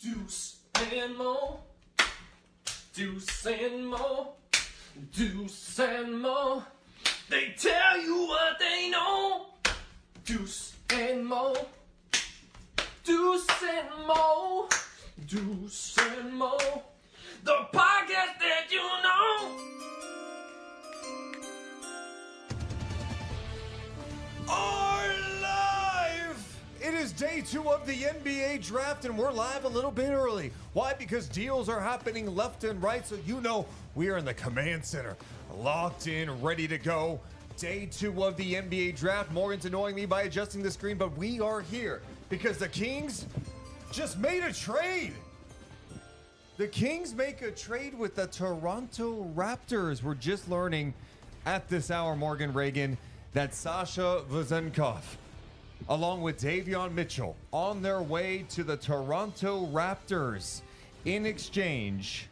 Deuce and Mo, Deuce and Mo, Deuce and Mo. They tell you what they know. Deuce and Mo, Deuce and Mo, Deuce and Mo. The podcast that you know. Are live! It is day 2 of the NBA draft, and we're live a little bit early. Why? Because deals are happening left and right, so you know we are in the command center, locked in, ready to go. Day 2 of the NBA draft. Morgan's annoying me by adjusting the screen, but we are here because the Kings just made a trade. The Kings make a trade with the Toronto Raptors. We're just learning at this hour, Morgan Reagan, that Sasha Vezenkov, along with Davion Mitchell, on their way to the Toronto Raptors in exchange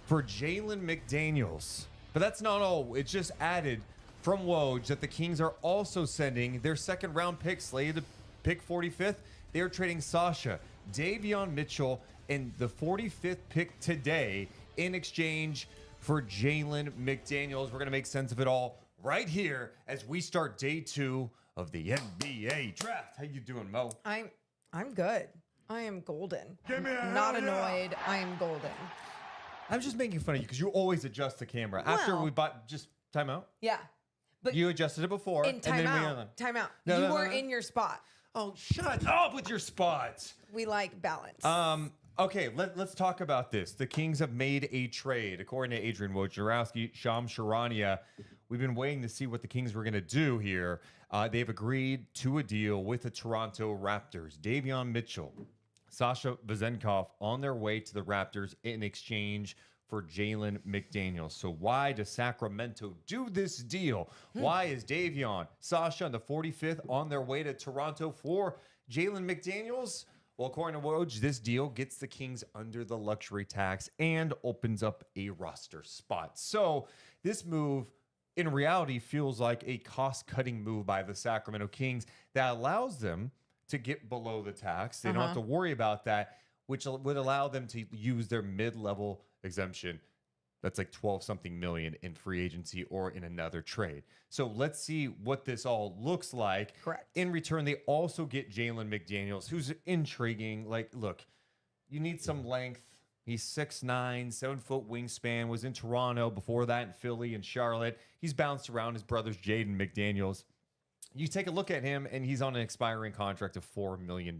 for Jalen McDaniels. But that's not all. It just added from Woj that the Kings are also sending their second round pick, slated to pick 45th. They are trading Sasha, Davion Mitchell, and the 45th pick today in exchange for Jalen McDaniels. We're going to make sense of it all right here as we start day 2 of the NBA draft. How you doing, Mo? I'm good. I am golden. Give me a Not hell yeah. annoyed. I am golden. I'm just making fun of you because you always adjust the camera. After Well- we bought just timeout. Yeah. But You adjusted it before. in timeout. Timeout. No, You no, were no. in your spot. Oh, shut up with your spots. We like balance. Okay, let's talk about this. The Kings have made a trade. According to Adrian Wojnarowski, Shams Charania, we've been waiting to see what the Kings were going to do here. They've agreed to a deal with the Toronto Raptors. Davion Mitchell, Sasha Vezenkov on their way to the Raptors in exchange for Jalen McDaniels. So why does Sacramento do this deal? Why is Davion, Sasha, and the 45th on their way to Toronto for Jalen McDaniels? Well, according to Woj, this deal gets the Kings under the luxury tax and opens up a roster spot. So this move, in reality, feels like a cost-cutting move by the Sacramento Kings that allows them to get below the tax. They don't have to worry about that, which would allow them to use their mid-level exemption. That's like 12-something million in free agency or in another trade. So let's see what this all looks like. Correct. In return, they also get Jalen McDaniels, who's intriguing. Like, look, you need some length. He's 6'9", 7-foot wingspan, was in Toronto, before that in Philly and Charlotte. He's bounced around. His brother's Jaden McDaniels. You take a look at him, and he's on an expiring contract of $4 million.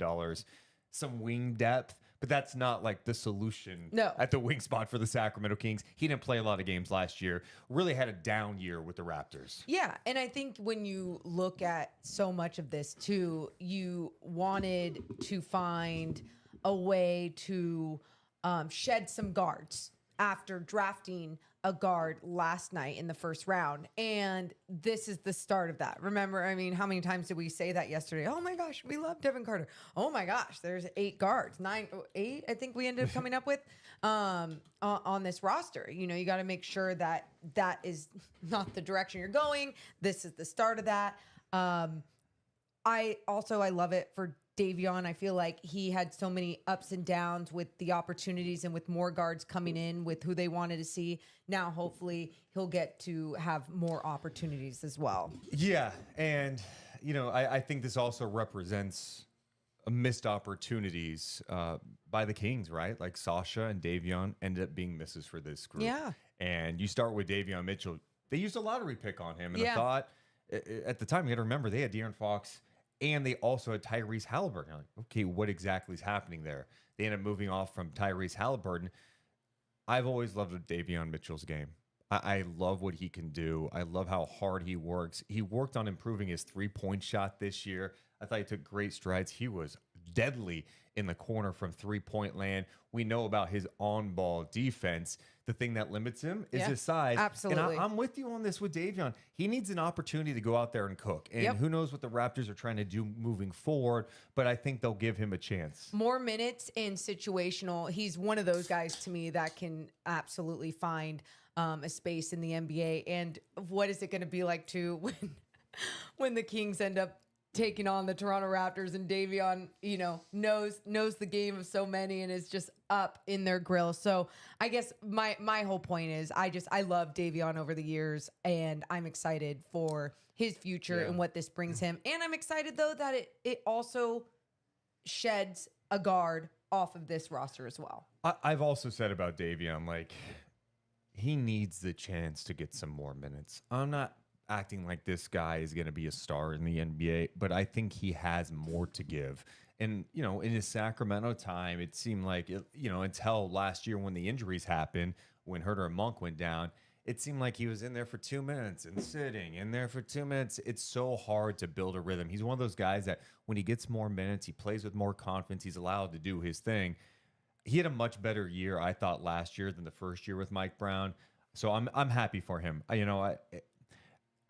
Some wing depth, but that's not like the solution at the wing spot for the Sacramento Kings. He didn't play a lot of games last year. Really had a down year with the Raptors. Yeah, and I think when you look at so much of this too, you wanted to find a way to shed some guards after drafting a guard last night in the first round. And this is the start of that. Remember, I mean, how many times did we say that yesterday? Oh my gosh, we love Devin Carter. Oh my gosh, there's 8 guards, 8, I think we ended up coming up with on this roster. You know, you got to make sure that that is not the direction you're going. This is the start of that. I love it for Davion. I feel like he had so many ups and downs with the opportunities and with more guards coming in with who they wanted to see. Now, hopefully, he'll get to have more opportunities as well. Yeah, and, you know, I think this also represents missed opportunities by the Kings, right? Like Sasha and Davion ended up being misses for this group. Yeah. And you start with Davion Mitchell. They used a lottery pick on him. And I thought, at the time, you got to remember, they had De'Aaron Fox, and they also had Tyrese Halliburton. I'm like, okay, what exactly is happening there? They ended up moving off from Tyrese Halliburton. I've always loved Davion Mitchell's game. I love what he can do. I love how hard he works. He worked on improving his three-point shot this year. I thought he took great strides. He was deadly in the corner from three-point land. We know about his on-ball defense. The thing that limits him is his size. Absolutely. And I'm with you on this with Davion. He needs an opportunity to go out there and cook. And who knows what the Raptors are trying to do moving forward, but I think they'll give him a chance. More minutes and situational. He's one of those guys to me that can absolutely find a space in the NBA. And what is it going to be like too when the Kings end up taking on the Toronto Raptors and Davion, you know, knows the game of so many and is just up in their grill. So I guess my whole point is I love Davion over the years, and I'm excited for his future and what this brings him. And I'm excited though that it also sheds a guard off of this roster as well. I've also said about Davion, like, he needs the chance to get some more minutes. I'm not acting like this guy is going to be a star in the NBA, but I think he has more to give. And, you know, in his Sacramento time, it seemed like, until last year when the injuries happened, when Herter and Monk went down, it seemed like he was in there for 2 minutes and sitting in there for 2 minutes. It's so hard to build a rhythm. He's one of those guys that when he gets more minutes, he plays with more confidence. He's allowed to do his thing. He had a much better year, I thought, last year than the first year with Mike Brown. So I'm happy for him.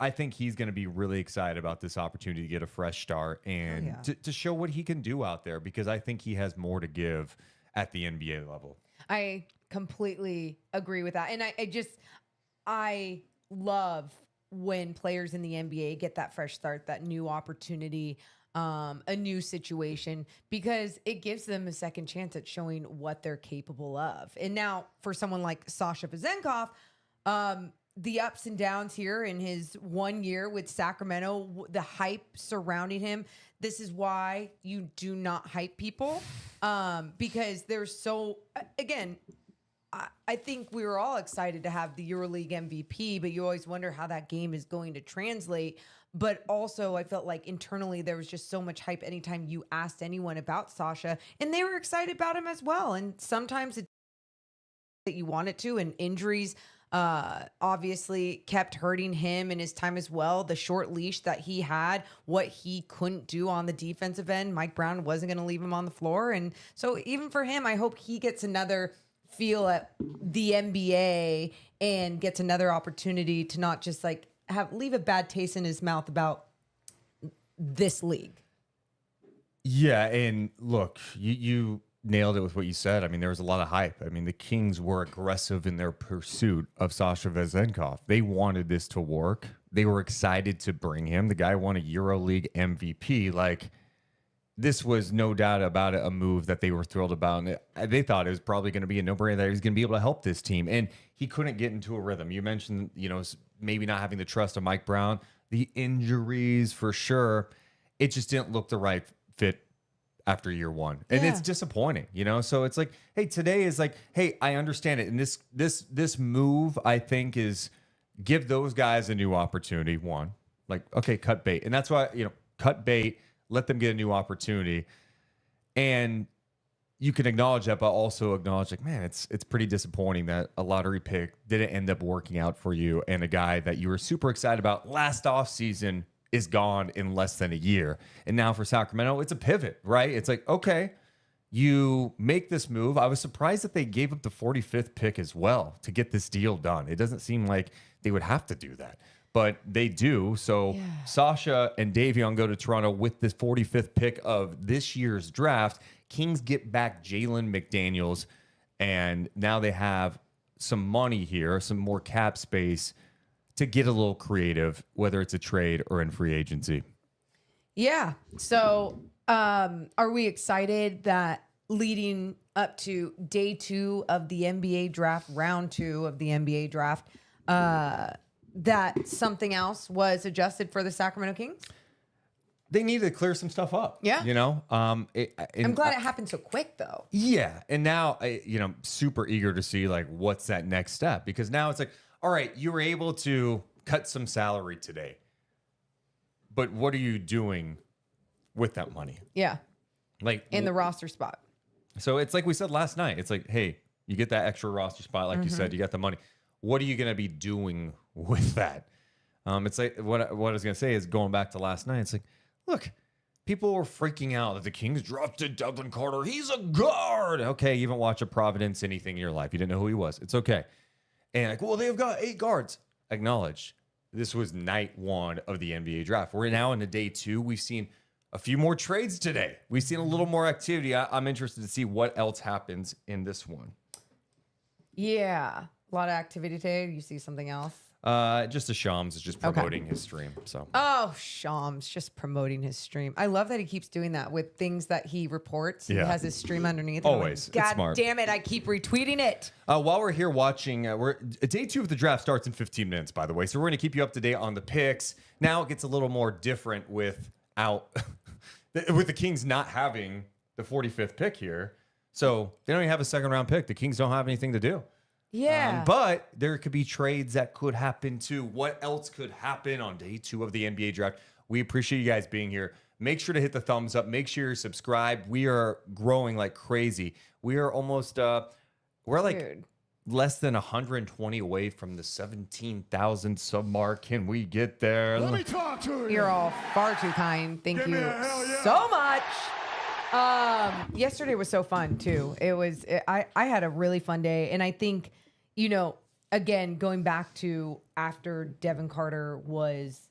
I think he's going to be really excited about this opportunity to get a fresh start and to show what he can do out there, because I think he has more to give at the NBA level. I completely agree with that. And I love when players in the NBA get that fresh start, that new opportunity, a new situation, because it gives them a second chance at showing what they're capable of. And now for someone like Sasha Vezenkov, the ups and downs here in his 1 year with Sacramento, the hype surrounding him. This is why you do not hype people, because there's again, I think we were all excited to have the EuroLeague MVP, but you always wonder how that game is going to translate. But also, I felt like internally there was just so much hype anytime you asked anyone about Sasha, and they were excited about him as well. And sometimes it's that you want it to, and injuries obviously kept hurting him in his time as well. The short leash that he had, what he couldn't do on the defensive end, Mike Brown wasn't going to leave him on the floor. And so even for him, I hope he gets another feel at the NBA and gets another opportunity to not just like leave a bad taste in his mouth about this league. Yeah, and look, you nailed it with what you said. I mean, there was a lot of hype. I mean, the Kings were aggressive in their pursuit of Sasha Vezenkov. They wanted this to work. They were excited to bring him. The guy won a EuroLeague MVP. Like, this was no doubt about it, a move that they were thrilled about. And they thought it was probably going to be a no-brainer that he was going to be able to help this team. And he couldn't get into a rhythm. You mentioned, maybe not having the trust of Mike Brown, the injuries for sure. It just didn't look the right fit after year one. And it's disappointing, So it's like, hey, today is like, hey, I understand it. And this move, I think, is give those guys a new opportunity. One, like, okay, cut bait. And that's why, cut bait, let them get a new opportunity. And you can acknowledge that, but also acknowledge, like, man, it's pretty disappointing that a lottery pick didn't end up working out for you, and a guy that you were super excited about last offseason is gone in less than a year. And now for Sacramento, it's a pivot, right? It's like, okay, you make this move. I was surprised that they gave up the 45th pick as well to get this deal done. It doesn't seem like they would have to do that, but they do. So Sasha and Davion go to Toronto with this 45th pick of this year's draft. Kings get back Jalen McDaniels, and now they have some money here, some more cap space to get a little creative, whether it's a trade or in free agency. Yeah. So are we excited that leading up to day 2 of the NBA draft, round 2 of the NBA draft, that something else was adjusted for the Sacramento Kings? They needed to clear some stuff up. Yeah. I'm glad it happened so quick, though. Yeah. And now, super eager to see, like, what's that next step? Because now it's like, all right, you were able to cut some salary today, but what are you doing with that money? Yeah. Like in the roster spot. So it's like we said last night. It's like, hey, you get that extra roster spot. Like you said, you got the money. What are you going to be doing with that? It's like what I was going to say is going back to last night. It's like, look, people were freaking out that the Kings drafted Devin Carter. He's a guard. Okay, you haven't watched a Providence anything in your life. You didn't know who he was. It's okay. And like, well, they've got 8 guards. Acknowledge, this was night 1 of the NBA draft. We're now into day 2. We've seen a few more trades today. We've seen a little more activity. I'm interested to see what else happens in this one. Yeah, a lot of activity today. You see something else? Just a Shams is just promoting his stream. So Shams just promoting his stream. I love that he keeps doing that with things that he reports. He has his stream underneath. Always. God smart. damn it! I keep retweeting it. While we're here watching, day 2 of the draft starts in 15 minutes, by the way. So we're going to keep you up to date on the picks. Now it gets a little more different with the Kings not having the 45th pick here. So they don't even have a second round pick. The Kings don't have anything to do. Yeah. But there could be trades that could happen too. What else could happen on day 2 of the NBA draft? We appreciate you guys being here. Make sure to hit the thumbs up. Make sure you're subscribed. We are growing like crazy. We are almost, we're like less than 120 away from the 17,000 sub mark. Can we get there? Let me talk to you. You're all far too kind. Thank Give me you a hell yeah. so much. Yesterday was so fun too. I had a really fun day, and I think, again, going back to after Devin Carter was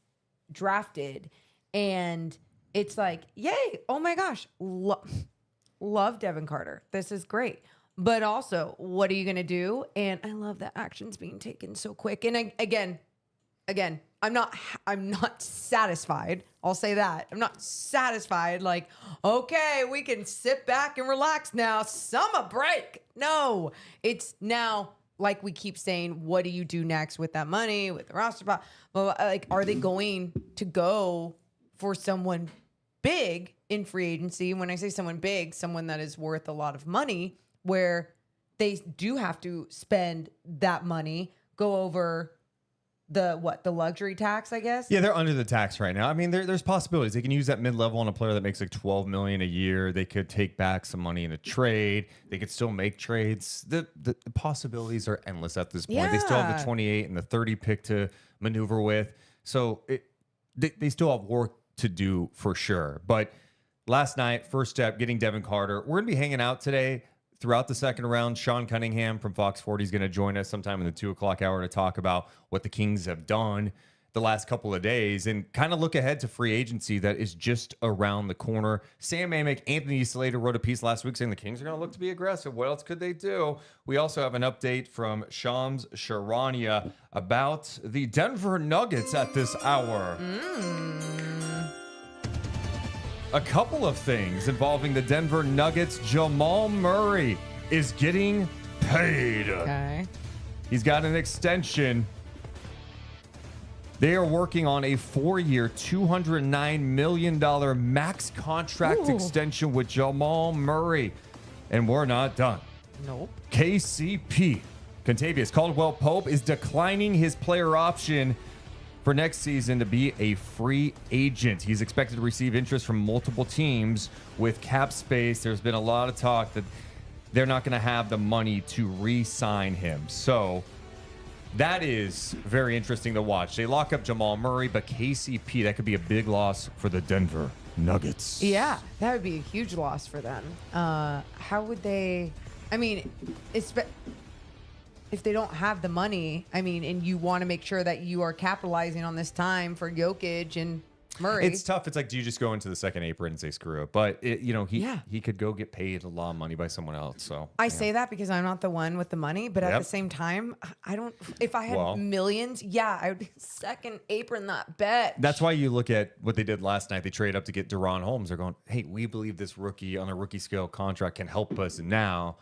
drafted, and it's like, yay, oh my gosh, love Devin Carter. This is great. But also, what are you going to do? And I love that action's being taken so quick. And again, I'm not satisfied. I'll say that. I'm not satisfied. Like, okay, we can sit back and relax now. Summer break. No, it's now like we keep saying, what do you do next with that money, with the roster spot? Well, like, are they going to go for someone big in free agency? When I say someone big, someone that is worth a lot of money, where they do have to spend that money, go over the luxury tax, I guess. Yeah, they're under the tax right now. I mean, there's possibilities. They can use that mid-level on a player that makes like $12 million a year. They could take back some money in a trade. They could still make trades. The possibilities are endless at this point. They still have the 28 and the 30 pick to maneuver with. So they still have work to do for sure. But last night, first step, getting Devin Carter. We're going to be hanging out today throughout the second round. Sean Cunningham from Fox 40 is going to join us sometime in the 2 o'clock hour to talk about what the Kings have done the last couple of days and kind of look ahead to free agency that is just around the corner. Sam Amick, Anthony Slater wrote a piece last week saying the Kings are going to look to be aggressive. What else could they do? We also have an update from Shams Charania about the Denver Nuggets at this hour. A couple of things involving the Denver Nuggets. Jamal Murray is getting paid. Okay. He's got an extension. They are working on a 4-year, $209 million max contract extension with Jamal Murray. And we're not done. Nope. KCP, Contavious Caldwell-Pope, is declining his player option for next season to be a free agent. He's expected to receive interest from multiple teams with cap space. There's been a lot of talk that they're not going to have the money to re-sign him. So that is very interesting to watch. They lock up Jamal Murray, but KCP, that could be a big loss for the Denver Nuggets. Yeah, that would be a huge loss for them. How would they? I mean, if they don't have the money, I mean, and you want to make sure that you are capitalizing on this time for Jokic and Murray. It's tough. It's like, do you just go into the second apron and say screw it? But he could go get paid a lot of money by someone else. So I say that because I'm not the one with the money, but at the same time, I don't. If I had millions, I would second apron that bet. That's why you look at what they did last night. They trade up to get Deron Holmes. They're going, hey, we believe this rookie on a rookie scale contract can help us, and now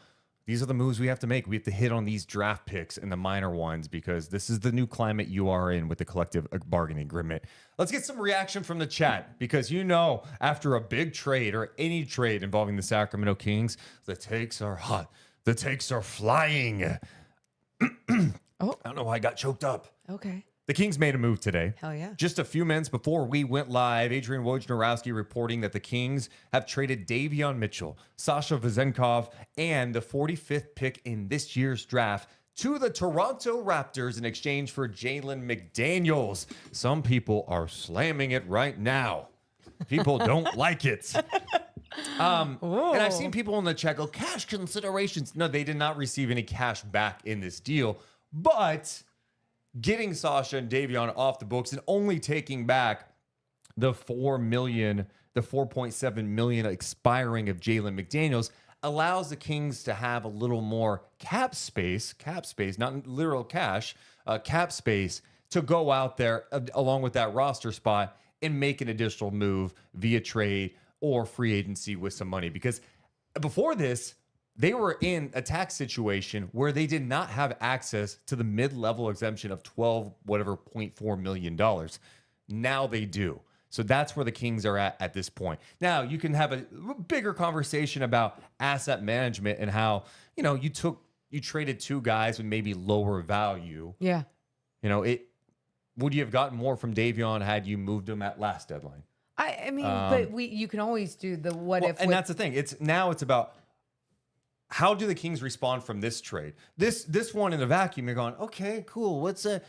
these are the moves we have to make. We have to hit on these draft picks and the minor ones because this is the new climate you are in with the collective bargaining agreement. Let's get some reaction from the chat because after a big trade or any trade involving the Sacramento Kings, the takes are hot. The takes are flying. I don't know why I got choked up. Okay. The Kings made a move today. Hell yeah. Just a few minutes before we went live, Adrian Wojnarowski reporting that the Kings have traded Davion Mitchell, Sasha Vezenkov, and the 45th pick in this year's draft to the Toronto Raptors in exchange for Jalen McDaniels. Some people are slamming it right now. People don't like it. And I've seen people in the chat go, cash considerations. No, they did not receive any cash back in this deal, but getting Sasha and Davion off the books and only taking back the $4.7 million expiring of Jalen McDaniels allows the Kings to have a little more cap space, not literal cash, cap space to go out there along with that roster spot and make an additional move via trade or free agency with some money. Because before this, they were in a tax situation where they did not have access to the mid-level exemption of $12.4 million. Now they do. So that's where the Kings are at this point. Now you can have a bigger conversation about asset management and how, you traded two guys with maybe lower value. Yeah. Would you have gotten more from Davion had you moved him at last deadline? I mean, but you can always do the what if. And that's the thing. It's about how do the Kings respond from this trade? This one in a vacuum, you're going, okay, cool. What do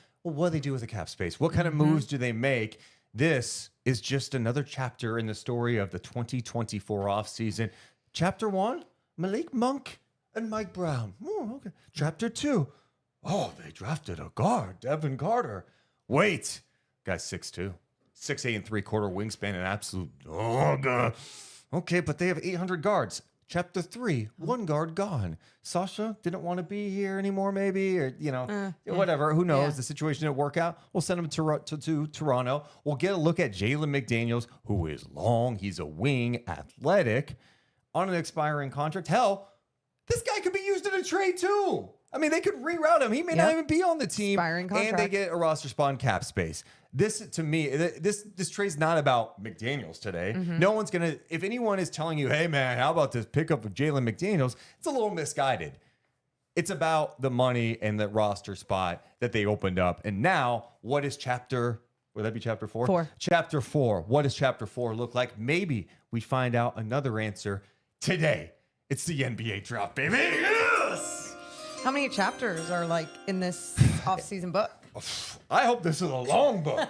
they do with the cap space? What kind of moves do they make? This is just another chapter in the story of the 2024 offseason. Chapter 1, Malik Monk and Mike Brown. Oh, okay. Chapter 2, they drafted a guard, Devin Carter. Wait, guy's 6'2", 6'8" 3/4 wingspan, an absolute dog. Okay, but they have 800 guards. Chapter 3, one guard gone. Sasha didn't want to be here anymore, maybe, or, whatever. Who knows? Yeah. The situation didn't work out. We'll send him to Toronto. We'll get a look at Jalen McDaniels, who is long. He's a wing, athletic, on an expiring contract. Hell, this guy could be used in a trade, too. I mean, they could reroute him. He may not even be on the team. Expiring And they contract. get a roster spot and cap space. This, to me, this trade's not about McDaniels today. No one's going to, if anyone is telling you, hey, man, how about this pickup of Jalen McDaniels? It's a little misguided. It's about the money and the roster spot that they opened up. And now, what is would that be chapter 4? 4. Chapter 4. What does chapter 4 look like? Maybe we find out another answer today. It's the NBA draft, baby. Yes! How many chapters are like in this off-season book? I hope this is a long book.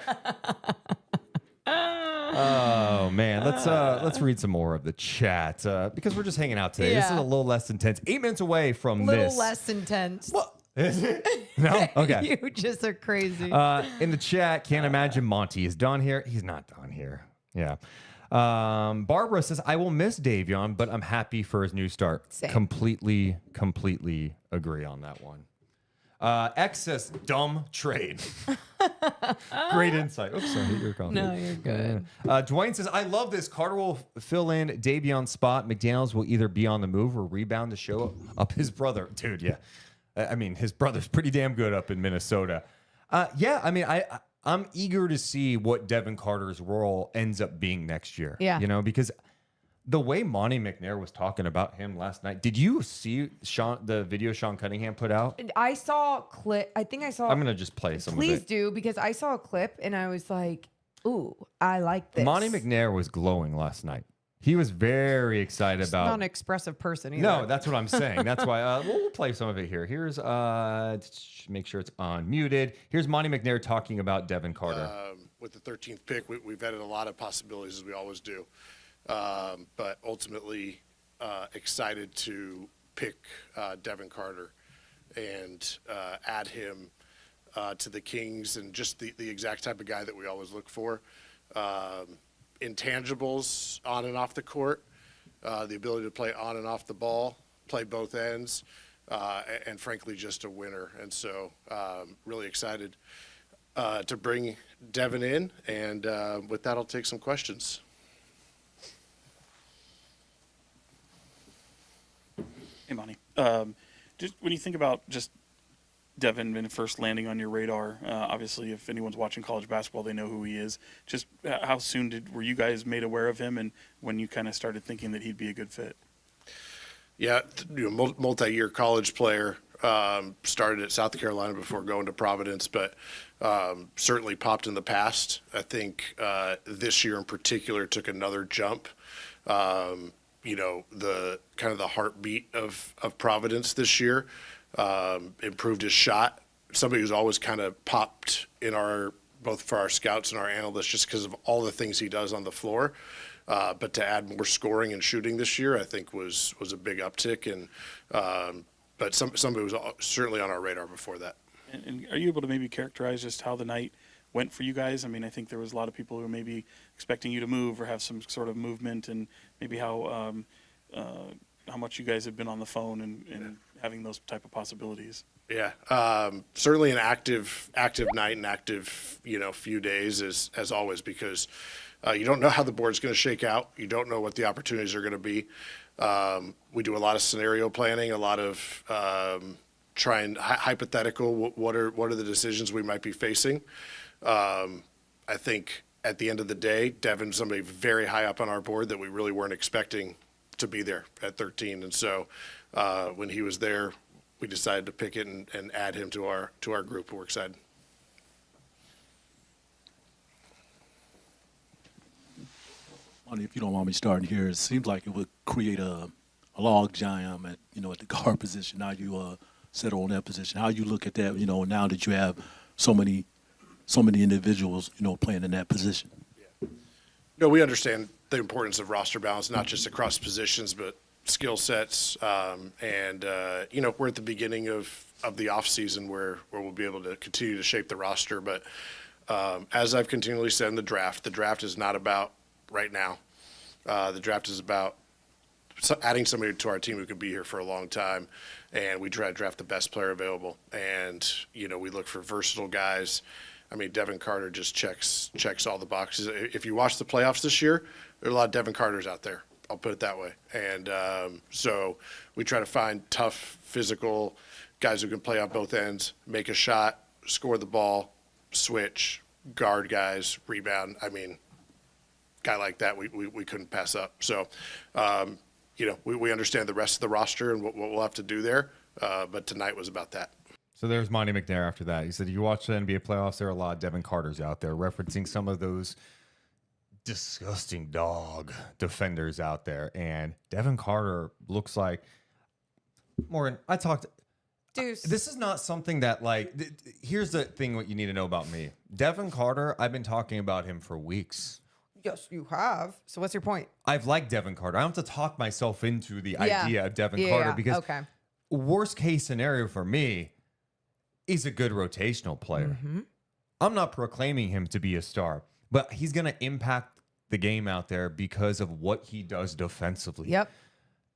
Oh man, let's read some more of the chat because we're just hanging out today. This is a little less intense. 8 minutes away from Little this. less intense. What? Is it? No? Okay. You just are crazy. In the chat, can't imagine Monty is done here. He's not done here. Yeah. Barbara says, I will miss Davion, but I'm happy for his new start. Same. Completely agree on that one. X says, dumb trade. Great insight. Oops, sorry, hit your comment. No, you're good. Dwayne says, I love this. Carter will fill in Davion's spot. McDaniels will either be on the move or rebound to show up his brother. Dude, yeah. I mean, his brother's pretty damn good up in Minnesota. Yeah, I mean, I'm eager to see what Devin Carter's role ends up being next year. Yeah. You know, because the way Monty McNair was talking about him last night, did you see the video Sean Cunningham put out? I saw a clip. I think I saw. I'm going to just play some of it. Please do, because I saw a clip and I was like, ooh, I like this. Monty McNair was glowing last night. He was very excited He's about. not an expressive person either. No, that's what I'm saying. That's why we'll play some of it here. Here's make sure it's unmuted. Here's Monty McNair talking about Devin Carter. With the 13th pick, we've added a lot of possibilities, as we always do. But ultimately, excited to pick Devin Carter and add him to the Kings, and just the exact type of guy that we always look for. Intangibles on and off the court, the ability to play on and off the ball, play both ends, and frankly, just a winner. And so really excited to bring Devin in. And with that, I'll take some questions. Hey, Monty. Just when you think about just Devin and first landing on your radar, obviously, if anyone's watching college basketball, they know who he is. Just how soon were you guys made aware of him, and when you kind of started thinking that he'd be a good fit? Yeah, multi-year college player. Started at South Carolina before going to Providence, but certainly popped in the past. I think this year in particular took another jump. The kind of the heartbeat of Providence this year. Improved his shot. Somebody who's always kind of popped in both for our scouts and our analysts just because of all the things he does on the floor. But to add more scoring and shooting this year, I think was a big uptick. And but somebody was certainly on our radar before that. And are you able to maybe characterize just how the night went for you guys? I mean, I think there was a lot of people who were maybe expecting you to move or have some sort of movement, and maybe how much you guys have been on the phone and having those type of possibilities. Yeah, certainly an active night and active, few days as always, because you don't know how the board's going to shake out. You don't know what the opportunities are going to be. We do a lot of scenario planning, a lot of trying hypothetical. What are the decisions we might be facing? I think at the end of the day, Devin's somebody very high up on our board that we really weren't expecting to be there at 13, and so when he was there, we decided to pick it and add him to our group. We're excited. Monty, if you don't mind me starting here, it seems like it would create a log jam at the guard position. Now you settle on that position. How you look at that? Now that you have so many individuals playing in that position. Yeah. No, we understand the importance of roster balance, not just across positions, but skill sets. And we're at the beginning of the off season where we'll be able to continue to shape the roster. But as I've continually said in the draft is not about right now. The draft is about adding somebody to our team who could be here for a long time, and we try to draft the best player available. And we look for versatile guys. I mean, Devin Carter just checks all the boxes. If you watch the playoffs this year, there are a lot of Devin Carters out there. I'll put it that way. And so we try to find tough, physical, guys who can play on both ends, make a shot, score the ball, switch, guard guys, rebound. I mean, guy like that we couldn't pass up. So, we understand the rest of the roster and what we'll have to do there. But tonight was about that. So there's Monty McNair after that. He said, you watch the NBA playoffs, there are a lot of Devin Carters out there, referencing some of those disgusting dog defenders out there. And Devin Carter looks like, Morgan, I talked... Deuce. This is not something that, here's the thing what you need to know about me. Devin Carter, I've been talking about him for weeks. Yes, you have. So what's your point? I've liked Devin Carter. I don't have to talk myself into the Yeah. idea of Devin Yeah, Carter yeah. because Okay. worst case scenario for me is a good rotational player. I'm not proclaiming him to be a star, but he's going to impact the game out there because of what he does defensively. Yep.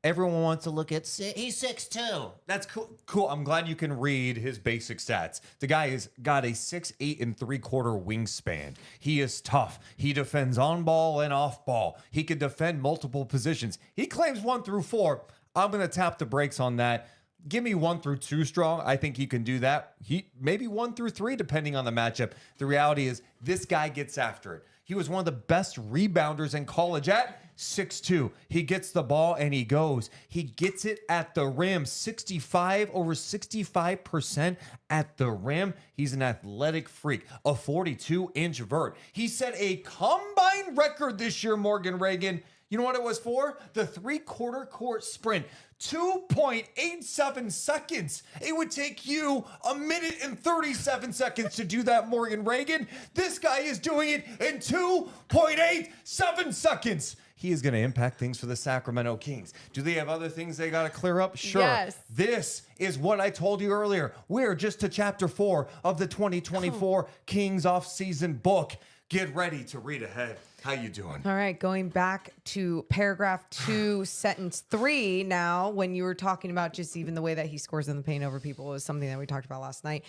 Everyone wants to look at he's 6'2". That's cool. I'm glad you can read his basic stats. The guy has got a 6'8" and 3/4 wingspan. He is tough. He defends on ball and off ball. He can defend multiple positions. He claims 1 through 4. I'm going to tap the brakes on that. Give me 1 through 2 strong. I think he can do that. He maybe 1 through 3, depending on the matchup. The reality is this guy gets after it. He was one of the best rebounders in college at 6'2". He gets the ball and he goes. He gets it at the rim. Over 65% at the rim. He's an athletic freak. A 42-inch vert. He set a combine record this year, Morgan Reagan. You know what it was for? The 3/4 court sprint. 2.87 seconds. It would take you 1 minute and 37 seconds to do that, Morgan Reagan. This guy is doing it in 2.87 seconds. He is going to impact things for the Sacramento Kings. Do they have other things they got to clear up? Sure. Yes. This is what I told you earlier. We're just to chapter 4 of the 2024 Kings offseason book. Get ready to read ahead. How you doing? All right, going back to paragraph 2, sentence 3 now, when you were talking about just even the way that he scores in the paint over people was something that we talked about last night.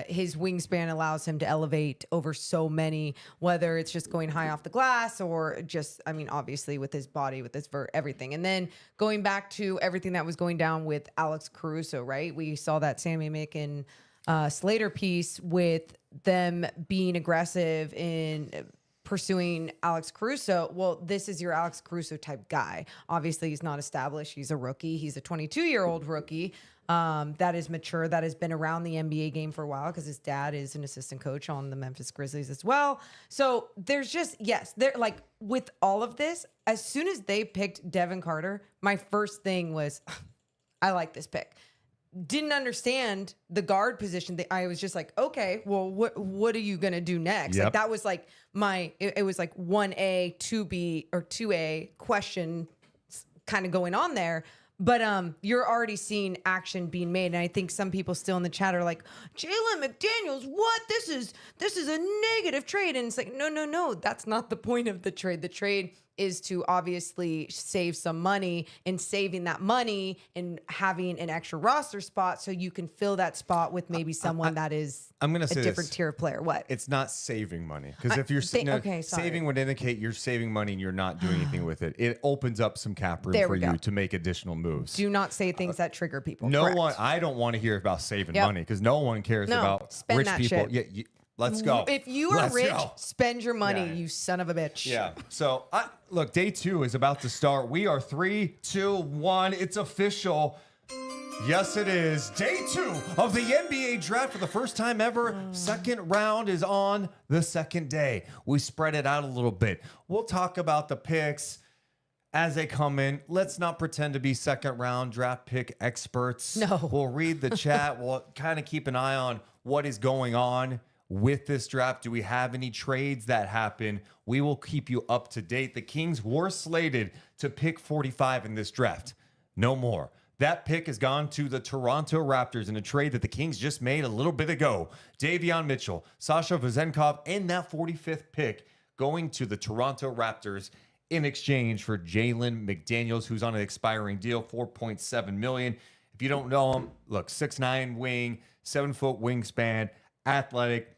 His wingspan allows him to elevate over so many, whether it's just going high off the glass or just, obviously with his body, with his vert, everything. And then going back to everything that was going down with Alex Caruso, right? We saw that Sammy Mick and Slater piece with them being aggressive in pursuing Alex Caruso. Well, this is your Alex Caruso type guy. Obviously, he's not established. He's a rookie. He's a 22-year-old rookie that is mature, that has been around the NBA game for a while because his dad is an assistant coach on the Memphis Grizzlies as well. So there's just, with all of this, as soon as they picked Devin Carter, my first thing was, I like this pick. Didn't understand the guard position. I was just like, okay, well, what are you gonna do next? Yep. Like that was like it was like 1A, 2B, or 2A question kind of going on there. But you're already seeing action being made, and I think some people still in the chat are like, Jalen McDaniels, what? This is a negative trade, and it's like, no, that's not the point of the trade. The trade is to obviously save some money, and saving that money and having an extra roster spot so you can fill that spot with maybe someone that is I'm gonna say a different this. tier of player. What? It's not saving money because if you're okay, sorry. saving would indicate you're saving money and you're not doing anything with it. It opens up some cap room There for we go. you to make additional moves. Do not say things that trigger people. No Correct. one. I don't want to hear about saving Yep. money because no one cares No, about spend rich that people. shit. Yeah, let's go. If you are Let's rich, go. spend your money, Yeah. you son of a bitch. Yeah. So, look, day 2 is about to start. We are 3, 2, 1. It's official. Yes, it is. Day 2 of the NBA draft for the first time ever. Second round is on the second day. We spread it out a little bit. We'll talk about the picks as they come in. Let's not pretend to be second round draft pick experts. No. We'll read the chat. We'll kind of keep an eye on what is going on with this draft. Do we have any trades that happen? We will keep you up to date. The Kings were slated to pick 45 in this draft. No more. That pick has gone to the Toronto Raptors in a trade that the Kings just made a little bit ago. Davion Mitchell, Sasha Vezenkov, and that 45th pick going to the Toronto Raptors in exchange for Jalen McDaniels, who's on an expiring deal, $4.7 million. If you don't know him, look, 6'9" wing, 7-foot wingspan, athletic,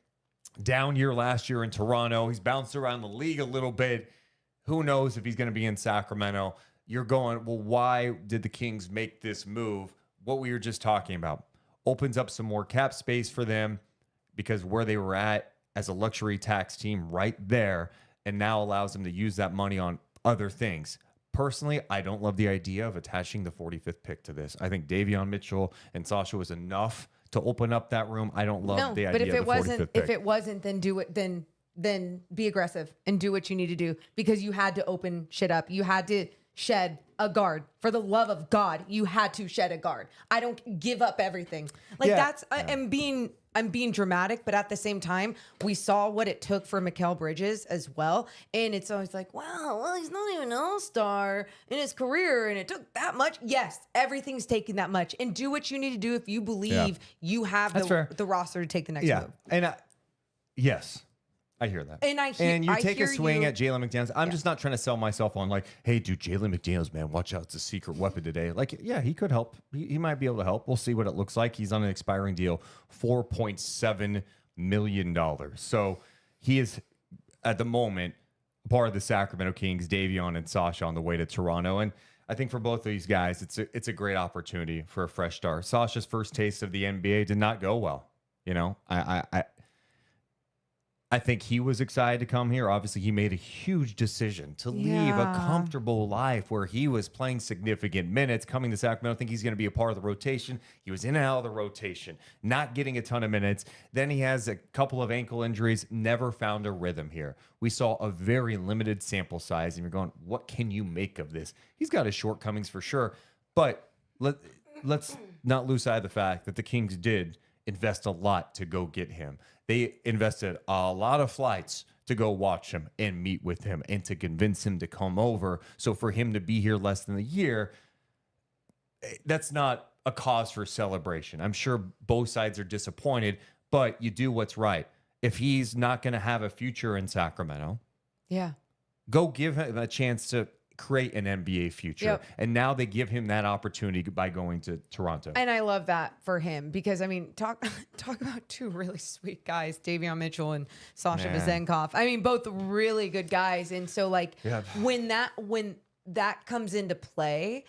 down year last year in Toronto. He's bounced around the league a little bit. Who knows if he's going to be in Sacramento? You're going, well, why did the Kings make this move? What we were just talking about. opens up some more cap space for them because where they were at as a luxury tax team right there, and now allows them to use that money on other things. Personally, I don't love the idea of attaching the 45th pick to this. I think Davion Mitchell and Sasha was enough to open up that room. I don't love the idea but if of it the 45th wasn't, pick. if it wasn't, then do it. Then be aggressive and do what you need to do because you had to open shit up. You had to shed a guard. For the love of God, you had to shed a guard. I don't give up everything. Like that's I'm being dramatic, but at the same time, we saw what it took for Mikal Bridges as well. And it's always like, wow, well, he's not even an all-star in his career, and it took that much. Yes, everything's taking that much. And do what you need to do if you believe you have the roster to take the next move. And yes. I hear that. And you take a swing you. at Jalen McDaniels. I'm just not trying to sell myself on like, hey, dude, Jalen McDaniels, man, watch out. It's a secret weapon today. Like, yeah, he could help. He might be able to help. We'll see what it looks like. He's on an expiring deal, $4.7 million. So he is, at the moment, part of the Sacramento Kings, Davion and Sasha on the way to Toronto. And I think for both of these guys, it's a great opportunity for a fresh start. Sasha's first taste of the NBA did not go well. You know, I think he was excited to come here. Obviously, he made a huge decision to leave a comfortable life where he was playing significant minutes. Coming to Sacramento, I think he's going to be a part of the rotation. He was in and out of the rotation, not getting a ton of minutes. Then he has a couple of ankle injuries, never found a rhythm here. We saw a very limited sample size, and you're going, what can you make of this? He's got his shortcomings for sure, but let's not lose sight of the fact that the Kings did invest a lot to go get him. They invested a lot of flights to go watch him and meet with him and to convince him to come over. So for him to be here less than a year, that's not a cause for celebration. I'm sure both sides are disappointed, but you do what's right. If he's not going to have a future in Sacramento, go give him a chance to create an NBA future. Yep. And now they give him that opportunity by going to Toronto. And I love that for him because I mean, talk about two really sweet guys, Davion Mitchell and Sasha Vezenkov. I mean, both really good guys. And so like when that comes into play,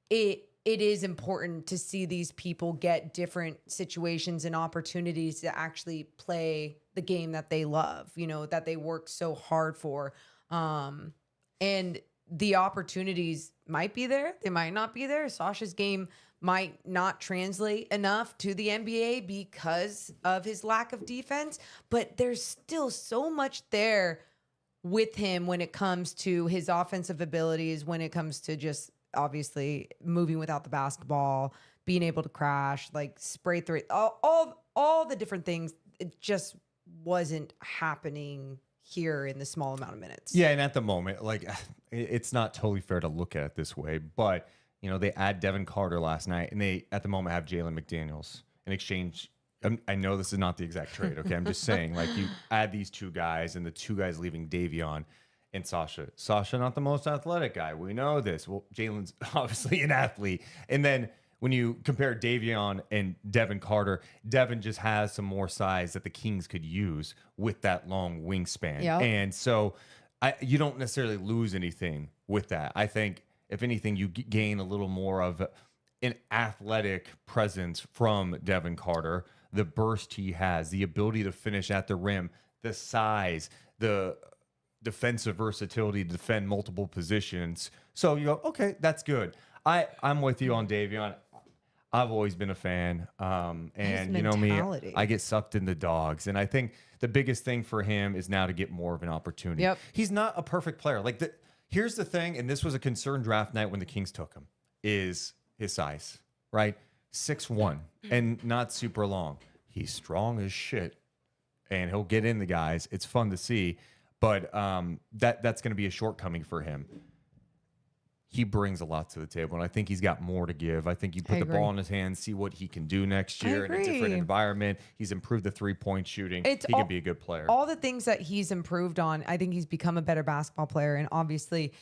it is important to see these people get different situations and opportunities to actually play the game that they love, you know, that they work so hard for. And the opportunities might be there. They might not be there. Sasha's game might not translate enough to the NBA because of his lack of defense, but there's still so much there with him when it comes to his offensive abilities, when it comes to just obviously moving without the basketball, being able to crash, like spray through all the different things. It just wasn't happening here in the small amount of minutes. Yeah, and at the moment, like, it's not totally fair to look at it this way, but, you know, they add Devin Carter last night, and they, at the moment, have Jalen McDaniels in exchange. I know this is not the exact trade, okay? I'm just saying, like, you add these two guys, and the two guys leaving Davion and Sasha. Sasha, not the most athletic guy. We know this. Well, Jalen's obviously an athlete. And then when you compare Davion and Devin Carter, Devin just has some more size that the Kings could use with that long wingspan. Yep. And so you don't necessarily lose anything with that. I think, if anything, you gain a little more of an athletic presence from Devin Carter, the burst he has, the ability to finish at the rim, the size, the defensive versatility to defend multiple positions. So you go, okay, that's good. I'm with you on Davion. I've always been a fan. And you know me, I get sucked into dogs. And I think the biggest thing for him is now to get more of an opportunity. Yep. He's not a perfect player. Like, here's the thing, and this was a concern draft night when the Kings took him, is his size, right? 6'1", and not super long. He's strong as shit, and he'll get in the guys. It's fun to see, but that's going to be a shortcoming for him. He brings a lot to the table, and I think he's got more to give. I think you put the ball in his hands, see what he can do next year in a different environment. He's improved the three-point shooting. He can be a good player. All the things that he's improved on, I think he's become a better basketball player. And obviously,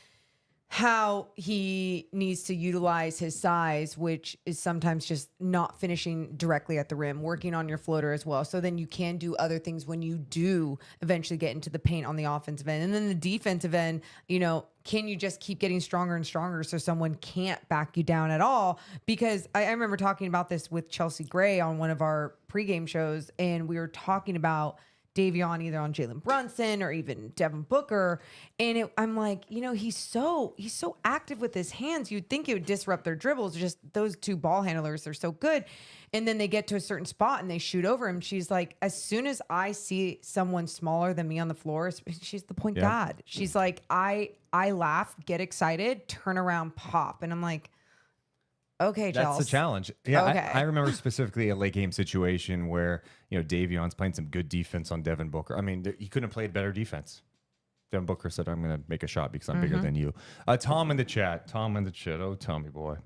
how he needs to utilize his size, which is sometimes just not finishing directly at the rim, working on your floater as well. So then you can do other things when you do eventually get into the paint on the offensive end. And then the defensive end, can you just keep getting stronger and stronger so someone can't back you down at all? Because I remember talking about this with Chelsea Gray on one of our pregame shows, and we were talking about Davion either on Jalen Brunson or even Devin Booker. And I'm like, he's so active with his hands. You'd think it would disrupt their dribbles. Just those two ball handlers, they're so good. And then they get to a certain spot and they shoot over him. She's like, as soon as I see someone smaller than me on the floor, she's the point guard. She's like, I laugh, get excited, turn around, pop. And I'm like, okay, that's the challenge. Yeah, okay. I remember specifically a late game situation where Davion's playing some good defense on Devin Booker. I mean, he couldn't have played better defense. Devin Booker said, "I'm going to make a shot because I'm bigger than you." Tom in the chat. Oh, Tommy boy.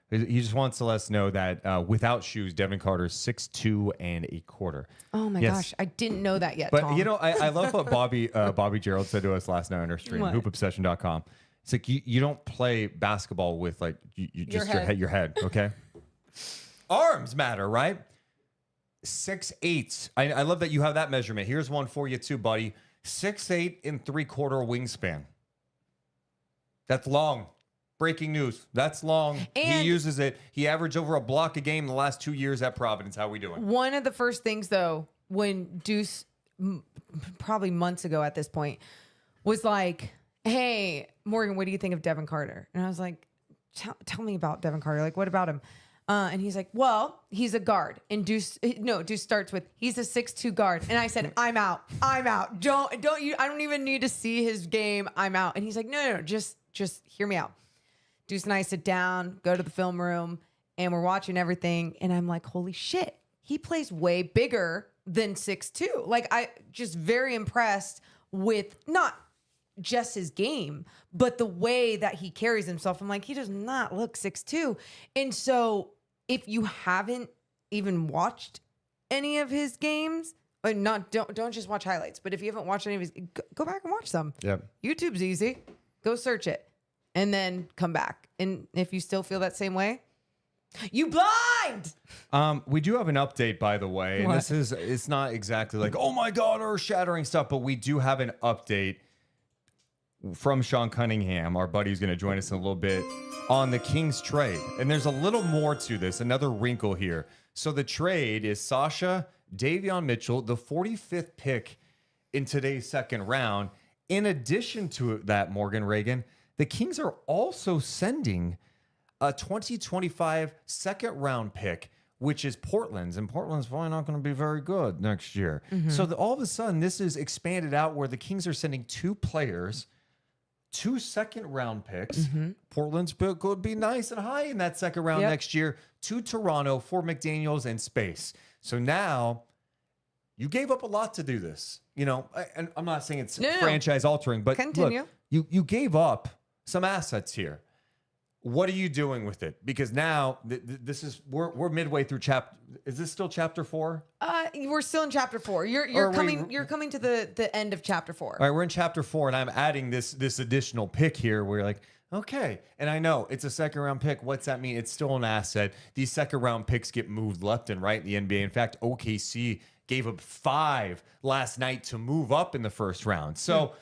He just wants to let us know that without shoes, Devin Carter's 6'2" and a quarter. Oh my gosh, I didn't know that yet. But Tom. I love what Bobby Gerald said to us last night on our stream, hoopobsession.com. It's like you don't play basketball with you just your head, okay? Arms matter, right? 6'8". I love that you have that measurement. Here's one for you too, buddy. 6'8" and 3/4 wingspan. That's long. Breaking news. That's long. And he uses it. He averaged over a block a game the last 2 years at Providence. How we doing? One of the first things, though, when Deuce, probably months ago at this point, was like, "Hey, Morgan, what do you think of Devin Carter?" And I was like, tell me about Devin Carter. Like, what about him? And he's like, "Well, he's a guard." And Deuce starts with, "He's a 6'2" guard." And I said, I'm out. Don't you, I don't even need to see his game. I'm out. And he's like, no, just hear me out. Deuce and I sit down, go to the film room, and we're watching everything. And I'm like, holy shit, he plays way bigger than 6'2". Like, I just very impressed with not just his game, but the way that he carries himself. I'm like, he does not look 6'2". And so if you haven't even watched any of his games, or don't just watch highlights, but if you haven't watched any of his, go back and watch some. Yep. YouTube's easy. Go search it and then come back. And if you still feel that same way, you blind. We do have an update, by the way. And it's not exactly like, oh my God, earth-shattering stuff, but we do have an update from Sean Cunningham, our buddy who's going to join us in a little bit, on the Kings trade. And there's a little more to this, another wrinkle here. So the trade is Sasha, Davion Mitchell, the 45th pick in today's second round. In addition to that, Morgan Reagan, the Kings are also sending a 2025 second round pick, which is Portland's, and Portland's probably not going to be very good next year. So all of a sudden, this is expanded out where the Kings are sending 2 players, 2 second round picks. Portland's pick could be nice and high in that second round next year, to Toronto for McDaniels and space. So now you gave up a lot to do this. And I'm not saying it's franchise altering, but continue. Look, you gave up some assets here. What are you doing with it? Because now this is we're midway through chapter. Is this still chapter 4? We're still in chapter 4. You're coming to the end of chapter 4. All right, we're in chapter 4, and I'm adding this additional pick here. Where you're like, okay, and I know it's a second round pick. What's that mean? It's still an asset. These second round picks get moved left and right in the NBA. In fact, OKC gave up 5 last night to move up in the first round. So.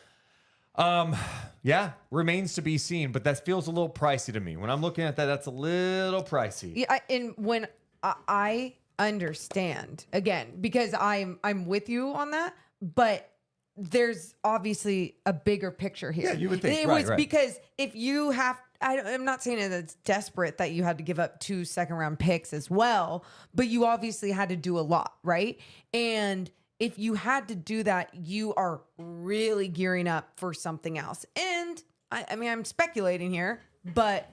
Remains to be seen, but that feels a little pricey to me. When I'm looking at that, that's a little pricey. Yeah, and when I understand, again, because I'm with you on that, but there's obviously a bigger picture here. Yeah, you would think. It right, was right. Because if you have, I'm not saying that it's desperate that you had to give up 2 second round picks as well, but you obviously had to do a lot, right? And if you had to do that, you are really gearing up for something else. And I mean, I'm speculating here, but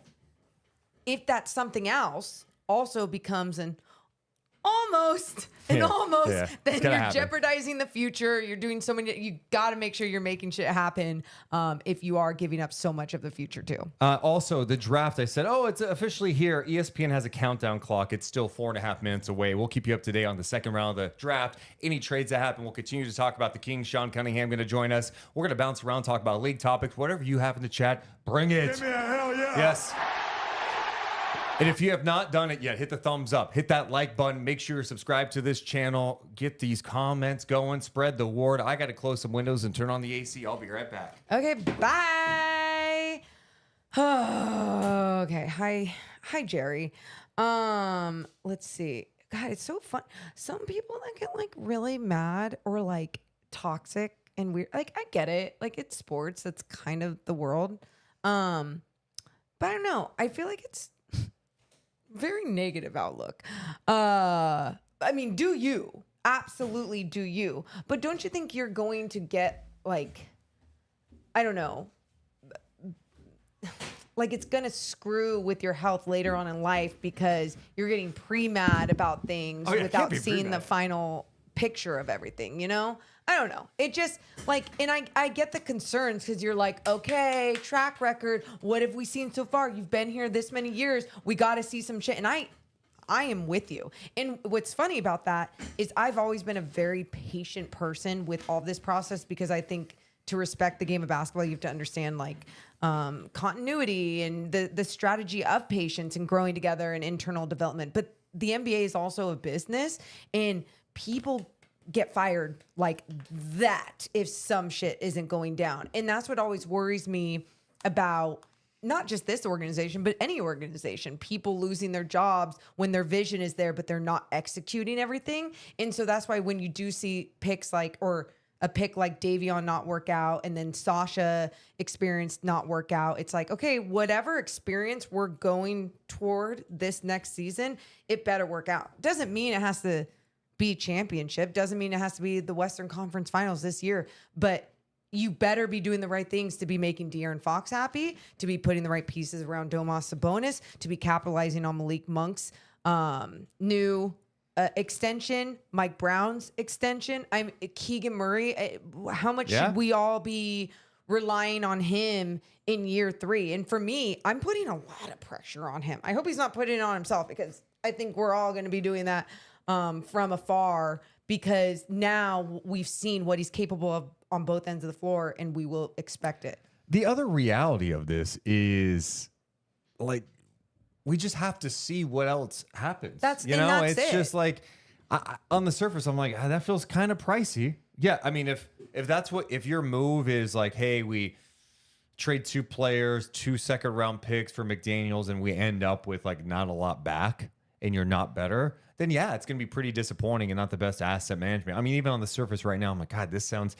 if that something else also becomes an almost, and Yeah, almost, yeah. then It's you're gonna happen. jeopardizing the future. You're doing so many. You got to make sure you're making shit happen. If you are giving up so much of the future too. Also, the draft, I said, it's officially here. ESPN has a countdown clock. It's still 4.5 minutes away. We'll keep you up to date on the second round of the draft. Any trades that happen, we'll continue to talk about the Kings. Sean Cunningham going to join us. We're going to bounce around, talk about league topics, whatever you have in the chat. Bring it. Give me a hell yeah. Yes. And if you have not done it yet, hit the thumbs up, hit that like button, make sure you're subscribed to this channel, get these comments going, spread the word. I got to close some windows and turn on the AC. I'll be right back. Okay, bye. Okay, hi, Jerry. Let's see. God, it's so fun. Some people that get like really mad or like toxic and weird. Like I get it. Like it's sports. That's kind of the world. But I don't know. I feel like it's very negative outlook. I mean, do you? Absolutely do you. But don't you think you're going to get like, I don't know, like it's going to screw with your health later on in life because you're getting pre-mad about things Oh, yeah, without can't be seeing the pre-mad. final picture of everything, you know? I don't know. It just like, and I get the concerns because you're like, okay, track record. What have we seen so far? You've been here this many years. We got to see some shit. And I am with you. And what's funny about that is I've always been a very patient person with all this process because I think to respect the game of basketball, you have to understand like continuity and the strategy of patience and growing together and internal development. But the NBA is also a business and people get fired like that if some shit isn't going down. And that's what always worries me about not just this organization, but any organization, people losing their jobs when their vision is there, but they're not executing everything. And so that's why when you do see picks like, or a pick like Davion not work out and then Sasha experience not work out, it's like, okay, whatever experience we're going toward this next season, it better work out. Doesn't mean it has to be championship. Doesn't mean it has to be the Western Conference Finals this year, but you better be doing the right things to be making De'Aaron Fox happy, to be putting the right pieces around Domas Sabonis, to be capitalizing on Malik Monk's new extension, Mike Brown's extension. I'm Keegan Murray. How much should we all be relying on him in year 3? And for me, I'm putting a lot of pressure on him. I hope he's not putting it on himself because I think we're all going to be doing that from afar because now we've seen what he's capable of on both ends of the floor and we will expect it. The other reality of this is like, we just have to see what else happens. That's it's it. just like on the surface, I'm like, that feels kind of pricey. Yeah. I mean, if your move is like, hey, we trade 2 players, 2 second-round picks for McDaniels, and we end up with like not a lot back and you're not better, then yeah, it's going to be pretty disappointing and not the best asset management. I mean, even on the surface right now, I'm like, God, this sounds,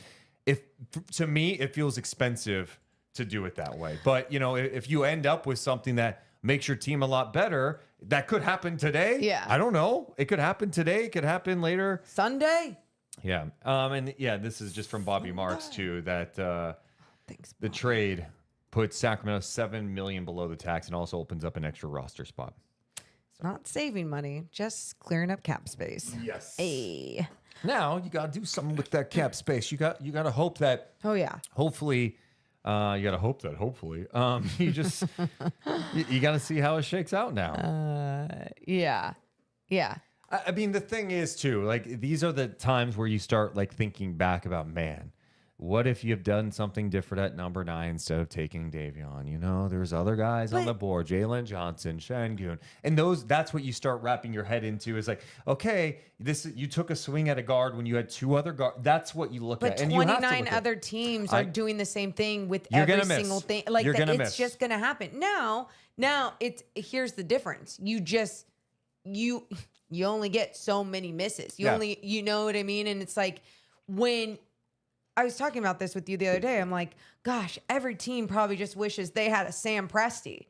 to me, it feels expensive to do it that way. But, if you end up with something that makes your team a lot better, that could happen today. Yeah. I don't know. It could happen today. It could happen later. Sunday? Yeah. This is just from Bobby Marks too, that Thanks. the trade puts Sacramento $7 million below the tax and also opens up an extra roster spot. Not saving money, just clearing up cap space. Yes. Hey. Now you got to do something with that cap space. You got to hope that Oh yeah. hopefully you got to hope that you just you got to see how it shakes out now. Yeah. Yeah. I mean, the thing is too, like these are the times where you start like thinking back about, man, what if you've done something different at number 9 instead of taking Davion? There's other guys on the board, Jalen Johnson, Şengün, and that's what you start wrapping your head into is like, okay, you took a swing at a guard when you had 2 other guards. That's what you look But at. And you have to 29 look at- other teams are doing the same thing with You're every gonna miss. single thing. Like You're gonna it's miss. just gonna happen. Now here's the difference. You only get so many misses. You know what I mean? And it's like when I was talking about this with you the other day, I'm like, gosh, every team probably just wishes they had a Sam Presti,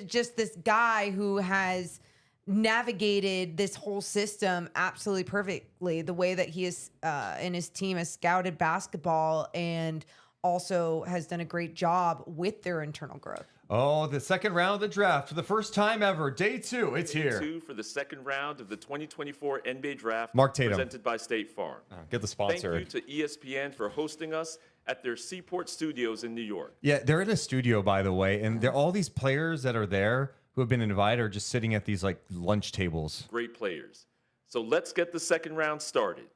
just this guy who has navigated this whole system absolutely perfectly, the way that he is and his team has scouted basketball and also has done a great job with their internal growth. Oh, the second round of the draft for the first time ever. Day 2. It's here. 2 for the second round of the 2024 NBA Draft. Mark Tatum. Presented by State Farm. Get the sponsor. Thank you to ESPN for hosting us at their Seaport Studios in New York. Yeah, they're in a studio, by the way, and they're all these players that are there who have been invited are just sitting at these like lunch tables. Great players. So let's get the second round started.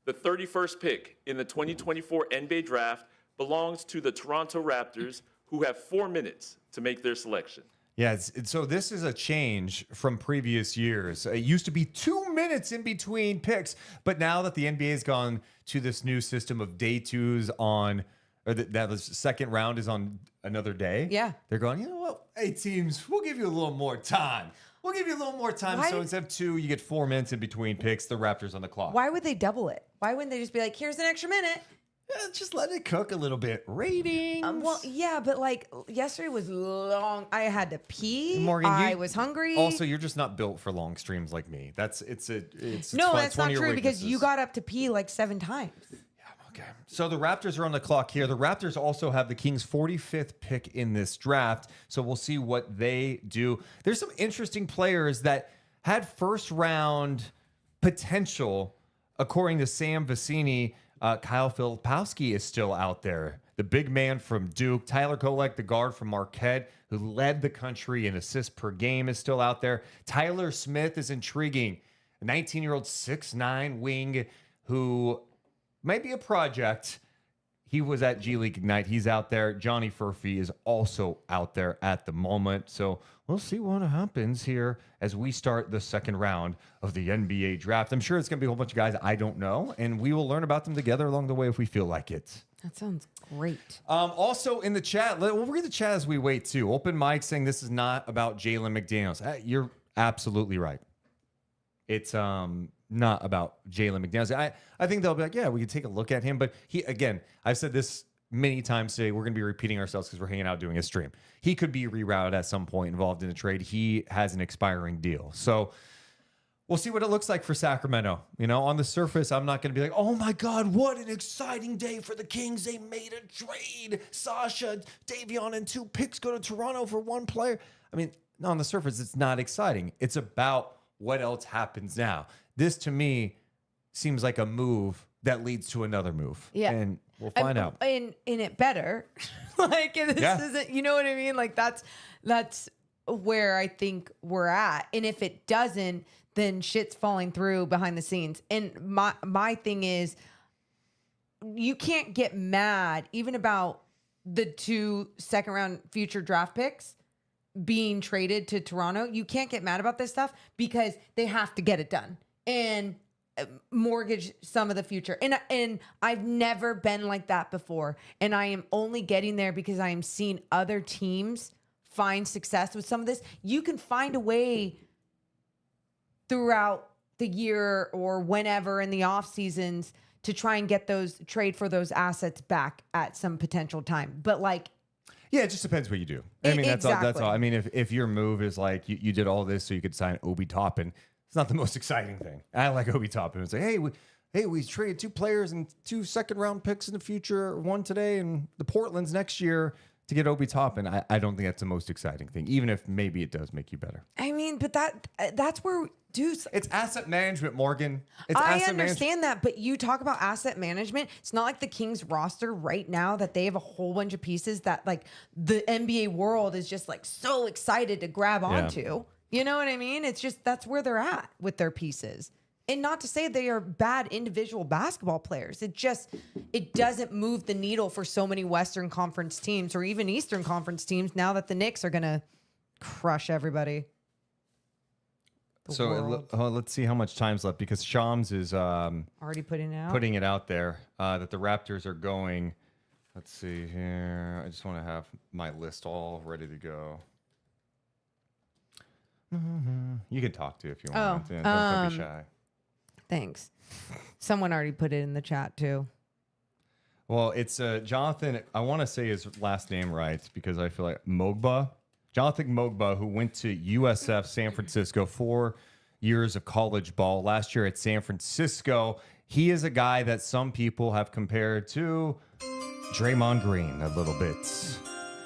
The 31st pick in the 2024 NBA Draft belongs to the Toronto Raptors, who have 4 minutes to make their selection. Yeah, so this is a change from previous years. It used to be 2 minutes in between picks, but now that the NBA has gone to this new system of day 2s on, or that the second round is on another day. Yeah. They're going, you know what? Hey, teams, we'll give you a little more time. We'll give you a little more time. Why- So instead of 2, you get 4 minutes in between picks. The Raptors on the clock. Why would they double it? Why wouldn't they just be like, here's an extra minute? Yeah, just let it cook a little bit. Ratings. Well, yeah, but like yesterday was long. I had to pee. Morgan, I was hungry. Also, you're just not built for long streams like me. It's no, it's that's one not of your true because you weaknesses. got up to pee like 7 times. Okay. So the Raptors are on the clock here. The Raptors also have the Kings' 45th pick in this draft. So we'll see what they do. There's some interesting players that had first round potential, according to Sam Vecini. Kyle Filipowski is still out there. The big man from Duke. Tyler Kolek, the guard from Marquette, who led the country in assists per game, is still out there. Tyler Smith is intriguing. A 19-year-old 6'9" wing who might be a project. He was at G League Ignite. He's out there. Johnny Furphy is also out there at the moment. So we'll see what happens here as we start the second round of the NBA draft. I'm sure it's going to be a whole bunch of guys I don't know, and we will learn about them together along the way if we feel like it. That sounds great. Also in the chat, we'll read the chat as we wait too. Open Mike saying this is not about Jalen McDaniels. You're absolutely right. It's not about Jalen McDaniels. I think they'll be like, yeah, we could take a look at him. But again, I've said this many times today. We're going to be repeating ourselves because we're hanging out doing a stream. He could be rerouted at some point, involved in a trade. He has an expiring deal. So we'll see what it looks like for Sacramento. You know, on the surface, I'm not going to be like, oh my God, what an exciting day for the Kings. They made a trade. Sasha, Davion, and 2 picks go to Toronto for 1 player. I mean, on the surface, it's not exciting. It's about what else happens now. This, to me, seems like a move that leads to another move. Yeah. And we'll find out. And it better. Like, this isn't, you know what I mean? Like, that's where I think we're at. And if it doesn't, then shit's falling through behind the scenes. And my thing is, you can't get mad even about the 2 second round future draft picks being traded to Toronto. You can't get mad about this stuff because they have to get it done and mortgage some of the future. And I've never been like that before. And I am only getting there because I am seeing other teams find success with some of this. You can find a way throughout the year or whenever in the off seasons to try and get those trade for those assets back at some potential time. But like, yeah, it just depends what you do. I mean, that's exactly. all. I mean, if your move is like you did all this so you could sign Obi Toppin, it's not the most exciting thing. I like Obi Toppin. It's like, hey, we traded 2 players and 2 second round picks in the future, 1 today and the Portland's next year to get Obi Toppin. I don't think that's the most exciting thing, even if maybe it does make you better. I mean, but that's where Deuce. It's asset management, Morgan. It's I asset understand that, but you talk about asset management. It's not like the Kings roster right now that they have a whole bunch of pieces that like the NBA world is just like so excited to grab onto. You know what I mean? It's just that's where they're at with their pieces. And not to say they are bad individual basketball players. It doesn't move the needle for so many Western Conference teams or even Eastern Conference teams now that the Knicks are going to crush everybody. Let's see how much time's left because Shams is Already putting it out there that the Raptors are going. Let's see here. I just want to have my list all ready to go. You can talk to if you want. Don't be shy. Thanks. Someone already put it in the chat too. Well, it's Jonathan. I want to say his last name right because I feel like Mogba. Jonathan Mogba, who went to USF San Francisco, 4 years of college ball. Last year at San Francisco, he is a guy that some people have compared to Draymond Green a little bit.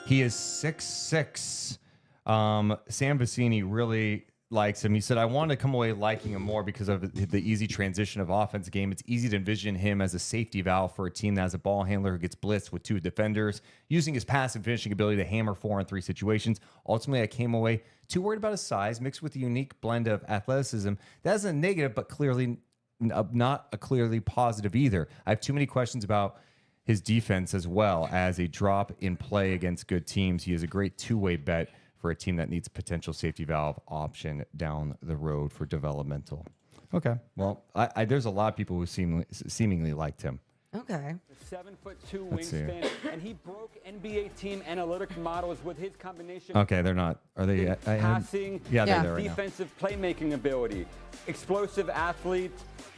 He is 6'6". Sam Vecini really likes him. He said, I wanted to come away liking him more because of the easy transition of offense game. It's easy to envision him as a safety valve for a team that has a ball handler who gets blitzed with 2 defenders, using his pass and finishing ability to hammer 4-on-3 situations. Ultimately, I came away too worried about his size, mixed with the unique blend of athleticism. That isn't a negative, but clearly not a clearly positive either. I have too many questions about his defense as well as a drop in play against good teams. He is a great two-way bet for a team that needs potential safety valve option down the road for developmental. Okay. Well, there's a lot of people who seemingly liked him. Okay. 7'2" wingspan, and he broke NBA team analytic models with his combination. Okay, they're not. Are they? Passing, yeah, they're there right defensive playmaking ability, explosive athlete,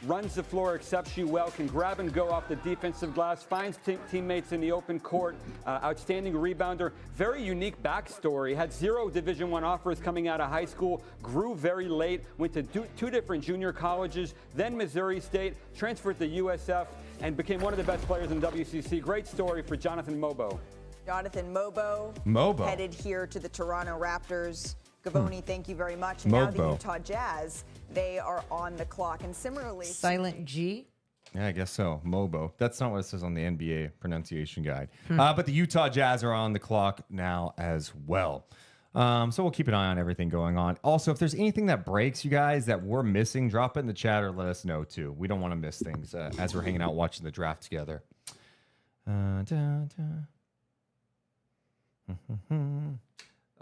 runs the floor exceptionally well, can grab and go off the defensive glass, finds teammates in the open court, outstanding rebounder, very unique backstory, had 0 Division I offers coming out of high school, grew very late, went to 2 different junior colleges, then Missouri State, transferred to USF, and became one of the best players in WCC. Great story for Jonathan Mobo. Jonathan Mobo. Headed here to the Toronto Raptors. Gavoni, thank you very much. Now the Utah Jazz, they are on the clock. And similarly... Silent G? Yeah, I guess so. Mobo. That's not what it says on the NBA pronunciation guide. But the Utah Jazz are on the clock now as well. So we'll keep an eye on everything going on. Also, if there's anything that breaks, you guys, that we're missing, drop it in the chat or let us know, too. We don't want to miss things as we're hanging out watching the draft together.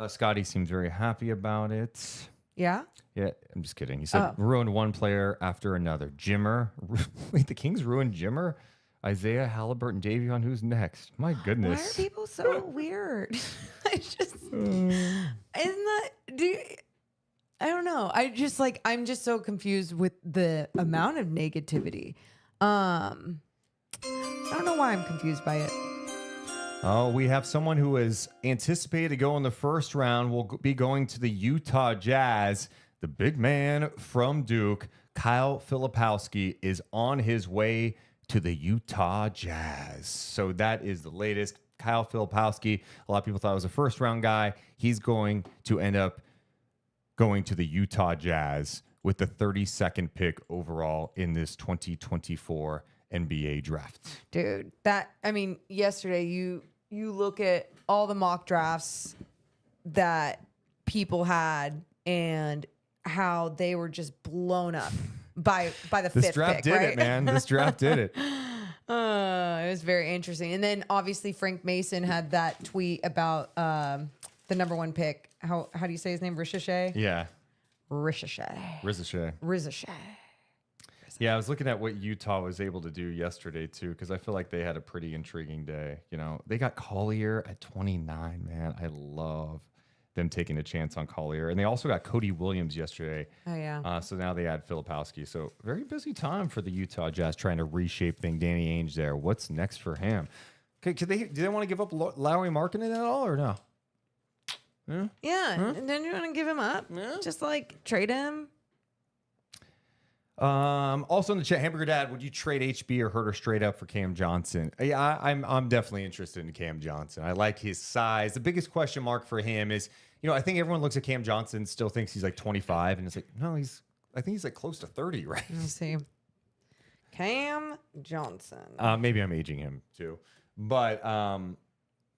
Scotty seems very happy about it. Yeah? Yeah, I'm just kidding. He said, ruined one player after another. Jimmer. Wait, the Kings ruined Jimmer? Isaiah, Halliburton, Davion, who's next? My goodness. Why are people so weird? I just, isn't that, I don't know. I'm just so confused with the amount of negativity. I don't know why I'm confused by it. Oh, we have someone who is anticipated to go in the first round. Will be going to the Utah Jazz. The big man from Duke, Kyle Filipowski, is on his way to the Utah Jazz. So that is the latest. Kyle Filipowski, a lot of people thought was a first-round guy. He's going to end up going to the Utah Jazz with the 32nd pick overall in this 2024 NBA draft. Dude, yesterday you look at all the mock drafts that people had and how they were just blown up by the fifth pick. This draft did it, man. This draft did it. It was very interesting. And then obviously Frank Mason had that tweet about the number 1 pick. How do you say his name? Ricochet? Yeah. Ricochet. Yeah, I was looking at what Utah was able to do yesterday, too, because I feel like they had a pretty intriguing day. You know, they got Collier at 29, man. I love them taking a chance on Collier. And they also got Cody Williams yesterday. Oh, yeah. So now they add Filipowski. So very busy time for the Utah Jazz trying to reshape things. Danny Ainge there. What's next for him? Okay, do they want to give up Lowry Markkanen at all or no? Yeah. And then you want to give him up? Yeah. Just like trade him? Also in the chat, Hamburger Dad, would you trade HB or Herter straight up for Cam Johnson? Yeah, I'm definitely interested in Cam Johnson. I like his size. The biggest question mark for him is, I think everyone looks at Cam Johnson, still thinks he's like 25, and it's like, no, I think he's like close to 30, right? Let's see. Cam Johnson. Maybe I'm aging him too, but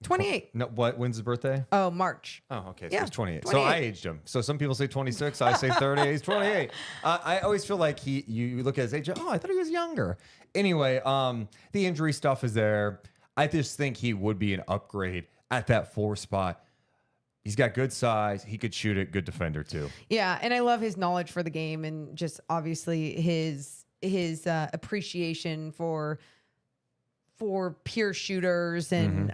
28. No, when's his birthday? Oh, March. Oh, okay. So Yeah, he's 28. 28. So I aged him. So some people say 26. I say 30. He's 28. I always feel like you look at his age. Oh, I thought he was younger. Anyway, the injury stuff is there. I just think he would be an upgrade at that 4 spot. He's got good size. He could shoot it. Good defender too. Yeah, and I love his knowledge for the game and just obviously his appreciation for pure shooters and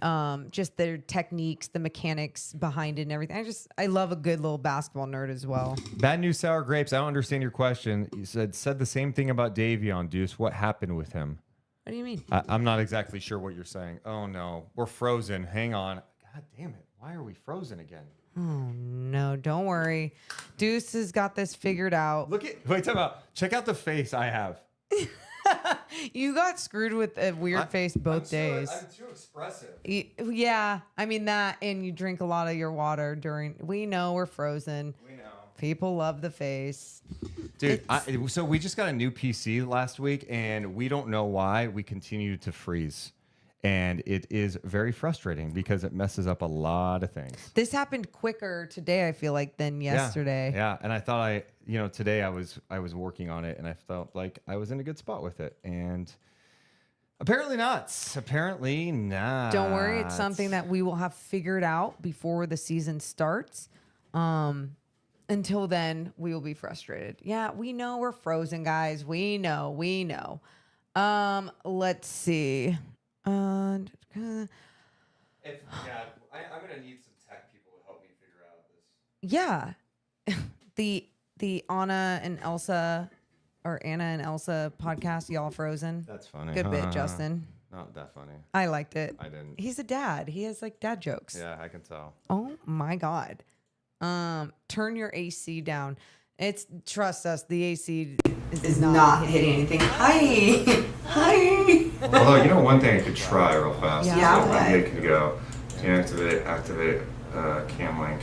just their techniques, the mechanics behind it and everything. I love a good little basketball nerd as well. Bad news, sour grapes. I don't understand your question. You said the same thing about Davion, Deuce. What happened with him? What do you mean? I'm not exactly sure what you're saying. Oh no, we're frozen. Hang on. God damn it. Why are we frozen again? Oh no, don't worry. Deuce has got this figured out. Wait, time out. Check out the face I have. You got screwed with a weird face both days. I'm too expressive. Yeah, I mean that, and you drink a lot of your water during. We know we're frozen. We know. People love the face. Dude, so we just got a new PC last week, and we don't know why we continue to freeze. And it is very frustrating because it messes up a lot of things. This happened quicker today, I feel like, than yesterday. Yeah, and I thought today I was working on it, and I felt like I was in a good spot with it, and apparently not. Apparently not. Don't worry, it's something that we will have figured out before the season starts. Until then, we will be frustrated. Yeah, we know we're frozen, guys. We know. Let's see. I'm gonna need some tech people to help me figure out this. Yeah, the Anna and Elsa podcast, y'all frozen. That's funny. Good bit, Justin. Not that funny. I liked it. I didn't. He's a dad. He has like dad jokes. Yeah, I can tell. Oh my God. Turn your AC down. Trust us, the AC is not hitting anything. Hi. Although, one thing I could try real fast. Yeah. Maybe it could go activate cam link.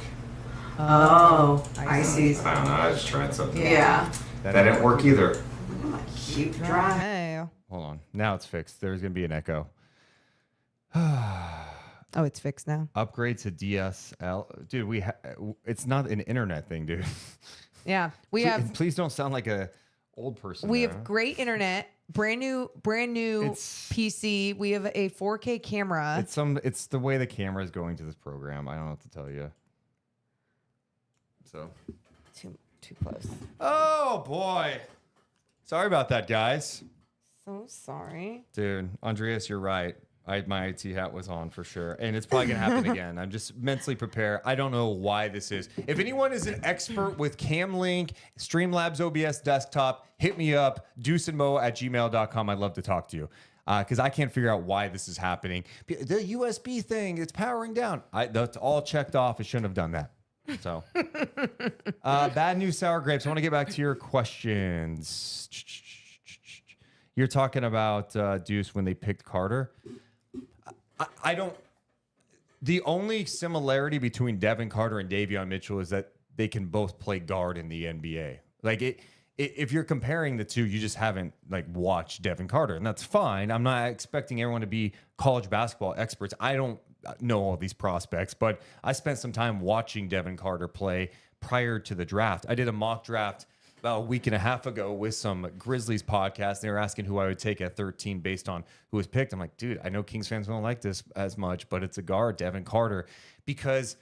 Oh, I see. I don't know. I just tried something. Yeah. That didn't work either. Keep trying. Hey. Hold on. Now it's fixed. There's going to be an echo. Oh, it's fixed now. Upgrade to DSL. Dude, it's not an internet thing, dude. Yeah. Please don't sound like a old person. We have great internet, brand new PC. We have a 4K camera. It's the way the camera is going to this program. I don't know what to tell you. So too close. Oh boy. Sorry about that, guys. So sorry. Dude, Andreas, you're right. My IT hat was on for sure. And it's probably going to happen again. I'm just mentally prepared. I don't know why this is. If anyone is an expert with CamLink, Streamlabs OBS desktop, hit me up, deuceandmo@gmail.com. I'd love to talk to you. Because I can't figure out why this is happening. The USB thing, it's powering down. That's all checked off. It shouldn't have done that. So, bad news, sour grapes. I want to get back to your questions. You're talking about Deuce when they picked Carter. I don't. The only similarity between Devin Carter and Davion Mitchell is that they can both play guard in the NBA. Like if you're comparing the two, you just haven't watched Devin Carter, and that's fine. I'm not expecting everyone to be college basketball experts. I don't know all these prospects, but I spent some time watching Devin Carter play prior to the draft. I did a mock draft about a week and a half ago with some Grizzlies podcast. They were asking who I would take at 13 based on who was picked. I'm like, dude, I know Kings fans don't like this as much, but it's a guard, Devin Carter, because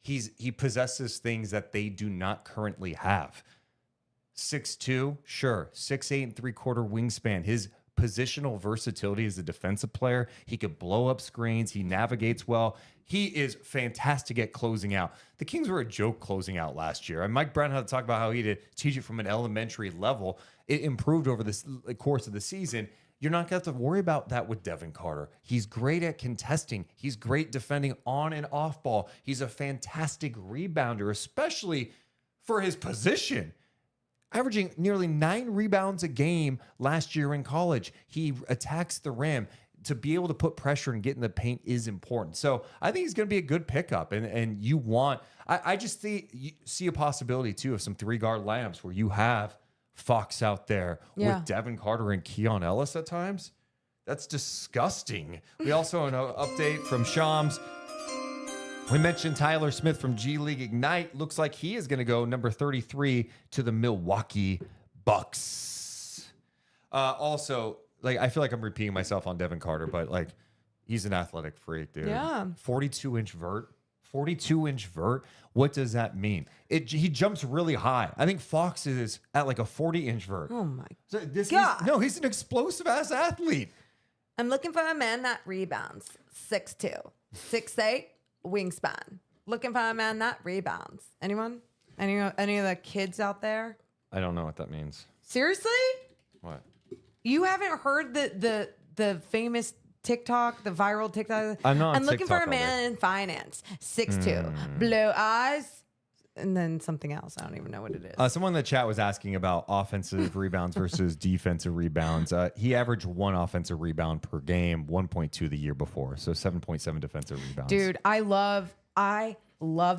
he possesses things that they do not currently have. 6'2", sure. 6'8" and 3/4 wingspan. His positional versatility as a defensive player. He could blow up screens. He navigates well. He is fantastic at closing out. The Kings were a joke closing out last year. And Mike Brown had to talk about how he had to teach it from an elementary level. It improved over the course of the season. You're not going to have to worry about that with Devin Carter. He's great at contesting. He's great defending on and off ball. He's a fantastic rebounder, especially for his position. Averaging nearly 9 rebounds a game last year in college. He attacks the rim. To be able to put pressure and get in the paint is important. So I think he's going to be a good pickup. And you want, I just see a possibility too of some 3-guard lineups where you have Fox out there with Devin Carter and Keon Ellis at times. That's disgusting. We also have an update from Shams. We mentioned Tyler Smith from G League Ignite. Looks like he is going to go number 33 to the Milwaukee Bucks. Also, I feel like I'm repeating myself on Devin Carter, but he's an athletic freak, dude. Yeah. 42-inch vert. 42-inch vert. What does that mean? He jumps really high. I think Fox is at a 40-inch vert. Oh my God. He's an explosive ass athlete. I'm looking for a man that rebounds. 6'2", 6'8", wingspan. Looking for a man that rebounds. Anyone? Any of the kids out there? I don't know what that means. Seriously? What? You haven't heard the famous TikTok, the viral TikTok? I'm not on I'm looking for TikTok a man in finance. 6'2", blue eyes, and then something else. I don't even know what it is. Someone in the chat was asking about offensive rebounds versus defensive rebounds. He averaged 1 offensive rebound per game, 1.2 the year before, so 7.7 defensive rebounds. Dude, I love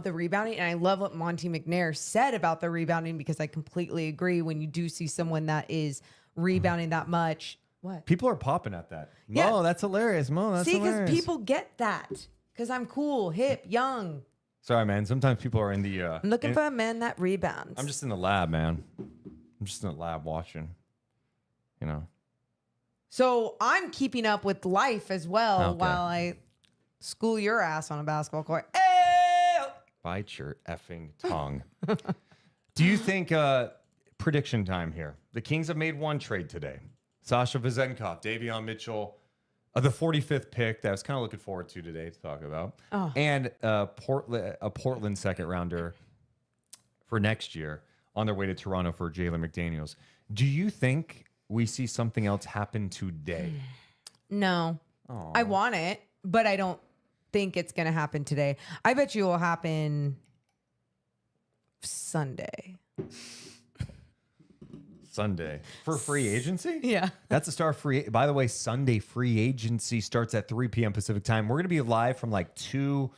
the rebounding, and I love what Monty McNair said about the rebounding because I completely agree. When you do see someone that is rebounding that much, what? People are popping at that. Yeah. Mo, that's hilarious. Mo, that's hilarious. Because people get that. Because I'm cool, hip, young. Sorry, man. Sometimes people are in the... I'm looking for a man that rebounds. I'm just in the lab, man. I'm just in the lab watching, you know. So I'm keeping up with life as well Okay. while I school your ass on a basketball court. Hey! Bite your effing tongue. Do you think... prediction time here. The Kings have made 1 trade today. Sasha Vezenkov, Davion Mitchell, the 45th pick that I was kind of looking forward to today to talk about, and a Portland second rounder for next year on their way to Toronto for Jalen McDaniels. Do you think we see something else happen today? No. I want it, but I don't think it's going to happen today. I bet you it will happen Sunday. Sunday for free agency? Yeah. That's the start free. By the way, Sunday free agency starts at 3 p.m. Pacific time. We're going to be live from like 2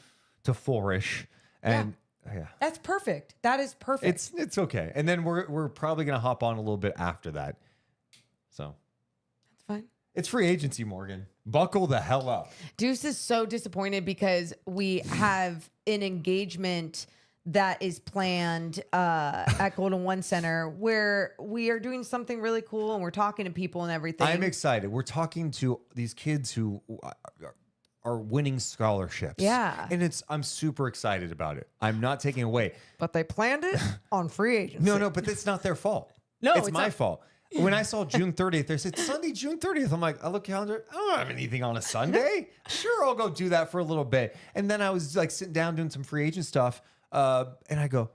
to 4-ish. And yeah. That's perfect. That is perfect. It's okay. And then we're probably going to hop on a little bit after that. So That's fine. it's free agency, Morgan. Buckle the hell up. Deuce is so disappointed because we have an engagement that is planned at Golden One Center where we are doing something really cool and we're talking to people and everything. I'm excited. We're talking to these kids who are winning scholarships. Yeah. And I'm super excited about it. I'm not taking away. But they planned it on free agency. No, but it's not their fault. No, it's my not. fault. When I saw June 30th, they said Sunday, June 30th. I'm like, I look calendar. I don't have anything on a Sunday. Sure, I'll go do that for a little bit. And then I was like sitting down doing some free agent stuff. And I go,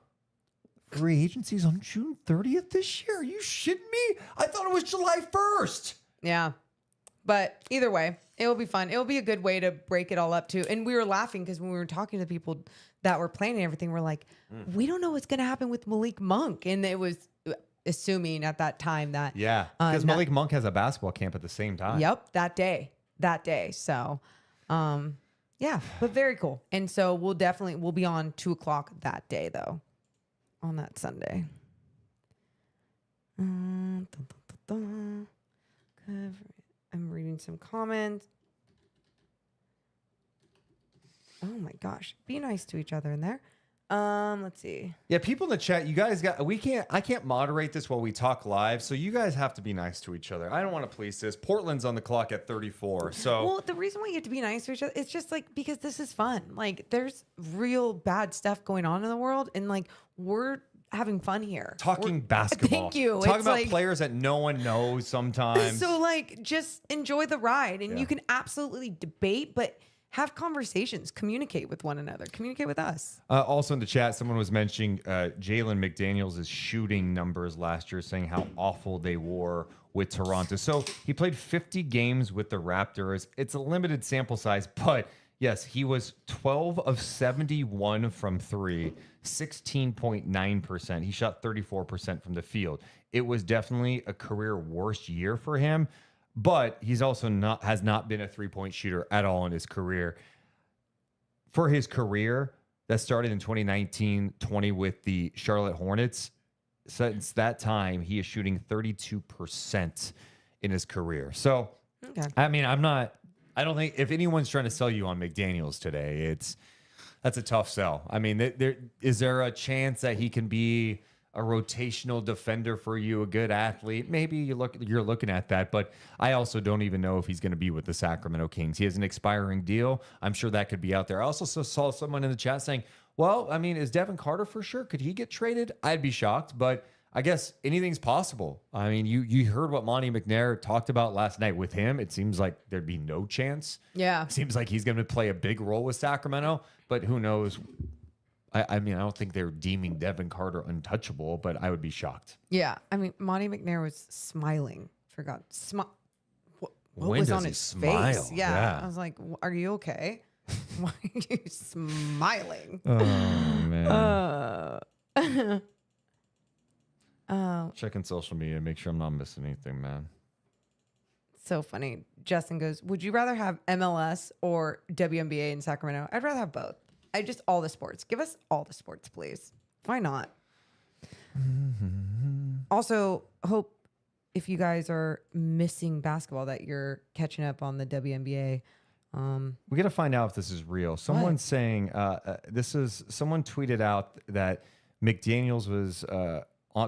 free agency's on June 30th this year? Are you shitting me? I thought it was July 1st. Yeah. But either way, it will be fun. It will be a good way to break it all up too. And we were laughing because when we were talking to people that were planning everything, we're like, we don't know what's going to happen with Malik Monk. And it was assuming at that time that. Yeah. Because Malik Monk has a basketball camp at the same time. Yep. That day. So, yeah, but very cool. And so we'll be on 2:00 that day though, on that Sunday. I'm reading some comments. Oh my gosh. Be nice to each other in there. Let's see. Yeah, people in the chat, you guys I can't moderate this while we talk live, so you guys have to be nice to each other. I don't want to police this. Portland's on the clock at 34. So Well, the reason why you have to be nice to each other, it's just like because this is fun. Like there's real bad stuff going on in the world and like we're having fun here. Talking basketball. Thank you. Talking It's about like- players that no one knows sometimes. So like just enjoy the ride and Yeah. you can absolutely debate, but have conversations, communicate with one another, communicate with us. Also in the chat, someone was mentioning Jalen McDaniels' shooting numbers last year, saying how awful they were with Toronto. So he played 50 games with the Raptors. It's a limited sample size, but yes, he was 12 of 71 from 3, 16.9%. He shot 34% from the field. It was definitely a career worst year for him. But he's also has not been a three-point shooter at all in his career. For his career that started in 2019-20 with the Charlotte Hornets, since that time, he is shooting 32% in his career. So, Okay. I mean, I don't think if anyone's trying to sell you on McDaniels today, that's a tough sell. I mean, is there a chance that he can be a rotational defender for you, a good athlete? Maybe you're looking at that, but I also don't even know if he's going to be with the Sacramento Kings. He has an expiring deal. I'm sure that could be out there. I also saw someone in the chat saying, well, I mean, is Devin Carter for sure? Could he get traded? I'd be shocked, but I guess anything's possible. I mean, you heard what Monty McNair talked about last night with him. It seems like there'd be no chance. Yeah. Seems like he's going to play a big role with Sacramento, but who knows? I mean, I don't think they're deeming Devin Carter untouchable, but I would be shocked. Yeah. I mean, Monty McNair was smiling. What When was does on he his smile? face? Yeah. Yeah. I was like, are you okay? Why are you smiling? Oh, man. Oh, Checking social media, make sure I'm not missing anything, man. so funny. Justin goes, would you rather have MLS or WNBA in Sacramento? I'd rather have both. All the sports. Give us all the sports, please. Why not? Also, hope if you guys are missing basketball that you're catching up on the WNBA. We got to find out if this is real. Someone's saying someone tweeted out that McDaniels was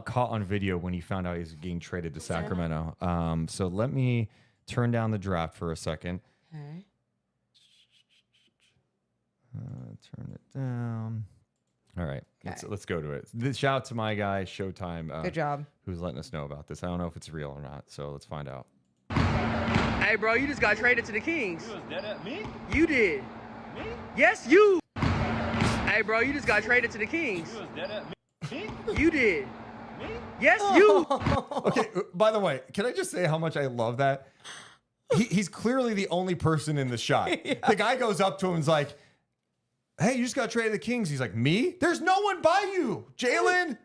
caught on video when he found out he was getting traded to Sacramento. So let me turn down the draft for a second. Okay. Turn it down. All right, Okay. let's go to it. Shout out to my guy Showtime. Good job. Who's letting us know about this? I don't know if it's real or not. So let's find out. Hey, bro, you just got traded to the Kings. You was dead at me? You did. Me? Yes, you. Hey, bro, you just got traded to the Kings. You was dead at me? You did. Me? Yes, you. Okay, by the way, can I just say how much I love that? He's clearly the only person in the shot. Yeah. The guy goes up to him and is like, hey, you just got traded to the Kings. He's like, me? There's no one by you, Jalen.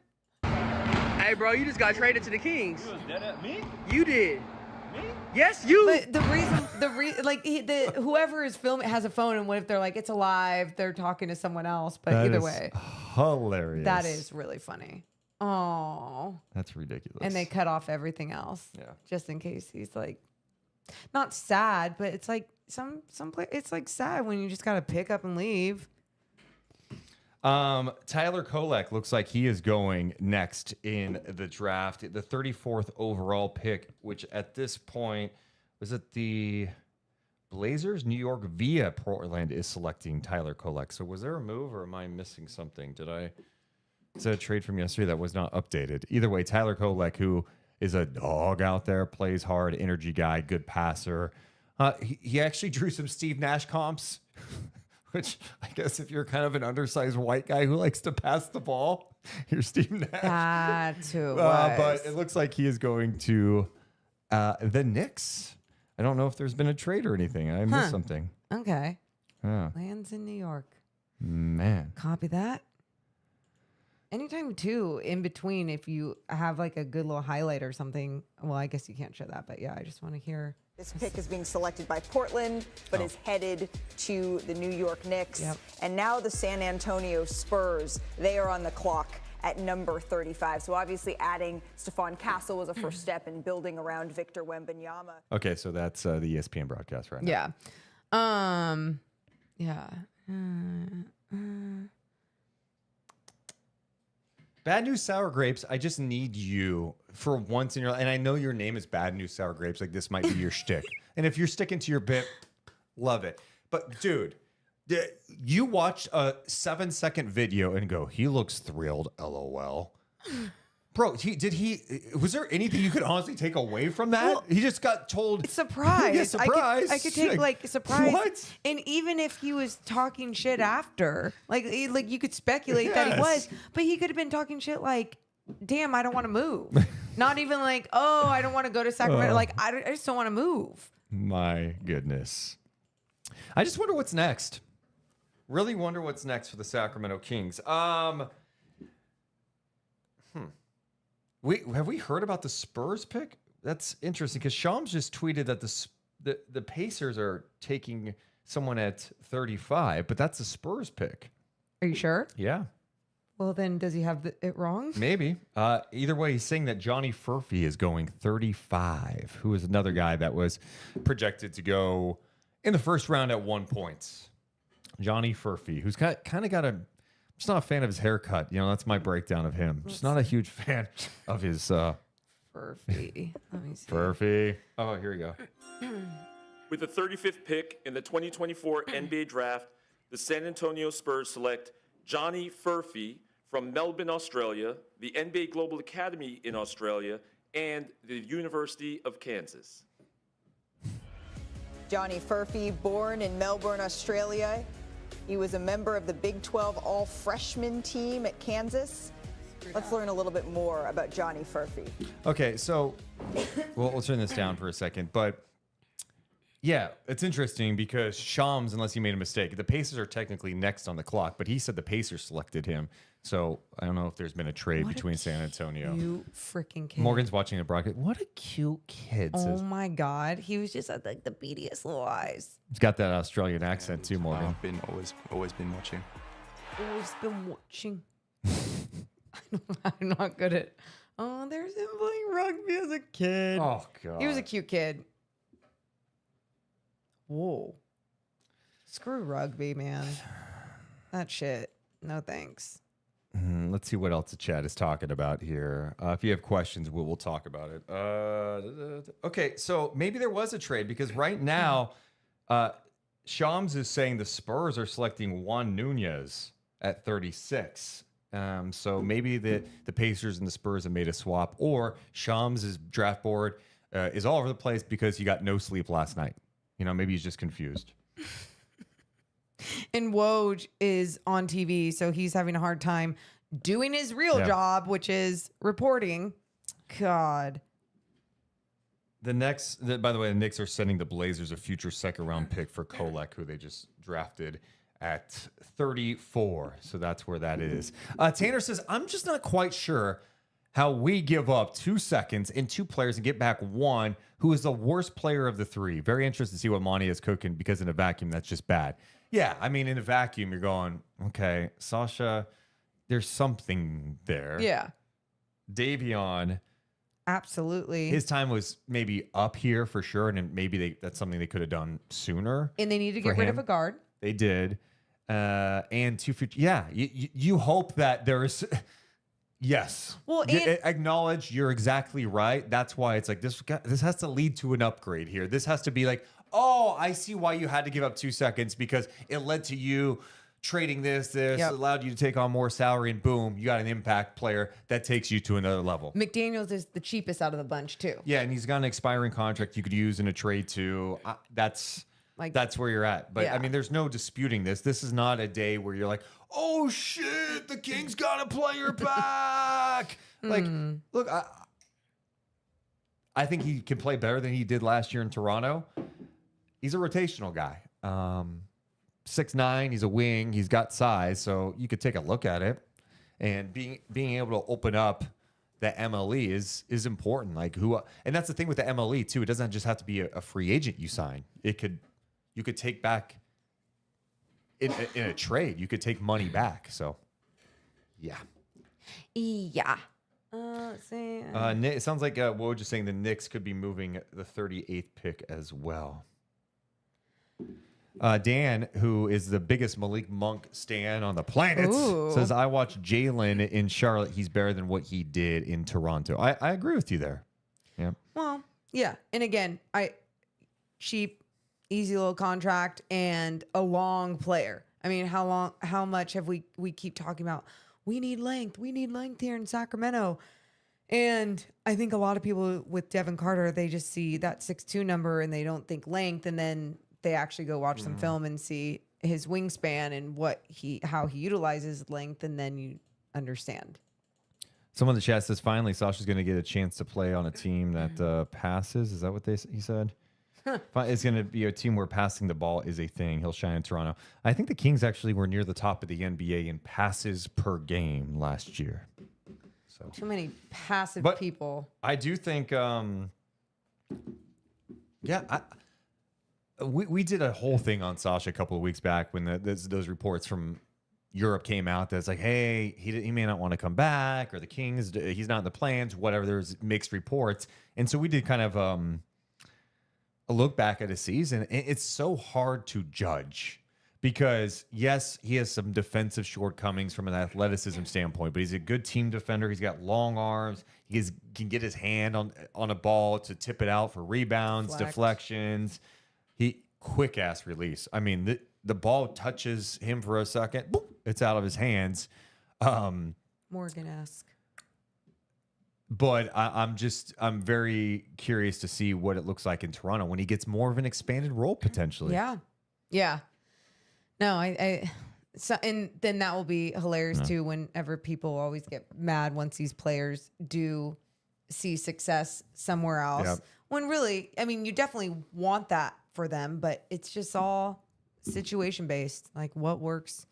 Hey, bro, you just got traded to the Kings. You was dead at me? You did. Me? Yes, you. But whoever is filming has a phone, and what if they're like, it's alive, they're talking to someone else, but That either is way. hilarious. That is really funny. Oh. That's ridiculous. And they cut off everything else. Yeah. Just in case he's like, not sad, but it's like it's like sad when you just gotta pick up and leave. Tyler Kolek looks like he is going next in the draft, the 34th overall pick, which at this point, was it the Blazers? New York via Portland is selecting Tyler Kolek. So was there a move or am I missing something? Is that a trade from yesterday that was not updated? Either way, Tyler Kolek, who is a dog out there, plays hard, energy guy, good passer. He actually drew some Steve Nash comps. Which I guess if you're kind of an undersized white guy who likes to pass the ball, you're Steve Nash. That's who it was. But it looks like he is going to the Knicks. I don't know if there's been a trade or anything. I missed something. Okay. Yeah. Lands in New York. Man. Copy that. Anytime too, in between, if you have like a good little highlight or something. Well, I guess you can't show that, but yeah, I just want to hear. This pick is being selected by Portland, but is headed to the New York Knicks. Yep. And now the San Antonio Spurs, they are on the clock at number 35. So obviously adding Stephon Castle was a first step in building around Victor Wembanyama. Okay, so that's the ESPN broadcast right now. Yeah. Yeah. Bad News Sour Grapes, I just need you for once in your life. And I know your name is Bad News Sour Grapes. Like, this might be your shtick. And if you're sticking to your bit, love it. But, dude, you watched a 7-second video and go, he looks thrilled, LOL. Bro, was there anything you could honestly take away from that? Well, he just got told. Surprise. Yeah, surprise. I could take like surprise. What? And even if he was talking shit after, like you could speculate that he was, but he could have been talking shit like, damn, I don't want to move. Not even like, oh, I don't want to go to Sacramento. Like, I just don't want to move. My goodness. I just wonder what's next. Really wonder what's next for the Sacramento Kings. Have we heard about the Spurs pick? That's interesting because Shams just tweeted that the Pacers are taking someone at 35, but that's the Spurs pick. Are you sure? Yeah. Well, then does he have it wrong? Maybe. Either way, he's saying that Johnny Furphy is going 35, who is another guy that was projected to go in the first round at 1 point. Johnny Furphy, who's kind of got a... I'm just not a fan of his haircut. You know, that's my breakdown of him. Just not a huge fan of his... Furphy. Let me see. Furphy. Oh, here we go. With the 35th pick in the 2024 NBA Draft, the San Antonio Spurs select Johnny Furphy from Melbourne, Australia, the NBA Global Academy in Australia, and the University of Kansas. Johnny Furphy, born in Melbourne, Australia. He was a member of the Big 12 All-Freshman team at Kansas. Let's learn a little bit more about Johnny Furphy. Okay, so we'll turn this down for a second, but Yeah, it's interesting because Shams, unless he made a mistake, the Pacers are technically next on the clock, but he said the Pacers selected him. So I don't know if there's been a trade between San Antonio. You freaking kid. Morgan's watching the broadcast. What a cute kid. Oh Says. my God. He was just like the beadiest little eyes. He's got that Australian accent too, Morgan. I've been always been watching. Always been watching. I'm not good at. Oh, there's him playing rugby as a kid. Oh, God. He was a cute kid. Whoa. Screw rugby, man. That shit. No thanks. Let's see what else the chat is talking about here. If you have questions, we'll talk about it. Okay, so maybe there was a trade because right now, Shams is saying the Spurs are selecting Juan Nunez at 36. So maybe the Pacers and the Spurs have made a swap, or Shams' draft board is all over the place because he got no sleep last night. Maybe he's just confused. And Woj is on TV, so he's having a hard time doing his real job, which is reporting. God. By the way, the Knicks are sending the Blazers a future second-round pick for Kolek, who they just drafted at 34. So that's where that is. Tanner says, I'm just not quite sure how we give up 2 seconds and 2 players and get back one who is the worst player of the 3. Very interested to see what Monty is cooking because in a vacuum, that's just bad. Yeah, I mean, in a vacuum, you're going, okay, Sasha, there's something there. Yeah. Davion. Absolutely. His time was maybe up here for sure, and maybe that's something they could have done sooner. And they need to get rid of a guard. They did. And 2 future. Yeah, you hope that there is... Yes. Well, acknowledge you're exactly right. That's why it's like this has to lead to an upgrade here. This has to be like, oh, I see why you had to give up 2 seconds because it led to you trading this allowed you to take on more salary, and boom, you got an impact player that takes you to another level. McDaniels is the cheapest out of the bunch too. Yeah, and he's got an expiring contract you could use in a trade too. That's where you're at. But I mean, there's no disputing this. This is not a day where you're like, oh shit, the Kings got a player back. Look, I think he can play better than he did last year in Toronto. He's a rotational guy. 6'9", he's a wing, he's got size, so you could take a look at it. And being able to open up the MLE is important. And that's the thing with the MLE too. It doesn't just have to be a free agent you sign. You could take back in a trade. You could take money back. So, yeah. Yeah. Let's see. It sounds like Woj is saying the Knicks could be moving the 38th pick as well. Dan, who is the biggest Malik Monk stan on the planet, says, I watched Jalen in Charlotte. He's better than what he did in Toronto. I agree with you there. Yeah. Well, yeah. And again, cheap, easy little contract and a long player. I mean, how much have we keep talking about, we need length here in Sacramento. And I think a lot of people with Devin Carter, they just see that 6'2" number and they don't think length. And then they actually go watch some film and see his wingspan and how he utilizes length. And then you understand. Someone in the chat says, finally, Sasha's going to get a chance to play on a team that passes. Is that what he said? It's going to be a team where passing the ball is a thing. He'll shine in Toronto. I think the Kings actually were near the top of the NBA in passes per game last year. So too many passive people. I do think, we did a whole thing on Sasha a couple of weeks back when those reports from Europe came out that's like, hey, he may not want to come back, or the Kings, he's not in the plans, whatever. There's mixed reports. And so we did kind of a look back at a season. It's so hard to judge because, yes, he has some defensive shortcomings from an athleticism standpoint, but he's a good team defender. He's got long arms. He can get his hand on a ball to tip it out for rebounds, deflections. Quick ass release. I mean, the ball touches him for a second, boop, it's out of his hands. Morgan-esque. But I'm very curious to see what it looks like in Toronto when he gets more of an expanded role potentially. Yeah. No, and then that will be hilarious too. Whenever people always get mad once these players do see success somewhere else, when really, I mean, you definitely want that for them, but it's just all situation based, like what works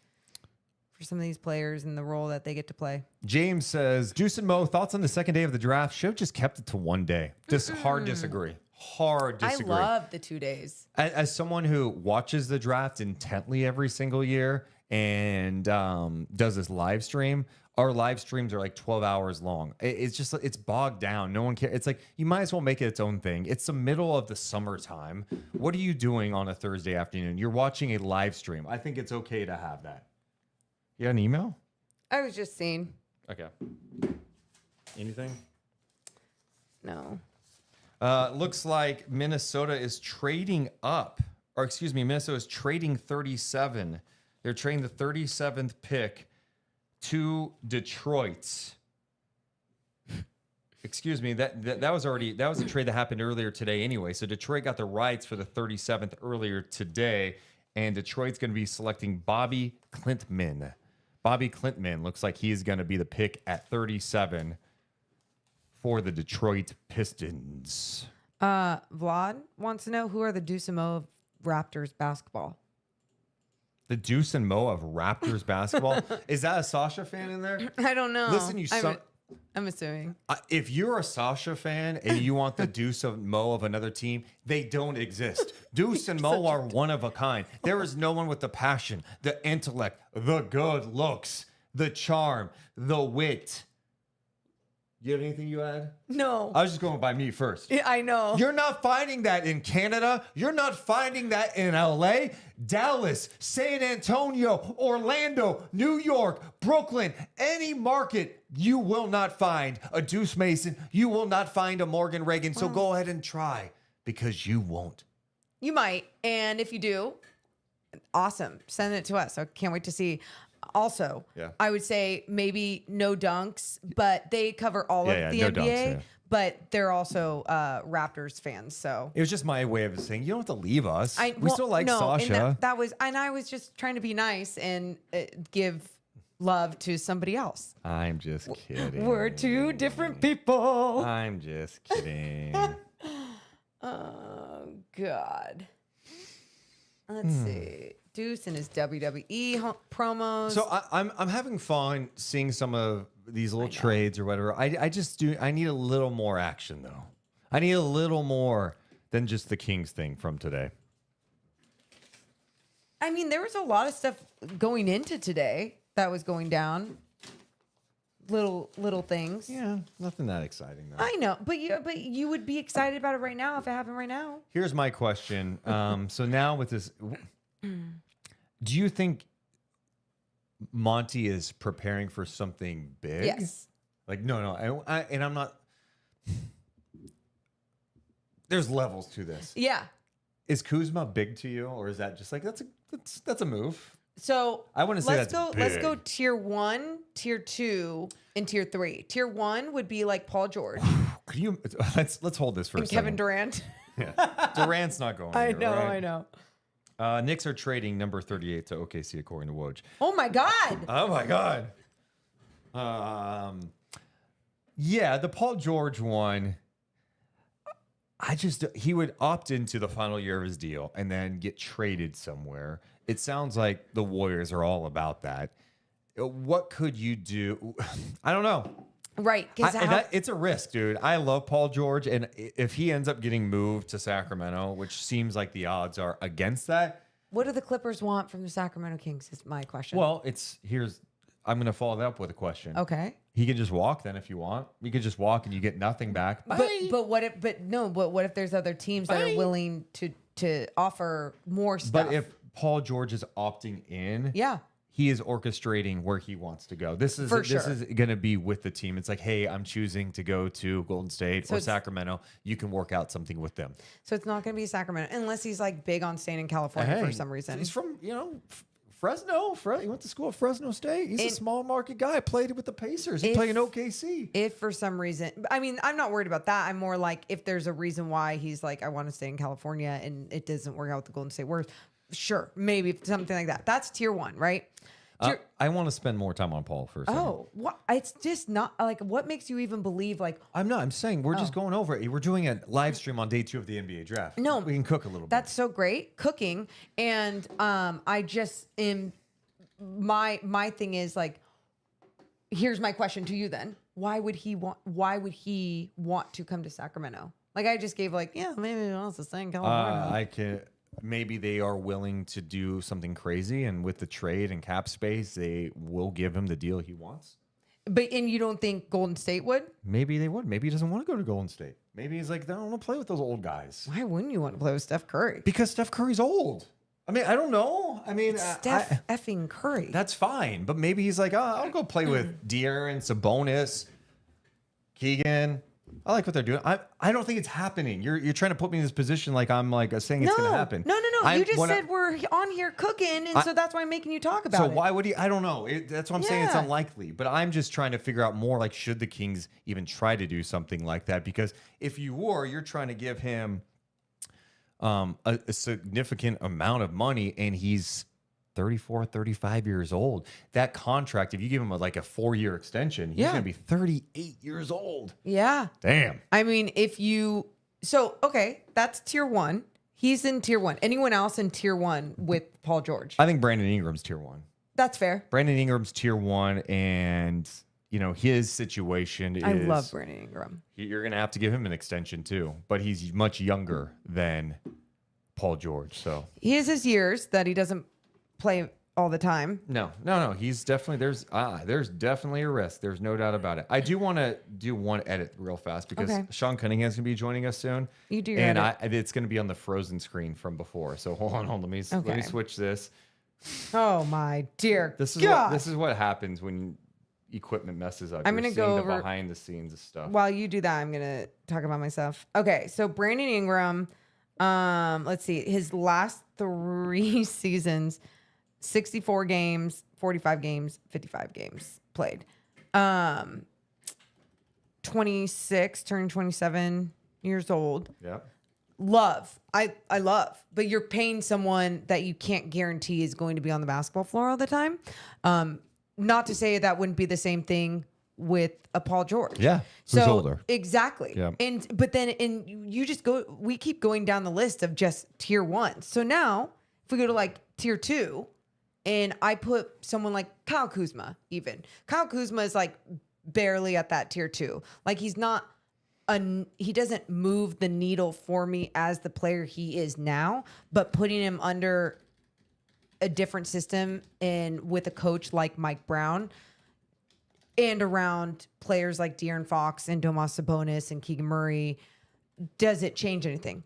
for some of these players and the role that they get to play. James says, Deuce and Mo, thoughts on the second day of the draft? Should have just kept it to 1 day. Hard disagree. Hard disagree. I love the 2 days. As someone who watches the draft intently every single year and does this live stream, our live streams are like 12 hours long. It's just, it's bogged down. No one cares. It's like, you might as well make it its own thing. It's the middle of the summertime. What are you doing on a Thursday afternoon? You're watching a live stream. I think it's okay to have that. You got an email? I was just seeing. Okay. Anything? No. Looks like Minnesota is trading up. Or excuse me, Minnesota is trading 37. They're trading the 37th pick to Detroit. Excuse me, that was a trade that happened earlier today anyway. So Detroit got the rights for the 37th earlier today, and Detroit's going to be selecting Bobby Klintman. Bobby Klintman looks like he is going to be the pick at 37 for the Detroit Pistons. Vlad wants to know, who are the Deuce and Mo of Raptors basketball? The Deuce and Mo of Raptors basketball? Is that a Sasha fan in there? I don't know. Listen, I'm assuming. If you're a Sasha fan and you want the Deuce and Mo of another team, they don't exist. Deuce and Mo are one of a kind. There is no one with the passion, the intellect, the good looks, the charm, the wit. Do you have anything you add? No. I was just going by me first. Yeah, I know. You're not finding that in Canada. You're not finding that in LA, Dallas, San Antonio, Orlando, New York, Brooklyn, any market. You will not find a Deuce Mason. You will not find a Morgan Reagan. So go ahead and try, because you won't. You might. And if you do, awesome. Send it to us. I can't wait to see. Also, I would say maybe no dunks, but they cover all of the no NBA. dunks, But they're also Raptors fans, so it was just my way of saying you don't have to leave us. We still like Sasha. And I was just trying to be nice and give love to somebody else. I'm just kidding. We're two different people. I'm just kidding. Oh God. Let's see. Deuce and his WWE promos. So I'm having fun seeing some of these little trades or whatever. I need a little more action though. I need a little more than just the Kings thing from today. I mean, there was a lot of stuff going into today that was going down. Little things. Yeah, nothing that exciting though. I know, but you would be excited about it right now if it happened right now. Here's my question. So now with this, do you think Monty is preparing for something big? Yes. Like no, and I'm not. There's levels to this. Yeah. Is Kuzma big to you, or is that just like that's a move? So I wouldn't say that's big. Let's go tier 1, tier 2, and tier 3. Tier 1 would be like Paul George. Could you let's hold this for and a second. Kevin Durant. Yeah. Durant's not going. I anywhere, know, right? I know. Knicks are trading number 38 to OKC according to Woj. Oh my God. Oh my God. Yeah, the Paul George one. He would opt into the final year of his deal and then get traded somewhere. It sounds like the Warriors are all about that. What could you do? I don't know. Right. It's a risk, dude. I love Paul George. And if he ends up getting moved to Sacramento, which seems like the odds are against that. What do the Clippers want from the Sacramento Kings is my question. Well, I'm going to follow that up with a question. Okay. He can just walk then if you want. You could just walk and you get nothing back. Bye. But what if there's other teams that are willing to offer more stuff? But if Paul George is opting in, he is orchestrating where he wants to go. This is going to be with the team. It's like, hey, I'm choosing to go to Golden State or Sacramento. You can work out something with them. So it's not going to be Sacramento unless he's like big on staying in California for some reason. He's from Fresno. He went to school at Fresno State. He's a small market guy. Played with the Pacers. He played in OKC. If for some reason, I mean, I'm not worried about that. I'm more like if there's a reason why he's like, I want to stay in California and it doesn't work out with the Golden State Warriors. Sure, maybe something like that. That's tier 1, right? I want to spend more time on Paul for a second. Oh, what? It's just not like what makes you even believe like I'm not. I'm saying we're just going over it. We're doing a live stream on day 2 of the NBA draft. No, we can cook a little that's so great cooking, and I just am. My thing is like, here's my question to you then: Why would he want to come to Sacramento? Like I just gave maybe he wants to stay in California. Maybe they are willing to do something crazy, and with the trade and cap space, they will give him the deal he wants. And you don't think Golden State would? Maybe they would. Maybe he doesn't want to go to Golden State. Maybe he's like, I don't want to play with those old guys. Why wouldn't you want to play with Steph Curry? Because Steph Curry's old. I mean, I don't know. I mean, Steph effing Curry. That's fine. But maybe he's like, I'll go play with De'Aaron, Sabonis, Keegan. I like what they're doing. I don't think it's happening. You're trying to put me in this position like I'm like saying it's going to happen. No. You just said we're on here cooking, and so that's why I'm making you talk about it. So why would he? I don't know. That's what I'm saying. It's unlikely. But I'm just trying to figure out more like, should the Kings even try to do something like that? Because if you're trying to give him a significant amount of money, and he's 34, 35 years old. That contract, if you give him a 4-year extension, he's going to be 38 years old. Yeah. Damn. I mean, okay, that's tier 1. He's in tier 1. Anyone else in tier 1 with Paul George? I think Brandon Ingram's tier 1. That's fair. Brandon Ingram's tier 1, and his situation is... I love Brandon Ingram. You're going to have to give him an extension too, but he's much younger than Paul George, so... He has his years that he doesn't play all the time. No. He's definitely there's definitely a risk. There's no doubt about it. I do want to do one edit real fast because Sean Cunningham's gonna be joining us soon. You do, and it's gonna be on the frozen screen from before. So hold on. Let me switch this. Oh my dear. This is what happens when equipment messes up. I'm gonna go over behind the scenes of stuff. While you do that, I'm gonna talk about myself. Okay, so Brandon Ingram. Let's see, his last 3 seasons. 64 games, 45 games, 55 games played. 26, turning 27 years old. Yeah. Love. I love. But you're paying someone that you can't guarantee is going to be on the basketball floor all the time. Not to say that wouldn't be the same thing with a Paul George. Yeah. Who's older. Exactly. Yeah. We keep going down the list of just tier 1. So now if we go to tier 2, and I put someone like Kyle Kuzma, even. Kyle Kuzma is barely at that tier 2. He's not, he doesn't move the needle for me as the player he is now, but putting him under a different system and with a coach like Mike Brown and around players like De'Aaron Fox and Domas Sabonis and Keegan Murray, does it change anything?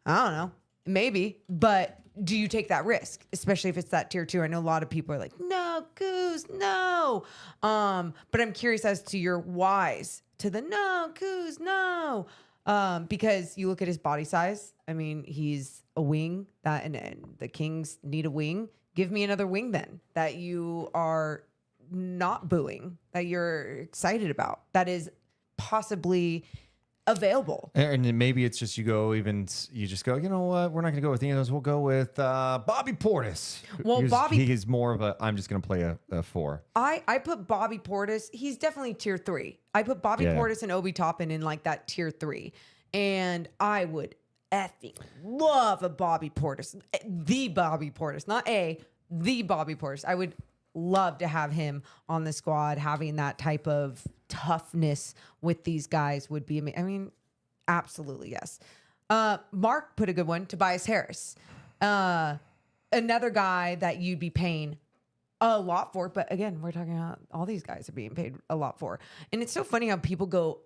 I don't know. Maybe, but do you take that risk, especially if it's that tier 2? I know a lot of people are like, no, Goose, no. But I'm curious as to your whys to the no, Goose, no. Because you look at his body size. I mean, he's a wing and the Kings need a wing. Give me another wing then that you are not booing, that you're excited about, that is possibly available. And then maybe it's just you just go, you know what, we're not going to go with any of those. We'll go with Bobby Portis. Well, he's more of I'm just going to play a 4. I put Bobby Portis. He's definitely tier 3. I put Bobby Portis and Obi Toppin in that tier 3. And I would effing love a Bobby Portis. The Bobby Portis, not the Bobby Portis. I would love to have him on the squad. Having that type of toughness with these guys would be amazing. I mean, absolutely, yes. Mark put a good one, Tobias Harris. Another guy that you'd be paying a lot for. But again, we're talking about all these guys are being paid a lot for. And it's so funny how people go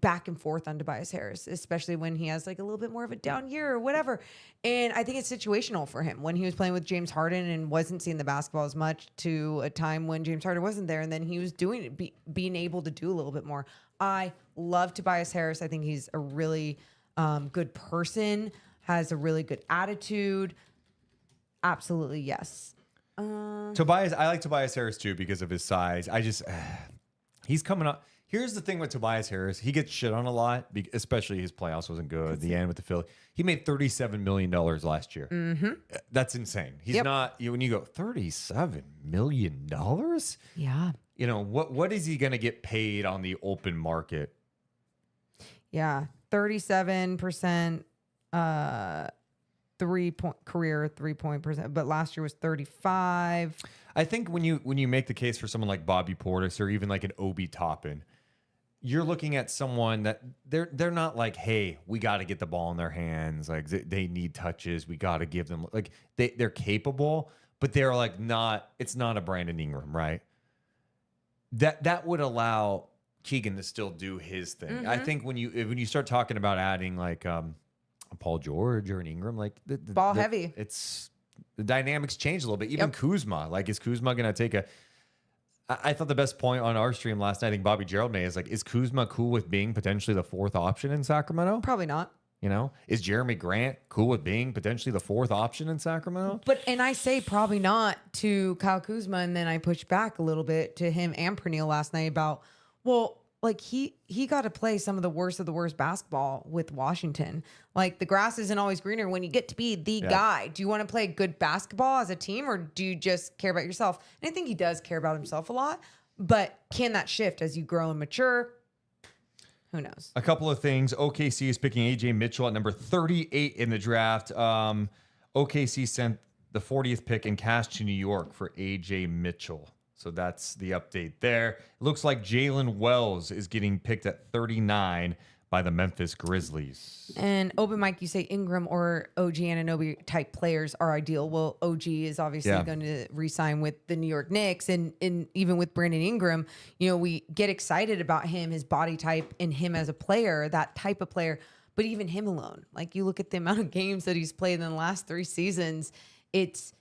back and forth on Tobias Harris, especially when he has a little bit more of a down year or whatever. And I think it's situational for him when he was playing with James Harden and wasn't seeing the basketball as much to a time when James Harden wasn't there. And then he was doing it, being able to do a little bit more. I love Tobias Harris. I think he's a really good person, has a really good attitude. Absolutely, yes. I like Tobias Harris too because of his size. He's coming up. Here's the thing with Tobias Harris. He gets shit on a lot, especially his playoffs wasn't good. The end with the Philly. He made $37 million last year. Mm-hmm. That's insane. He's not, when you go, $37 million? Yeah. You know, what is he going to get paid on the open market? Yeah. 37%, career 3-point percent, but last year was 35. I think when you make the case for someone like Bobby Portis or even like an Obi Toppin, you're looking at someone that they're not like, hey, we got to get the ball in their hands. Like they need touches. We got to give them like they're capable, but they're like not. It's not a Brandon Ingram, right? That would allow Keegan to still do his thing. Mm-hmm. I think when you start talking about adding like a Paul George or an Ingram, like Ball heavy. It's the dynamics change a little bit. Even Kuzma, like is Kuzma going to take a? I thought the best point on our stream last night, I think Bobby Gerald made, is like, is Kuzma cool with being potentially the fourth option in Sacramento? Probably not. You know, is Jeremy Grant cool with being potentially the fourth option in Sacramento? And I say probably not to Kyle Kuzma, and then I push back a little bit to him and Pernille last night about, well, like he got to play some of the worst basketball with Washington. Like the grass isn't always greener when you get to be the guy. Do you want to play good basketball as a team, or do you just care about yourself? And I think he does care about himself a lot, but can that shift as you grow and mature? Who knows? A couple of things. OKC is picking AJ Mitchell at number 38 in the draft. OKC sent the 40th pick in cash to New York for AJ Mitchell. So that's the update there. It looks like Jalen Wells is getting picked at 39 by the Memphis Grizzlies. And Open Mike, you say Ingram or OG Anunoby type players are ideal. Well, OG is obviously going to re-sign with the New York Knicks. And even with Brandon Ingram, you know, we get excited about him, his body type, and him as a player, that type of player. But even him alone, like you look at the amount of games that he's played in the last 3 seasons, it's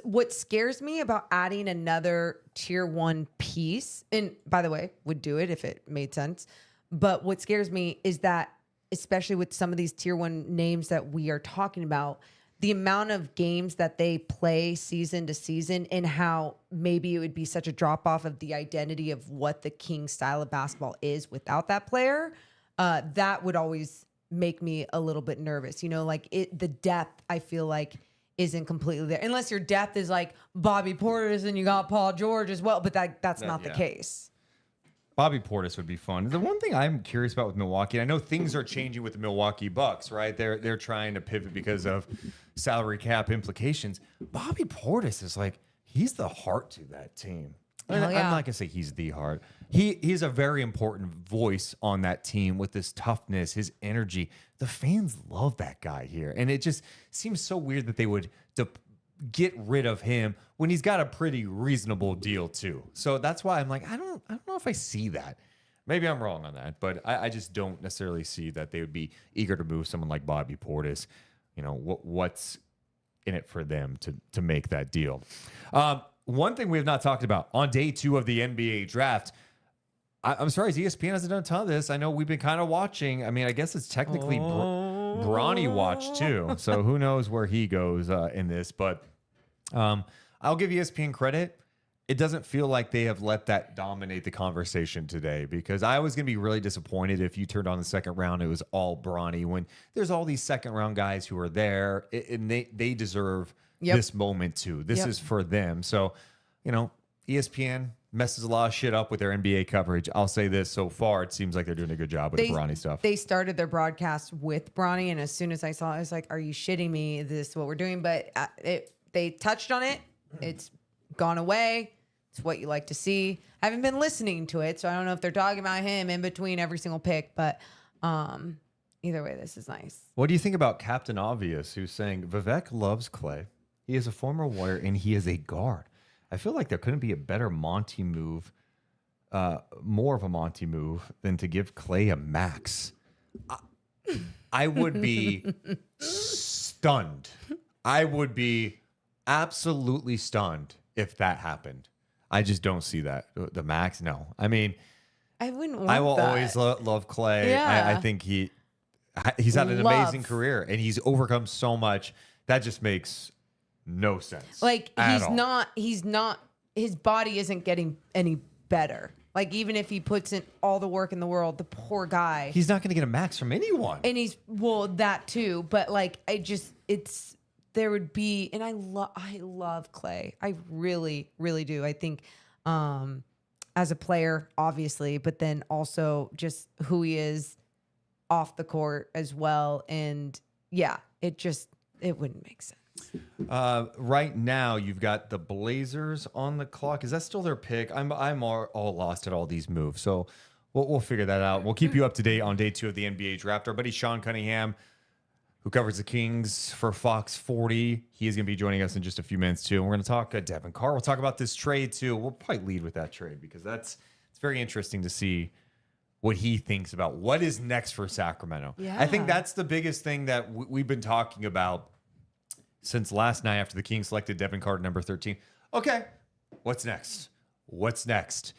what scares me about adding another tier 1 piece. And by the way, would do it if it made sense. But what scares me is that, especially with some of these tier 1 names that we are talking about, the amount of games that they play season to season and how maybe it would be such a drop off of the identity of what the Kings style of basketball is without that player, that would always make me a little bit nervous. You know, like the depth, I feel like, isn't completely there. Unless your depth is like Bobby Portis and you got Paul George as well, but that's not the case. Bobby Portis would be fun. The one thing I'm curious about with Milwaukee, and I know things are changing with the Milwaukee Bucks, right? They're trying to pivot because of salary cap implications. Bobby Portis is like, he's the heart to that team. I'm not going to say he's the heart. He's a very important voice on that team with this toughness, his energy. The fans love that guy here. And it just seems so weird that they would get rid of him when he's got a pretty reasonable deal too. So that's why I'm like, I don't know if I see that. Maybe I'm wrong on that, but I just don't necessarily see that they would be eager to move someone like Bobby Portis. You know, what's in it for them to make that deal? One thing we have not talked about on day 2 of the NBA draft, I'm sorry, ESPN hasn't done a ton of this. I know we've been kind of watching. I mean, I guess it's technically Bronny watch too. So who knows where he goes in this. But I'll give ESPN credit. It doesn't feel like they have let that dominate the conversation today, because I was going to be really disappointed if you turned on the second round, it was all Bronny, when there's all these second round guys who are there and they deserve this moment too. This is for them. So, you know, ESPN messes a lot of shit up with their NBA coverage. I'll say this, so far it seems like they're doing a good job with the Bronny stuff. They started their broadcast with Bronny, and as soon as I saw it, I was like, are you shitting me? Is this what we're doing? But they touched on it. It's gone away. It's what you like to see. I haven't been listening to it, so I don't know if they're talking about him in between every single pick, but either way, this is nice. What do you think about Captain Obvious, who's saying Vivek loves Clay? He is a former Warrior, and he is a guard. I feel like there couldn't be a better Monty move, more of a Monty move, than to give Clay a max. I would be stunned. I would be absolutely stunned if that happened. I just don't see that. The max, no. I mean, I wouldn't want I will that. always love Clay. Yeah. I think he's had an amazing career, and he's overcome so much. That just makes no sense. Like he's not his body isn't getting any better. Like, even if he puts in all the work in the world, the poor guy. He's not going to get a max from anyone. And that too. But like, there would be, and I love Clay. I really, really do. I think as a player, obviously, but then also just who he is off the court as well. And yeah, it wouldn't make sense. Right now, you've got the Blazers on the clock. Is that still their pick? I'm all lost at all these moves. So we'll figure that out. We'll keep you up to date on day 2 of the NBA draft. Our buddy Sean Cunningham, who covers the Kings for Fox 40, he is going to be joining us in just a few minutes too. And we're going to talk Devin Carr. We'll talk about this trade too. We'll probably lead with that trade because it's very interesting to see what he thinks about what is next for Sacramento. Yeah. I think that's the biggest thing that we've been talking about since last night after the Kings selected Devin Carr number 13. Okay, what's next? What's next?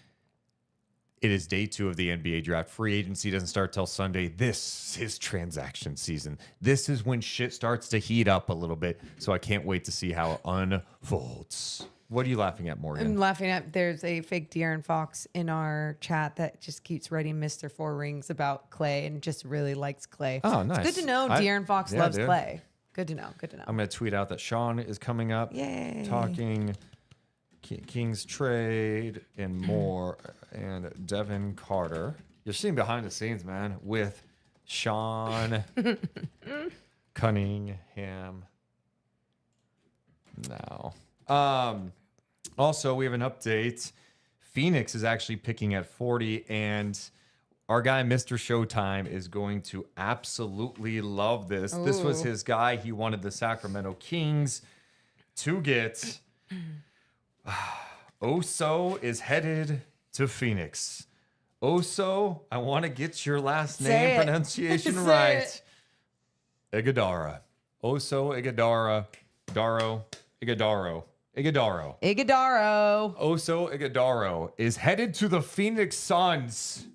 It is day 2 of the NBA draft. Free agency doesn't start till Sunday. This is transaction season. This is when shit starts to heat up a little bit. So I can't wait to see how it unfolds. What are you laughing at, Morgan? I'm laughing at, there's a fake De'Aaron Fox in our chat that just keeps writing Mr. Four Rings about Clay and just really likes Clay. Oh, nice. It's good to know De'Aaron Fox loves dude. Clay. Good to know. Good to know. I'm going to tweet out that Sean is coming up. Yay. Talking Kings trade and more. And Devin Carter. You're seeing behind the scenes, man, with Sean Cunningham now. Also, we have an update. Phoenix is actually picking at 40, and our guy, Mr. Showtime, is going to absolutely love this. Ooh. This was his guy. He wanted the Sacramento Kings to get. Oso is headed to Phoenix. Oso, I want to get your last name pronunciation right. Iguodara. Oso Iguodara. Iguodaro. Oso Iguodaro is headed to the Phoenix Suns.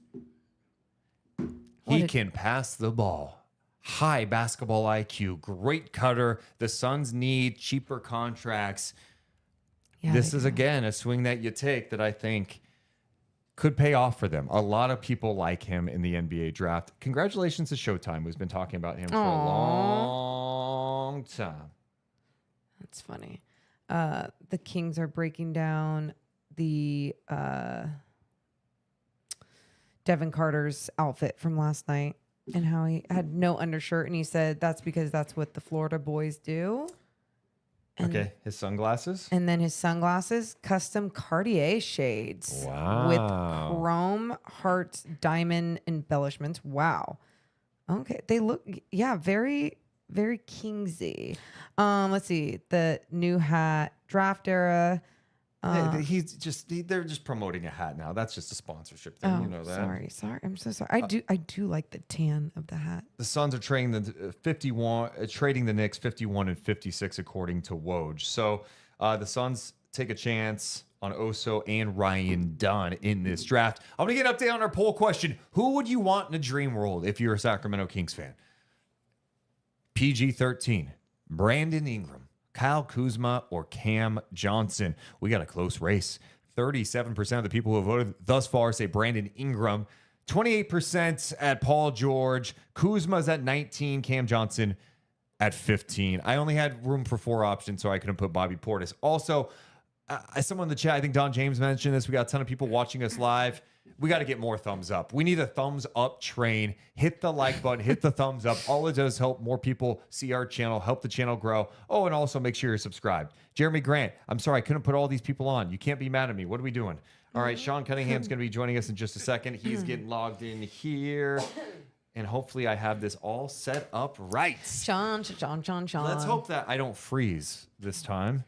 He can pass the ball. High basketball IQ. Great cutter. The Suns need cheaper contracts. Yeah, this is, again, a swing that you take that I think could pay off for them. A lot of people like him in the NBA draft. Congratulations to Showtime, who's been talking about him for a long time. That's funny. The Kings are breaking down the Devin Carter's outfit from last night and how he had no undershirt, and he said that's because that's what the Florida boys do. And, okay, his sunglasses. And then his sunglasses, custom Cartier shades. Wow. With chrome hearts, diamond embellishments. Wow. Okay, they look, very, very Kingsy. Let's see, the new hat, draft era. They're just promoting a hat now. That's just a sponsorship thing. You know that. Sorry. I'm so sorry. I do like the tan of the hat. The Suns are trading the Knicks 51 and 56 according to Woj. So the Suns take a chance on Oso and Ryan Dunn in this draft. I'm gonna get an update on our poll question. Who would you want in a dream world if you're a Sacramento Kings fan? PG-13, Brandon Ingram, Kyle Kuzma, or Cam Johnson. We got a close race. 37% of the people who have voted thus far say Brandon Ingram. 28% at Paul George. Kuzma's at 19. Cam Johnson at 15. I only had room for 4 options, so I couldn't put Bobby Portis. Also, someone in the chat, I think Don James mentioned this. We got a ton of people watching us live. We got to get more thumbs up. We need a thumbs up train. Hit the like button, hit the thumbs up. All it does is help more people see our channel, help the channel grow. Oh, and also make sure you're subscribed. Jeremy Grant, I'm sorry, I couldn't put all these people on. You can't be mad at me. What are we doing? All right, Sean Cunningham's going to be joining us in just a second. He's getting logged in here. And hopefully I have this all set up right. Sean. Let's hope that I don't freeze this time.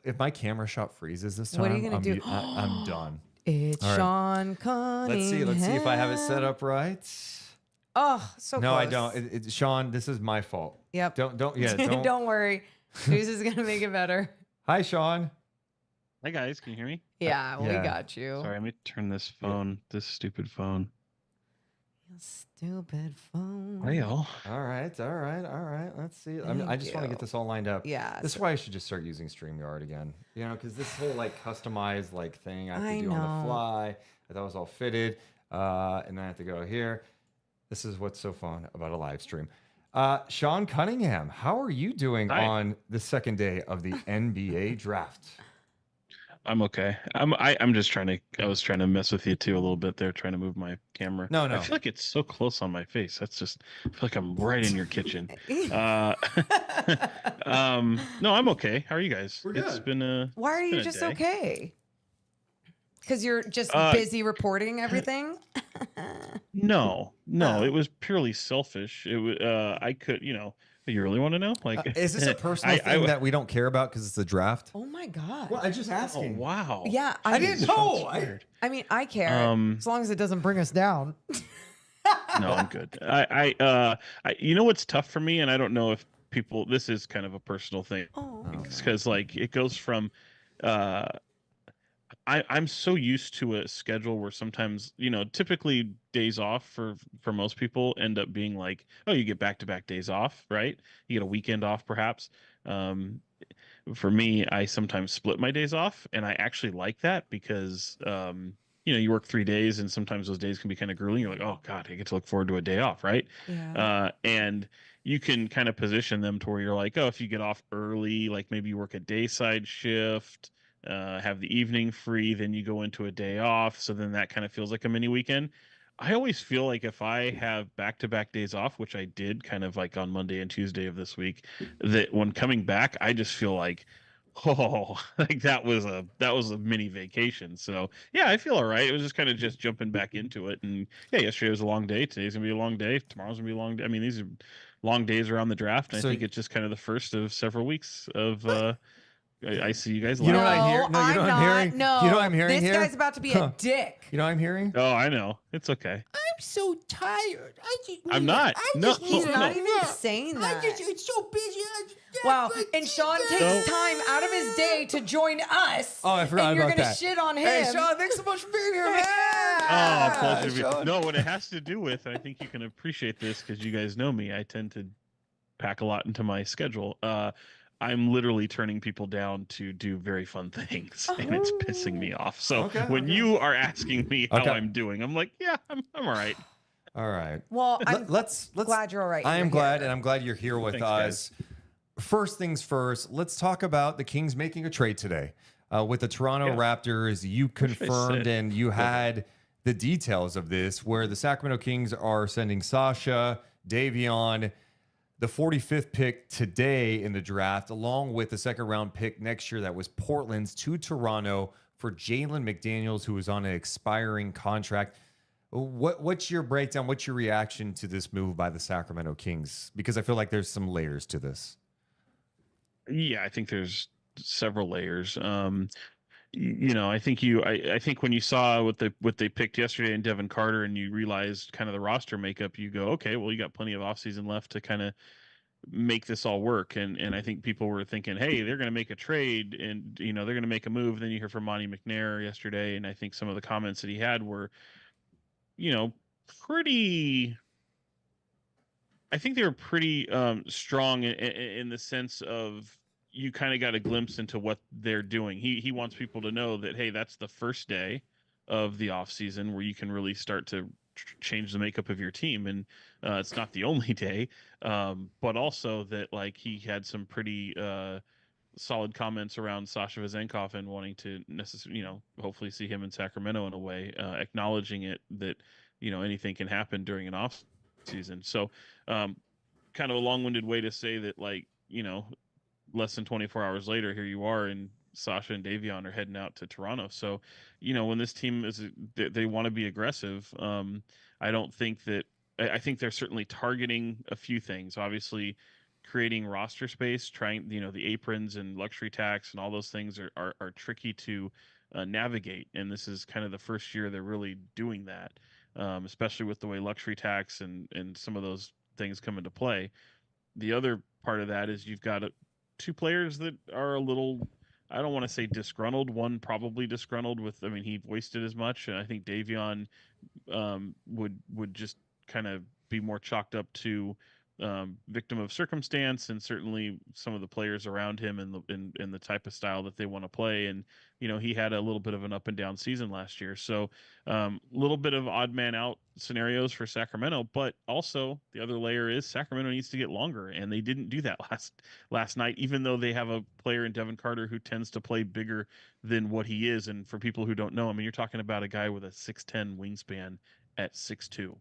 If my camera shot freezes this time, what are you going to do? I'm done. It's right. Sean Cunningham. Let's see if I have it set up right. Oh, so no, close. I don't. Sean, this is my fault. Yep. Don't. Don't worry. Deuce is gonna make it better. Hi, Sean. Hi guys, can you hear me? Yeah, we got you. Sorry, let me turn this phone, this stupid phone. Stupid phone. Hi, y'all. All right. Let's see. I just want to get this all lined up. Yeah, This is why I should just start using StreamYard again. Because this whole customized thing I have to do on the fly. I thought it was all fitted, and then I have to go here. This is what's so fun about a live stream. Sean Cunningham, how are you doing on the second day of the NBA draft? I'm okay. I'm just trying to. I was trying to mess with you too a little bit there, trying to move my camera. No. I feel like it's so close on my face. That's just. I feel like I'm right in your kitchen. No, I'm okay. How are you guys? We're good. It's been a. Why are you just okay? Because you're just busy reporting everything? No. It was purely selfish. It was. I could. You really want to know? Is this a personal thing that we don't care about because it's the draft? Oh my God. Well, I'm just asking. Oh, wow. Yeah, I didn't know. I mean, I care as long as it doesn't bring us down. No, I'm good. You know what's tough for me, and I don't know if people. This is kind of a personal thing, because it goes from. I'm so used to a schedule where sometimes, typically days off for most people end up being like, oh, you get back-to-back days off, right? You get a weekend off, perhaps. For me, I sometimes split my days off, and I actually like that because, you work 3 days, and sometimes those days can be kind of grueling. You're like, oh God, I get to look forward to a day off, right? Yeah. And you can kind of position them to where you're like, oh, if you get off early, like maybe you work a dayside shift, have the evening free, then you go into a day off. So then that kind of feels like a mini weekend. I always feel like if I have back-to-back days off, which I did kind of like on Monday and Tuesday of this week, that when coming back, I just feel like, oh, like that was a mini vacation. So yeah, I feel all right. It was just kind of just jumping back into it. And yeah, yesterday was a long day. Today's gonna be a long day. Tomorrow's gonna be a long day. I mean, these are long days around the draft. And I think it's just kind of the first of several weeks of I see you guys. You know what I'm hearing? No, you know what I'm hearing? No, you know what I'm hearing this here? guy's about to be a dick. You know what I'm hearing? Oh, I know. It's okay. I'm so tired. I'm not. No, He's not no. even saying that. It's so busy. Wow, and Sean takes time out of his day to join us. Oh, I forgot and you're about gonna that. shit on him. Hey, Sean, thanks so much for being here, man. Oh, pleasure to be. Sean. No, what it has to do with, and I think you can appreciate this because you guys know me, I tend to pack a lot into my schedule. I'm literally turning people down to do very fun things, and it's pissing me off. So when you are asking me how I'm doing, I'm like, yeah, I'm all right. All right. Well, I'm let's glad you're all right. I am You're glad, here. and I'm glad you're here with us. First things first, let's talk about the Kings making a trade today with the Toronto Raptors. You confirmed and you had the details of this, where the Sacramento Kings are sending Sasha, Davion, the 45th pick today in the draft, along with the second round pick next year that was Portland's, to Toronto for Jalen McDaniels, who is on an expiring contract. What's your breakdown? What's your reaction to this move by the Sacramento Kings? Because I feel like there's some layers to this. Yeah, I think there's several layers. I think when you saw what they picked yesterday in Devin Carter, and you realized kind of the roster makeup, you go, okay, well, you got plenty of offseason left to kind of make this all work. And I think people were thinking, hey, they're going to make a trade, and they're going to make a move. And then you hear from Monty McNair yesterday, and I think some of the comments that he had were, pretty. I think they were pretty strong in the sense of, you kind of got a glimpse into what they're doing. He wants people to know that, hey, that's the first day of the off season where you can really start to change the makeup of your team. And it's not the only day, but also that he had some pretty solid comments around Sasha Vezenkov and wanting to hopefully see him in Sacramento in a way, acknowledging it that, anything can happen during an off season. So kind of a long-winded way to say that, less than 24 hours later, here you are, and Sasha and Davion are heading out to Toronto. So, when this team they want to be aggressive. I don't think that, I think they're certainly targeting a few things. Obviously, creating roster space, trying, the aprons and luxury tax and all those things are tricky to navigate. And this is kind of the first year they're really doing that, especially with the way luxury tax and some of those things come into play. The other part of that is you've got two players that are a little, I don't want to say disgruntled. One probably disgruntled with, he voiced it as much. And I think Davion would just kind of be more chalked up to victim of circumstance, and certainly some of the players around him and the type of style that they want to play. And he had a little bit of an up and down season last year, so a little bit of odd man out scenarios for Sacramento. But also the other layer is Sacramento needs to get longer, and they didn't do that last night, even though they have a player in Devin Carter who tends to play bigger than what he is. And for people who don't know, I mean, you're talking about a guy with a 6'10" wingspan at 6'2".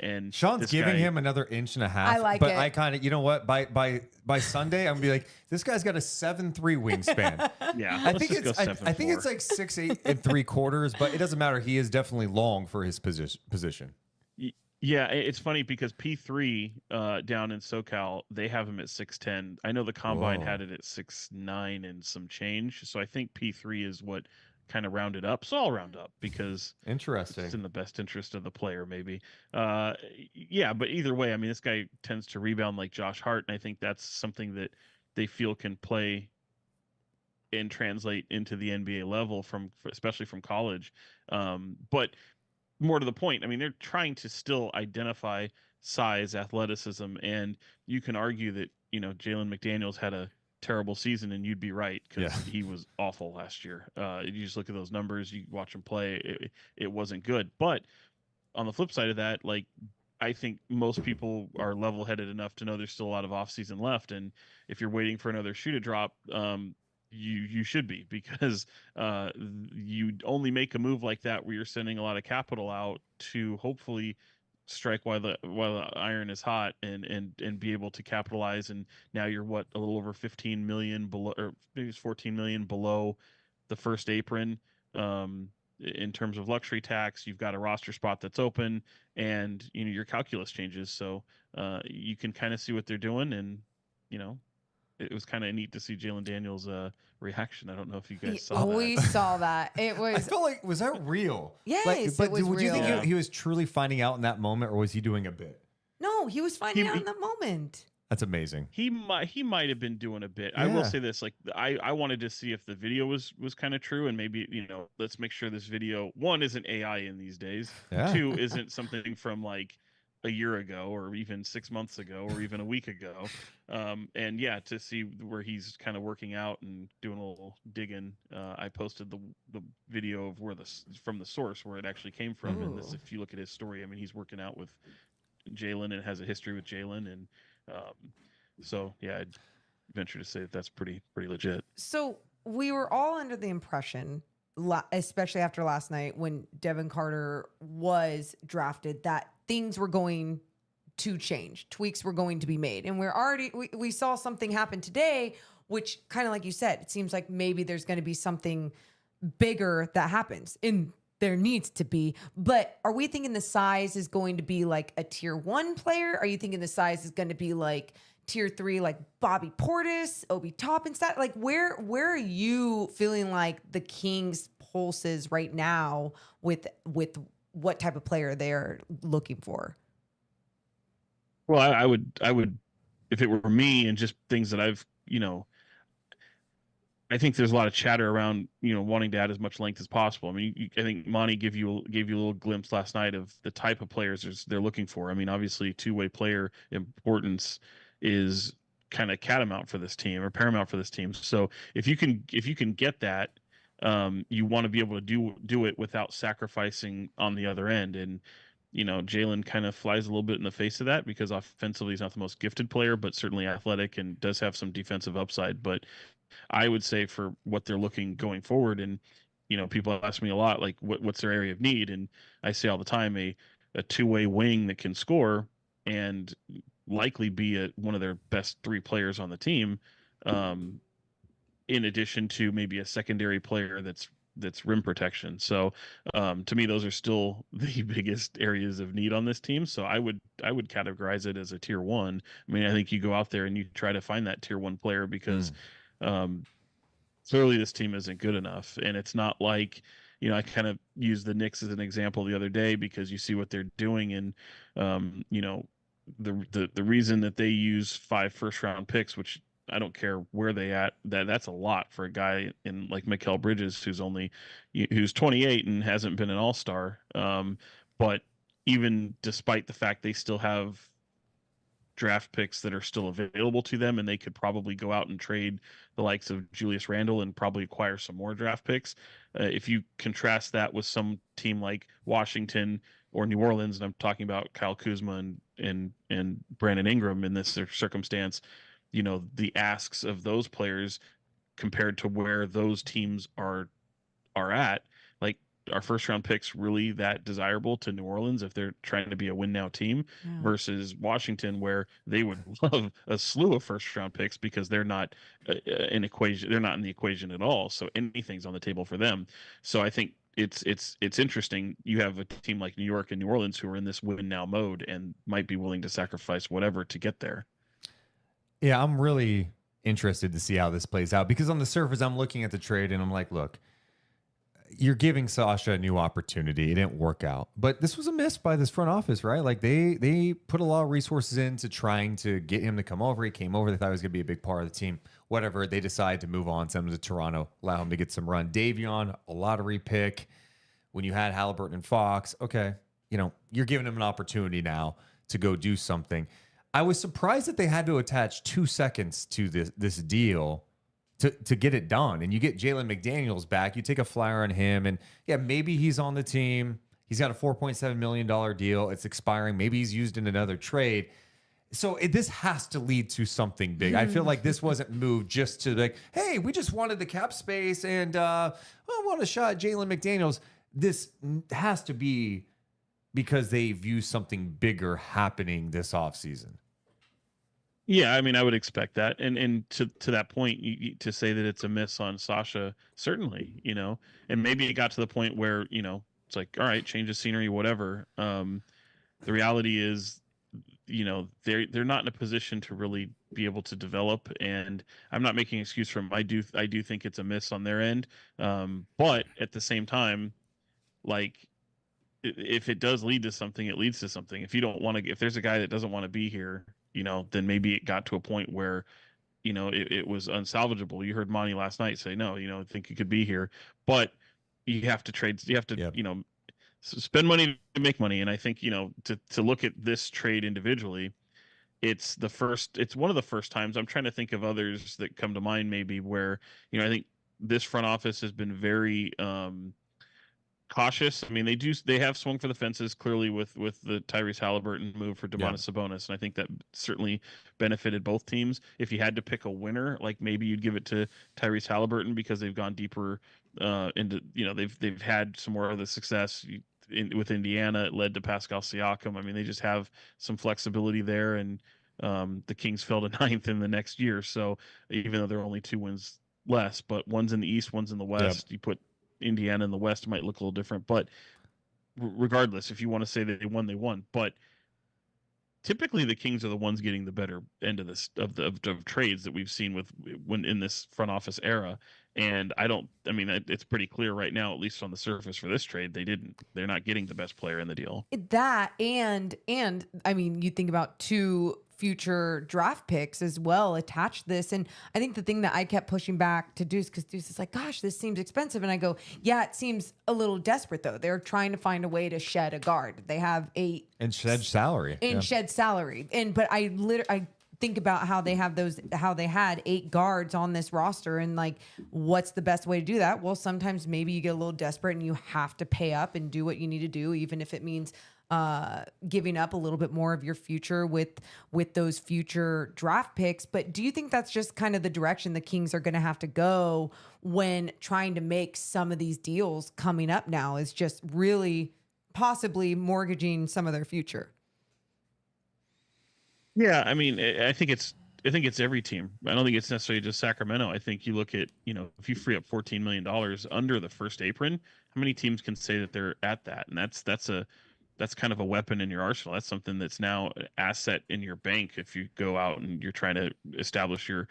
And Sean's giving him another inch and a half. I like but it. I kind of, you know what? By Sunday, I'm gonna be like, this guy's got a 7'3" wingspan. Yeah, I think it's like 6'8" 3/4, but it doesn't matter. He is definitely long for his position. Yeah, it's funny because P3 down in SoCal, they have him at 6'10". I know the combine had it at 6'9" and some change, so I think P3 is what kind of rounded up. So I'll round up because interesting. It's in the best interest of the player, maybe. Yeah, but either way, I mean, this guy tends to rebound like Josh Hart, and I think that's something that they feel can play and translate into the NBA level especially from college. But more to the point, I mean, they're trying to still identify size, athleticism, and you can argue that Jalen McDaniels had a terrible season, and you'd be right, because he was awful last year. You just look at those numbers, you watch him play, it wasn't good. But on the flip side of that, like, I think most people are level-headed enough to know there's still a lot of off-season left, and if you're waiting for another shoe to drop, you should be, because you only make a move like that where you're sending a lot of capital out to hopefully strike while the iron is hot and be able to capitalize. And now you're a little over 15 million below, or maybe it's 14 million below the first apron in terms of luxury tax. You've got a roster spot that's open, and your calculus changes, so you can kind of see what they're doing. And it was kind of neat to see Jalen Daniels' reaction. I don't know if you guys saw that. We saw that. It was. I felt like, was that real? Yes, but it was would you real. think he was truly finding out in that moment, or was he doing a bit? No, he was finding out in that moment. That's amazing. He might have been doing a bit. Yeah. I will say this: like, I wanted to see if the video was kind of true, and maybe let's make sure this video, one, isn't AI in these days. Yeah. Two, isn't something from like a year ago, or even 6 months ago, or even a week ago. And yeah, to see where he's kind of working out and doing a little digging. I posted the video of from the source where it actually came from. And if you look at his story, I mean, he's working out with Jalen and has a history with Jalen, and so yeah, I'd venture to say that that's pretty legit. So we were all under the impression, especially after last night when Devin Carter was drafted, that things were going to change, tweaks were going to be made, and we saw something happen today, which kind of, like you said, it seems like maybe there's going to be something bigger that happens, and there needs to be. But are we thinking the size is going to be like a tier 1 player? Are you thinking the size is going to be like tier 3, like Bobby Portis, Obi Toppin stat? Like, where are you feeling like the Kings' pulse is right now with what type of player they're looking for? Well, I would, if it were me and just things that I've, I think there's a lot of chatter around, wanting to add as much length as possible. I mean, I think Monty gave you a little glimpse last night of the type of players they're looking for. I mean, obviously, two-way player importance is kind of catamount for this team, or paramount for this team. So if you can get that, you want to be able to do it without sacrificing on the other end. And Jalen kind of flies a little bit in the face of that, because offensively he's not the most gifted player, but certainly athletic and does have some defensive upside. But I would say for what they're looking going forward, and people ask me a lot, like, what's their area of need, and I say all the time, a two-way wing that can score and likely be one of their best 3 players on the team, in addition to maybe a secondary player that's rim protection. So to me, those are still the biggest areas of need on this team. So I would categorize it as a tier 1. I mean, I think you go out there and you try to find that tier 1 player, because clearly this team isn't good enough. And it's not like, I kind of used the Knicks as an example the other day, because you see what they're doing. And the reason that they use 5 first-round picks, which I don't care where they at, that's a lot for a guy in like Mikal Bridges, who's 28 and hasn't been an all-star. But even despite the fact they still have draft picks that are still available to them, and they could probably go out and trade the likes of Julius Randle and probably acquire some more draft picks. If you contrast that with some team like Washington or New Orleans, and I'm talking about Kyle Kuzma and Brandon Ingram in this circumstance, the asks of those players compared to where those teams are at, like, our first round picks really that desirable to New Orleans if they're trying to be a win now team versus Washington, where they would love a slew of first round picks because they're not an equation. They're not in the equation at all. So anything's on the table for them. So I think it's interesting. You have a team like New York and New Orleans who are in this win now mode and might be willing to sacrifice whatever to get there. Yeah, I'm really interested to see how this plays out because on the surface, I'm looking at the trade and I'm like, look, you're giving Sasha a new opportunity. It didn't work out, but this was a miss by this front office, right? Like they put a lot of resources into trying to get him to come over. He came over. They thought he was going to be a big part of the team. Whatever. They decided to move on, send him to Toronto, allow him to get some run. Davion, a lottery pick. When you had Halliburton and Fox, okay, you're giving him an opportunity now to go do something. I was surprised that they had to attach 2 seconds to this deal to get it done. And you get Jalen McDaniels back. You take a flyer on him. And yeah, maybe he's on the team. He's got a $4.7 million deal. It's expiring. Maybe he's used in another trade. So this has to lead to something big. I feel like this wasn't moved just to like, hey, we just wanted the cap space and I want a shot at Jalen McDaniels. This has to be because they view something bigger happening this offseason. Yeah, I mean, I would expect that, and to that point, to say that it's a miss on Sasha, certainly, and maybe it got to the point where it's like, all right, change of scenery, whatever. The reality is, they're not in a position to really be able to develop, and I'm not making an excuse for them. I do think it's a miss on their end, but at the same time, like, if it does lead to something, it leads to something. If you don't want to, if there's a guy that doesn't want to be here, then maybe it got to a point where, it was unsalvageable. You heard Monty last night say, no, I think he could be here, but you have to trade, you have to, spend money to make money. And I think, to look at this trade individually, it's one of the first times. I'm trying to think of others that come to mind maybe where, I think this front office has been very, cautious. I mean, they have swung for the fences clearly with the Tyrese Halliburton move for Domantas Sabonis, and I think that certainly benefited both teams. If you had to pick a winner, like maybe you'd give it to Tyrese Halliburton because they've gone deeper into they've had some more of the success with Indiana. It led to Pascal Siakam. I mean, they just have some flexibility there, and the Kings fell to 9th in the next year. So even though they're only 2 wins less, but one's in the East, one's in the West, you put Indiana in the West, might look a little different, but regardless, if you want to say that they won. But typically, the Kings are the ones getting the better end of this of trades that we've seen when in this front office era. And it's pretty clear right now, at least on the surface for this trade, they're not getting the best player in the deal. That and I mean, you think about 2 future draft picks as well attached this. And I think the thing that I kept pushing back to Deuce, because Deuce is like, gosh, this seems expensive. And I go, yeah, it seems a little desperate though. They're trying to find a way to shed a guard. They have 8 and shed salary. Shed salary. But I think about how they had 8 guards on this roster and like, what's the best way to do that? Well, sometimes maybe you get a little desperate and you have to pay up and do what you need to do, even if it means giving up a little bit more of your future with those future draft picks. But do you think that's just kind of the direction the Kings are going to have to go when trying to make some of these deals coming up now, is just really possibly mortgaging some of their future? Yeah, I mean, I think it's every team. I don't think it's necessarily just Sacramento. I think you look at, if you free up $14 million under the first apron, how many teams can say that they're at that? And that's kind of a weapon in your arsenal. That's something that's now an asset in your bank if you go out and you're trying to establish your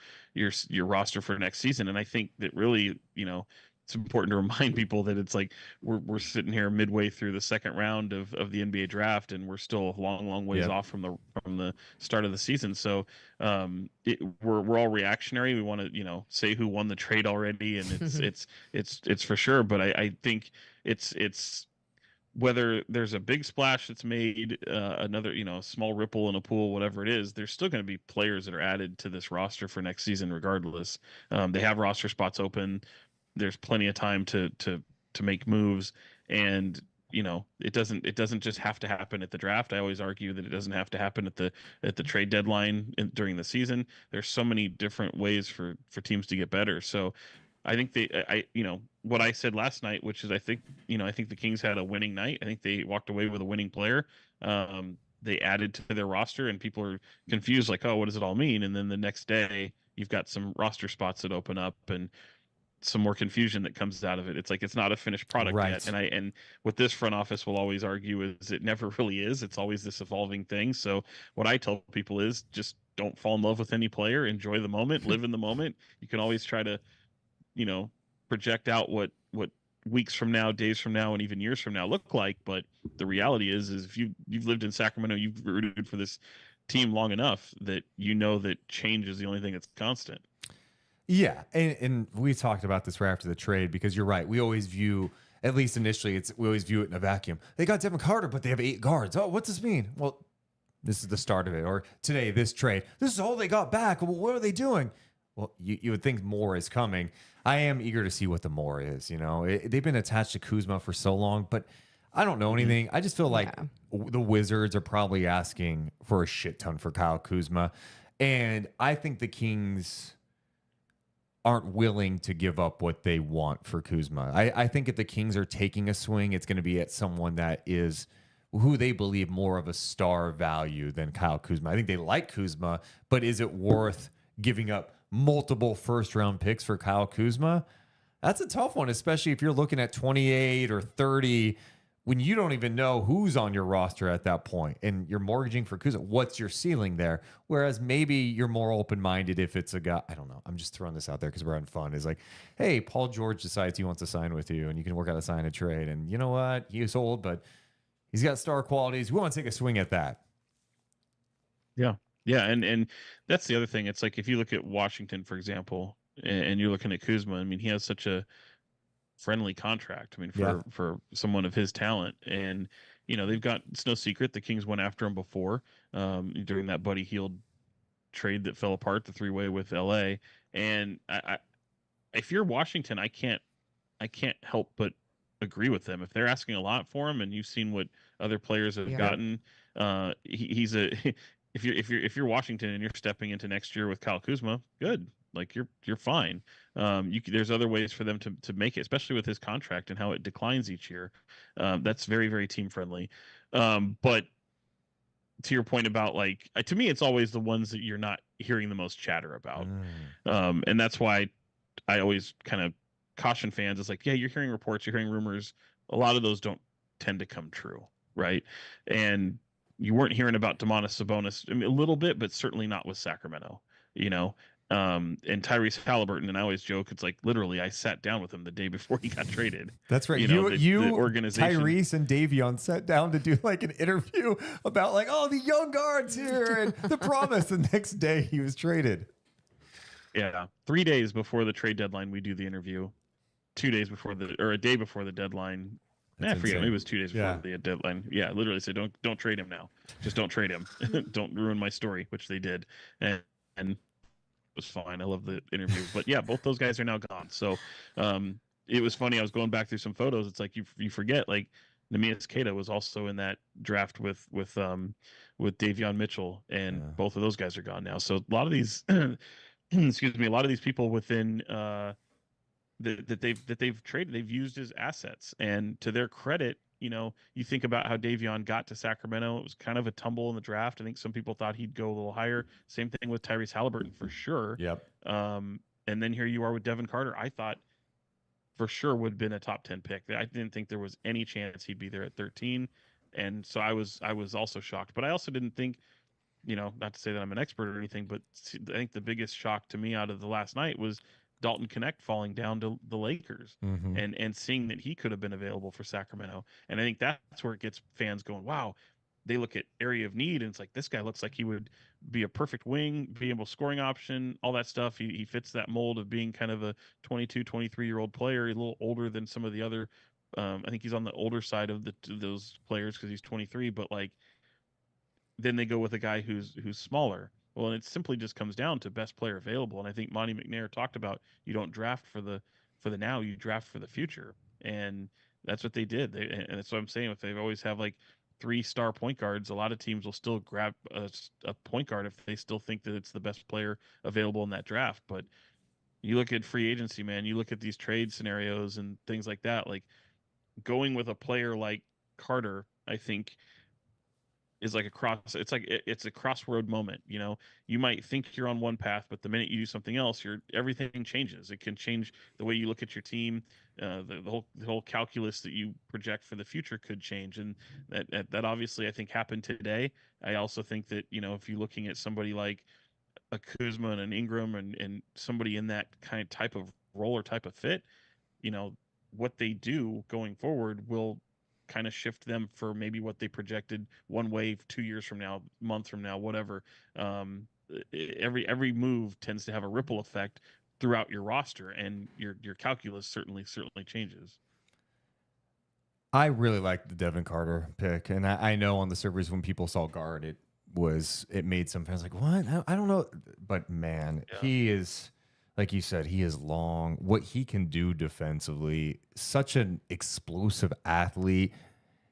roster for next season. And I think that really, it's important to remind people that it's like we're sitting here midway through the second round of the NBA draft, and we're still a long ways off from the start of the season. So we're all reactionary. We want to say who won the trade already, and it's for sure. But I think it's whether there's a big splash that's made, another, small ripple in a pool, whatever it is, there's still going to be players that are added to this roster for next season, regardless. They have roster spots open. There's plenty of time to make moves, and it doesn't just have to happen at the draft. I always argue that it doesn't have to happen at the trade deadline during the season. There's so many different ways for teams to get better. So I think what I said last night, which is I think the Kings had a winning night. I think they walked away with a winning player. They added to their roster, and people are confused, like, oh, what does it all mean? And then the next day, you've got some roster spots that open up, and some more confusion that comes out of it. It's like it's not a finished product yet. And what this front office will always argue is it never really is. It's always this evolving thing. So what I tell people is just don't fall in love with any player. Enjoy the moment. Live in the moment. You can always try to project out what weeks from now, days from now, and even years from now look like. But the reality is if you've lived in Sacramento, you've rooted for this team long enough that that change is the only thing that's constant. Yeah, and we talked about this right after the trade, because you're right. We always view, at least initially, we always view it in a vacuum. They got Devin Carter, but they have 8 guards. Oh, what's this mean? Well, this is the start of it. Or today, this trade. This is all they got back. Well, what are they doing? Well, you would think more is coming. I am eager to see what the more is. They've been attached to Kuzma for so long, but I don't know anything. I just feel like the Wizards are probably asking for a shit ton for Kyle Kuzma. And I think the Kings aren't willing to give up what they want for Kuzma. I think if the Kings are taking a swing, it's going to be at someone that is who they believe more of a star value than Kyle Kuzma. I think they like Kuzma, but is it worth giving up multiple first-round picks for Kyle Kuzma? That's a tough one, especially if you're looking at 28 or 30 when you don't even know who's on your roster at that point and you're mortgaging for Kuzma. What's your ceiling there? Whereas maybe you're more open-minded if it's a guy, I don't know, I'm just throwing this out there because we're having fun. Is like, hey, Paul George decides he wants to sign with you and you can work out a sign and trade. And you know what? He's old, but he's got star qualities. We want to take a swing at that. Yeah. Yeah. And that's the other thing. It's like if you look at Washington, for example, and you're looking at Kuzma, I mean, he has such a friendly contract. I mean, for someone of his talent, and it's no secret the Kings went after him before during that Buddy Hield trade that fell apart, the 3-way with LA. And if you're Washington, I can't help but agree with them. If they're asking a lot for him, and you've seen what other players have gotten, he's a if you're Washington and you're stepping into next year with Kyle Kuzma, good. Like you're fine. There's other ways for them to make it, especially with his contract and how it declines each year. That's very, very team friendly. But to your point about to me, it's always the ones that you're not hearing the most chatter about. And that's why I always kind of caution fans. It's like, yeah, you're hearing reports, you're hearing rumors. A lot of those don't tend to come true, right? And you weren't hearing about Domantas Sabonis, a little bit, but certainly not with Sacramento, and Tyrese Halliburton, and I always joke, it's like literally I sat down with him the day before he got traded. That's right. The organization, Tyrese and Davion sat down to do an interview about the young guards here and the promise. The next day he was traded. Yeah. 3 days before the trade deadline, we do the interview. 2 days before a day before the deadline. I forget. Maybe it was 2 days before the deadline. Yeah, literally said, don't trade him now. Just don't trade him. Don't ruin my story, which they did. And it was fine. I love the interview. But yeah, both those guys are now gone. So it was funny. I was going back through some photos. It's like you forget, Neemias Queta was also in that draft with Davion Mitchell, and both of those guys are gone now. So a lot of these excuse me, a lot of these people within that they've traded, they've used as assets. And to their credit, you think about how Davion got to Sacramento. It was kind of a tumble in the draft. I think some people thought he'd go a little higher. Same thing with Tyrese Halliburton for sure. Yep. And then here you are with Devin Carter. I thought for sure would have been a top 10 pick. I didn't think there was any chance he'd be there at 13. And so I was also shocked. But I also didn't think, not to say that I'm an expert or anything, but I think the biggest shock to me out of the last night was Dalton Connect falling down to the Lakers and seeing that he could have been available for Sacramento. And I think that's where it gets fans going, wow, they look at area of need and it's like, this guy looks like he would be a perfect wing, be able scoring option, all that stuff. He fits that mold of being kind of a 22, 23-year-old player, a little older than some of the other I think he's on the older side of those players because he's 23. But like, then they go with a guy who's smaller. Well, and it simply just comes down to best player available. And I think Monty McNair talked about you don't draft for the now, you draft for the future, and that's what they did. And that's what I'm saying. If they always have like 3-star point guards, a lot of teams will still grab a point guard if they still think that it's the best player available in that draft. But you look at free agency, man. You look at these trade scenarios and things like that. Like going with a player like Carter, I think is like it's a crossroad moment. You know, you might think you're on one path, but the minute you do something else, everything changes. It can change the way you look at your team. The whole calculus that you project for the future could change, and that obviously I think happened today. I also think that, you know, if you're looking at somebody like a Kuzma and an Ingram and somebody in that kind of type of role or type of fit, you know, what they do going forward will kind of shift them for maybe what they projected one way 2 years from now, month from now, whatever. Every move tends to have a ripple effect throughout your roster, and your calculus certainly changes. I really like the Devin Carter pick, and I know on the servers when people saw guard, it made some fans like, what? I don't know, but man, he is, like you said, he is long. What he can do defensively, such an explosive athlete.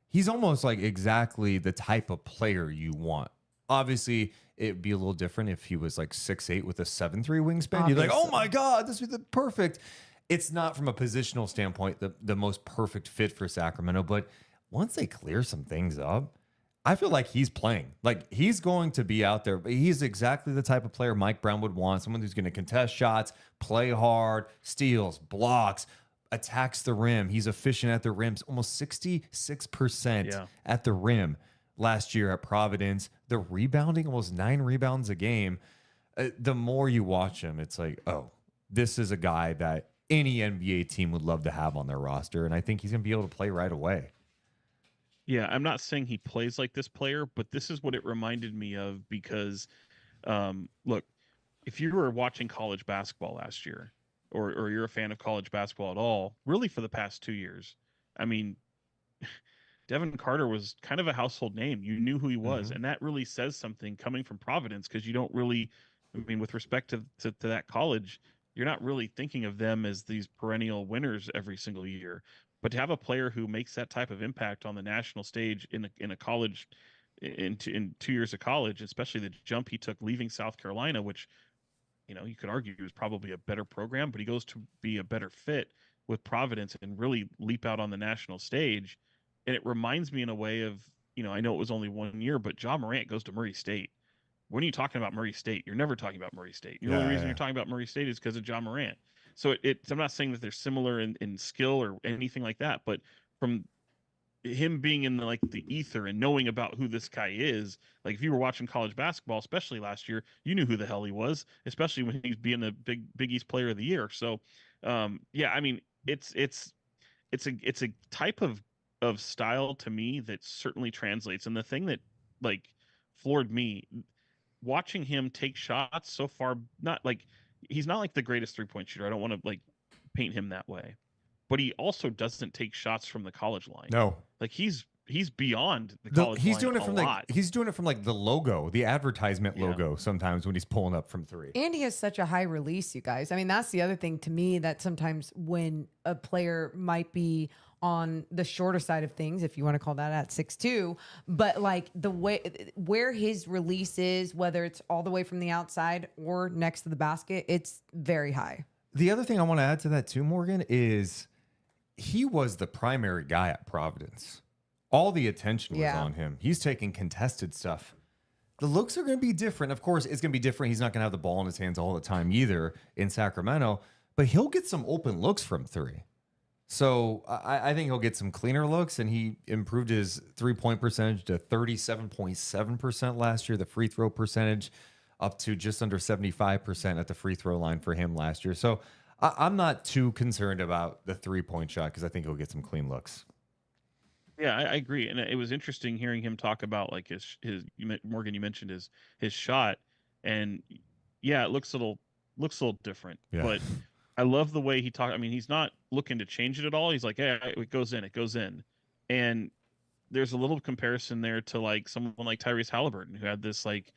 He's almost like exactly the type of player you want. Obviously, it'd be a little different if he was like 6'8" with a 7'3" wingspan. You're like, oh my God, this would be the perfect. It's not from a positional standpoint the most perfect fit for Sacramento, but once they clear some things up, I feel like he's playing. Like, he's going to be out there. He's exactly the type of player Mike Brown would want, someone who's going to contest shots, play hard, steals, blocks, attacks the rim. He's efficient at the rim, almost 66% at the rim last year at Providence. The rebounding, almost 9 rebounds a game. The more you watch him, it's like, oh, this is a guy that any NBA team would love to have on their roster, and I think he's going to be able to play right away. Yeah, I'm not saying he plays like this player, but this is what it reminded me of because, look, if you were watching college basketball last year, or you're a fan of college basketball at all, really for the past 2 years, I mean, Devin Carter was kind of a household name. You knew who he was, and that really says something coming from Providence because you don't really, I mean, with respect to that college, you're not really thinking of them as these perennial winners every single year. But to have a player who makes that type of impact on the national stage in a college, in 2 years of college, especially the jump he took leaving South Carolina, which, you know, you could argue was probably a better program, but he goes to be a better fit with Providence and really leap out on the national stage. And it reminds me in a way of, you know, I know it was only 1 year, but Ja Morant goes to Murray State. When are you talking about Murray State? You're never talking about Murray State. The only reason you're talking about Murray State is because of Ja Morant. So I'm not saying that they're similar in skill or anything like that, but from him being in the ether and knowing about who this guy is, like if you were watching college basketball, especially last year, you knew who the hell he was, especially when he was being the Big East Player of the Year. So, yeah, I mean, it's a type of style to me that certainly translates. And the thing that like floored me watching him take shots so far, not like he's not like the greatest 3-point shooter. I don't want to like paint him that way, but he also doesn't take shots from the college line. No, like he's beyond the college he's line doing it from lot. He's doing it from like the logo, the advertisement logo sometimes when he's pulling up from 3. And he has such a high release, you guys. I mean, that's the other thing to me that sometimes when a player might be on the shorter side of things, if you want to call that at 6'2", but like the way where his release is, whether it's all the way from the outside or next to the basket, it's very high. The other thing I want to add to that too, Morgan, is he was the primary guy at Providence. All the attention was on him. He's taking contested stuff. The looks are going to be different. Of course, it's going to be different. He's not going to have the ball in his hands all the time either in Sacramento, but he'll get some open looks from 3. So I think he'll get some cleaner looks, and he improved his 3-point percentage to 37.7% last year. The free throw percentage up to just under 75% at the free throw line for him last year. So I'm not too concerned about the 3-point shot because I think he'll get some clean looks. Yeah, I agree, and it was interesting hearing him talk about like his Morgan. You mentioned his shot, and yeah, it looks a little different, but I love the way he talked. I mean, he's not looking to change it at all. He's like, "Hey, it goes in, it goes in," and there's a little comparison there to like someone like Tyrese Halliburton, who had this like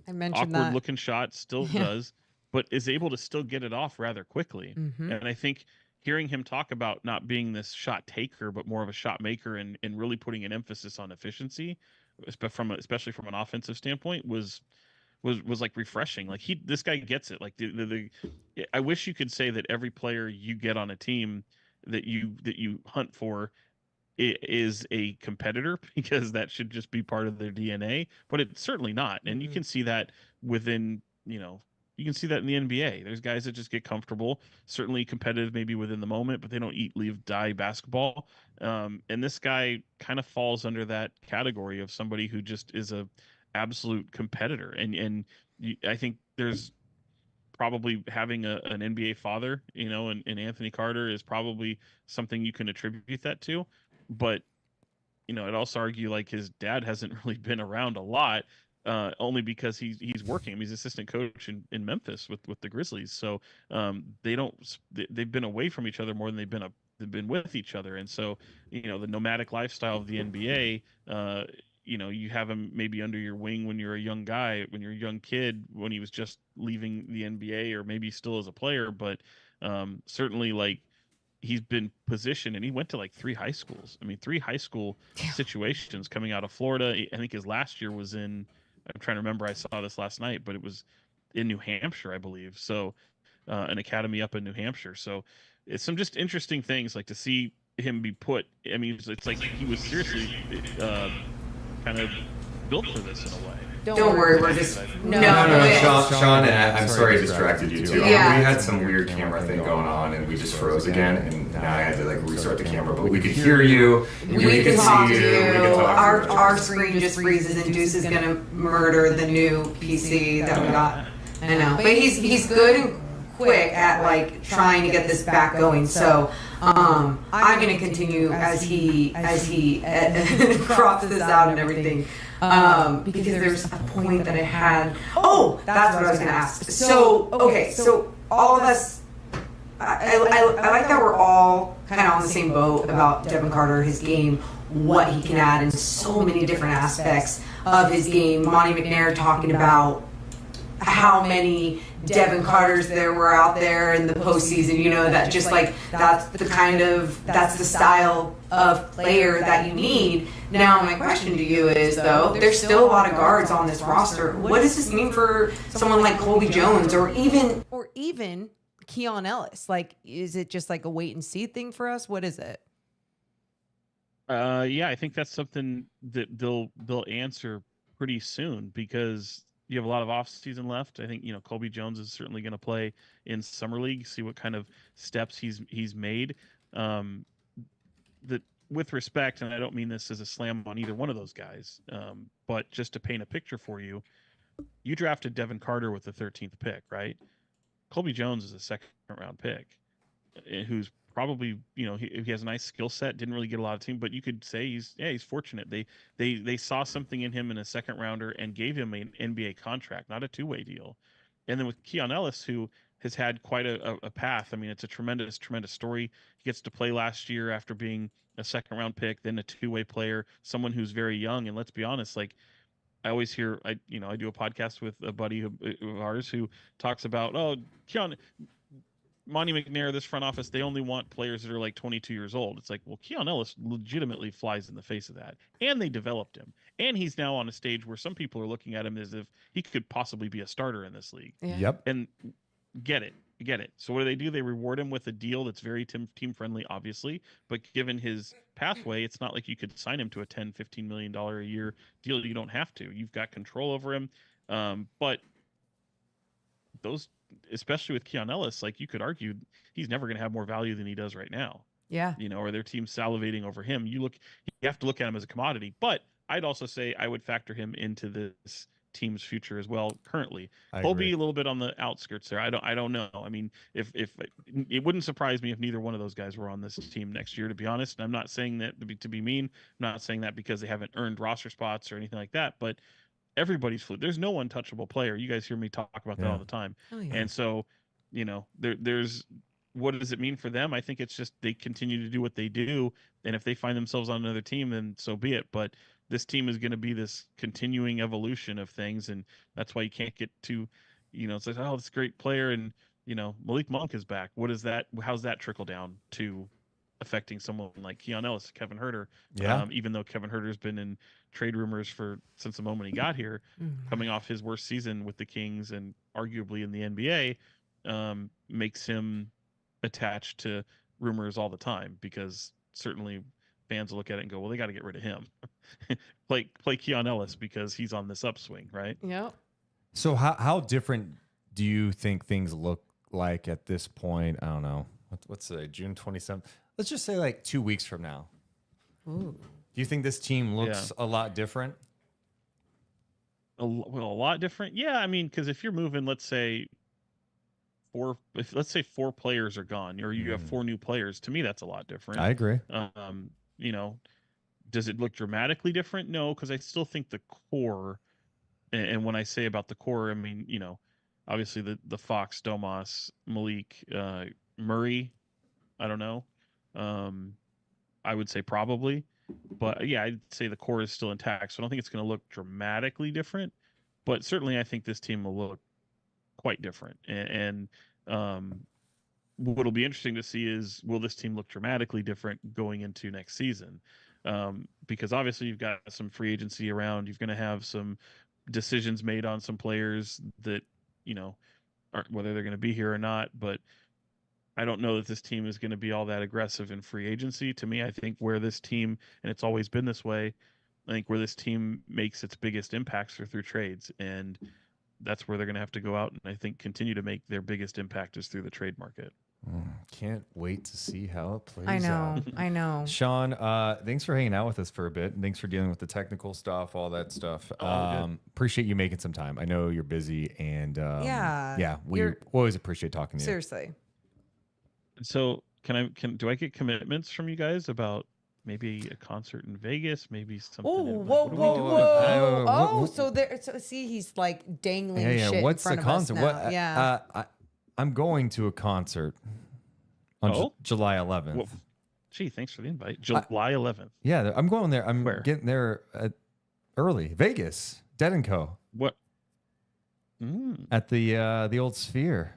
I mentioned awkward that. looking shot, still does, but is able to still get it off rather quickly. And I think hearing him talk about not being this shot taker, but more of a shot maker, and really putting an emphasis on efficiency, especially from an offensive standpoint, was like refreshing. Like this guy gets it. Like I wish you could say that every player you get on a team that you hunt for is a competitor, because that should just be part of their DNA, but it's certainly not. And you can see that within, you can see that in the NBA. There's guys that just get comfortable, certainly competitive maybe within the moment, but they don't eat, leave, die basketball. And this guy kind of falls under that category of somebody who just is a absolute competitor. And I think there's probably having an NBA father, and Anthony Carter is probably something you can attribute that to. But I'd also argue like his dad hasn't really been around a lot, only because he's working. I mean, he's assistant coach in Memphis with the Grizzlies, so they've been away from each other more than they've been with each other. And so the nomadic lifestyle of the NBA, you have him maybe under your wing when you're a young guy, when you're a young kid, when he was just leaving the NBA, or maybe still as a player, but certainly like he's been positioned, and he went to like 3 high schools. I mean, 3 high school situations coming out of Florida. I think his last year was I'm trying to remember, I saw this last night, but it was in New Hampshire, I believe. So an academy up in New Hampshire. So it's some just interesting things, like to see him be put. I mean, it's like he was seriously kind of built for this in a way. Don't worry, we're just no. Sean, and I'm sorry I distracted you too. Yeah. We had some weird camera thing going on, and we just froze again, and now I had to like restart the camera. But we could hear you, we can talk to you. We can talk to you. Our screen just freezes, and Deuce is gonna murder the new PC that we got. I know, but he's good and quick at like trying to get this back going. So I'm gonna continue as he crops this out and everything. Because there's a point that I had. Oh, that's what I was going to ask. So, okay, so all of us, I like that we're all kind of on the same boat about Devin Carter, his game, what he can add in so many different aspects of his game. Monty McNair talking about how many Devin Carters there were out there in the postseason, that just like that's the style of player that you need. Now my question to you is though, there's still a lot of guards on this roster. What does this mean for someone like Colby Jones or even Keon Ellis? Like, is it just like a wait and see thing for us? What is it? Yeah, I think that's something that they'll answer pretty soon, because you have a lot of off season left. I think Colby Jones is certainly going to play in summer league, see what kind of steps he's made. That with respect, and I don't mean this as a slam on either one of those guys, but just to paint a picture for you, you drafted Devin Carter with the 13th pick, right? Colby Jones is a second round pick, who's probably, he has a nice skill set, didn't really get a lot of team, but you could say he's fortunate. They saw something in him in a second rounder and gave him an NBA contract, not a 2-way deal. And then with Keon Ellis, who has had quite a path. I mean, it's a tremendous story. He gets to play last year after being a second round pick, then a 2-way player, someone who's very young. And let's be honest, like I always hear, I do a podcast with a buddy of ours who talks about, Keon, Monty McNair, this front office, they only want players that are like 22 years old. It's like, well, Keon Ellis legitimately flies in the face of that. And they developed him. And he's now on a stage where some people are looking at him as if he could possibly be a starter in this league. Yeah. Yep. And get it. So what do? They reward him with a deal that's very team friendly, obviously. But given his pathway, it's not like you could sign him to a $10-15 million a year deal. You don't have to. You've got control over him. But those, especially with Keon Ellis, like you could argue he's never going to have more value than he does right now. Yeah. Or their team salivating over him. You have to look at him as a commodity. But I'd also say I would factor him into this team's future as well. Currently, Colby a little bit on the outskirts there. I don't know. I mean, if it wouldn't surprise me if neither one of those guys were on this team next year, to be honest. And I'm not saying that to be mean. I'm not saying that because they haven't earned roster spots or anything like that. But everybody's fluid. There's no untouchable player. You guys hear me talk about that all the time. Oh, yeah. And so, there's what does it mean for them? I think it's just they continue to do what they do, and if they find themselves on another team, then so be it. But this team is going to be this continuing evolution of things, and that's why you can't get too, it's like, oh, this great player, and Malik Monk is back. What is that? How's that trickle down to affecting someone like Keon Ellis, Kevin Herter? Yeah. Even though Kevin Herter's been in trade rumors since the moment he got here, coming off his worst season with the Kings and arguably in the NBA, makes him attached to rumors all the time, because certainly fans will look at it and go, well, they got to get rid of him. play Keon Ellis because he's on this upswing, right? Yep. So how different do you think things look like at this point? I don't know. What's today? June 27th. Let's just say like 2 weeks from now. Ooh. Do you think this team looks a lot different? A lot different. Yeah, I mean, because if you're moving, let's say four players are gone, or you have 4 new players, to me that's a lot different. I agree. Does it look dramatically different? No, because I still think the core, and when I say about the core, I mean, obviously the Fox, Domas, Malik, Murray, I don't know. I would say probably, but yeah, I'd say the core is still intact. So I don't think it's going to look dramatically different, but certainly I think this team will look quite different. And what'll be interesting to see is, will this team look dramatically different going into next season? Because obviously you've got some free agency around. You're going to have some decisions made on some players that, aren't, whether they're going to be here or not. But I don't know that this team is going to be all that aggressive in free agency. To me, I think where this team, and it's always been this way, I think where this team makes its biggest impacts are through trades. And that's where they're going to have to go out and I think continue to make their biggest impact is through the trade market. Can't wait to see how it plays I know. out. I know. Sean, thanks for hanging out with us for a bit. And thanks for dealing with the technical stuff, all that stuff. Appreciate you making some time. I know you're busy, and we always appreciate talking to you. Seriously. So do I get commitments from you guys about maybe a concert in Vegas, maybe something? Whoa. So see, he's like dangling shit What's in front the of concert? us now. I'm going to a concert on July 11th. Well, gee, thanks for the invite. July 11th. Yeah, I'm going there. I'm Where? getting there early. Vegas, Dead & Co. What? At the old Sphere.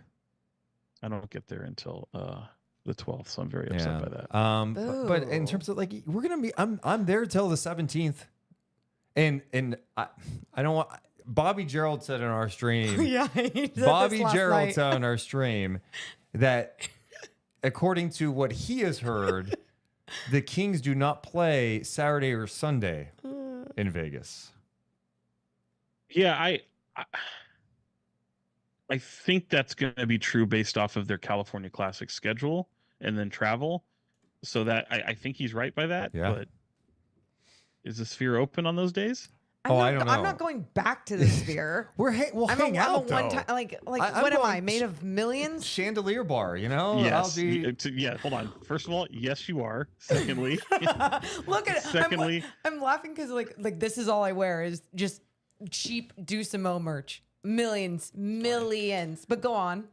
I don't get there until the 12th, so I'm very upset by that. But in terms of like, we're gonna be, I'm there till the 17th, and I don't want. Bobby Gerald said in our stream. Yeah, Bobby Gerald said on our stream that according to what he has heard, the Kings do not play Saturday or Sunday in Vegas. Yeah, I think that's going to be true based off of their California Classic schedule and then travel. So that I think he's right by that. Yeah. But is the Sphere open on those days? I don't know. I'm not going back to the Sphere. We'll hang out though. One time, what am I made of? Millions? Chandelier bar, you know? Yes. Hold on. First of all, yes, you are. Secondly, look at it. Secondly, I'm laughing because like this is all I wear is just cheap Deuce and Mo merch. Millions. But go on.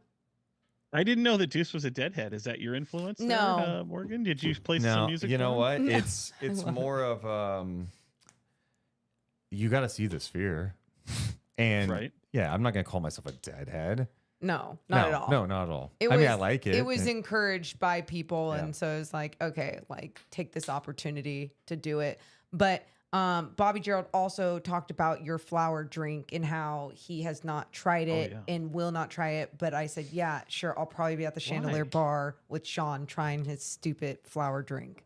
I didn't know that Deuce was a Deadhead. Is that your influence? No, there, Morgan. Did you play some music? You know what? No. It's more of you got to see the Sphere, and right. Yeah, I'm not gonna call myself a Deadhead. No, not at all. No, not at all. I like it. It was encouraged by people, and so it was like, okay, like take this opportunity to do it. But Bobby Gerald also talked about your flower drink and how he has not tried it and will not try it. But I said, yeah, sure, I'll probably be at the Chandelier Bar with Sean trying his stupid flower drink.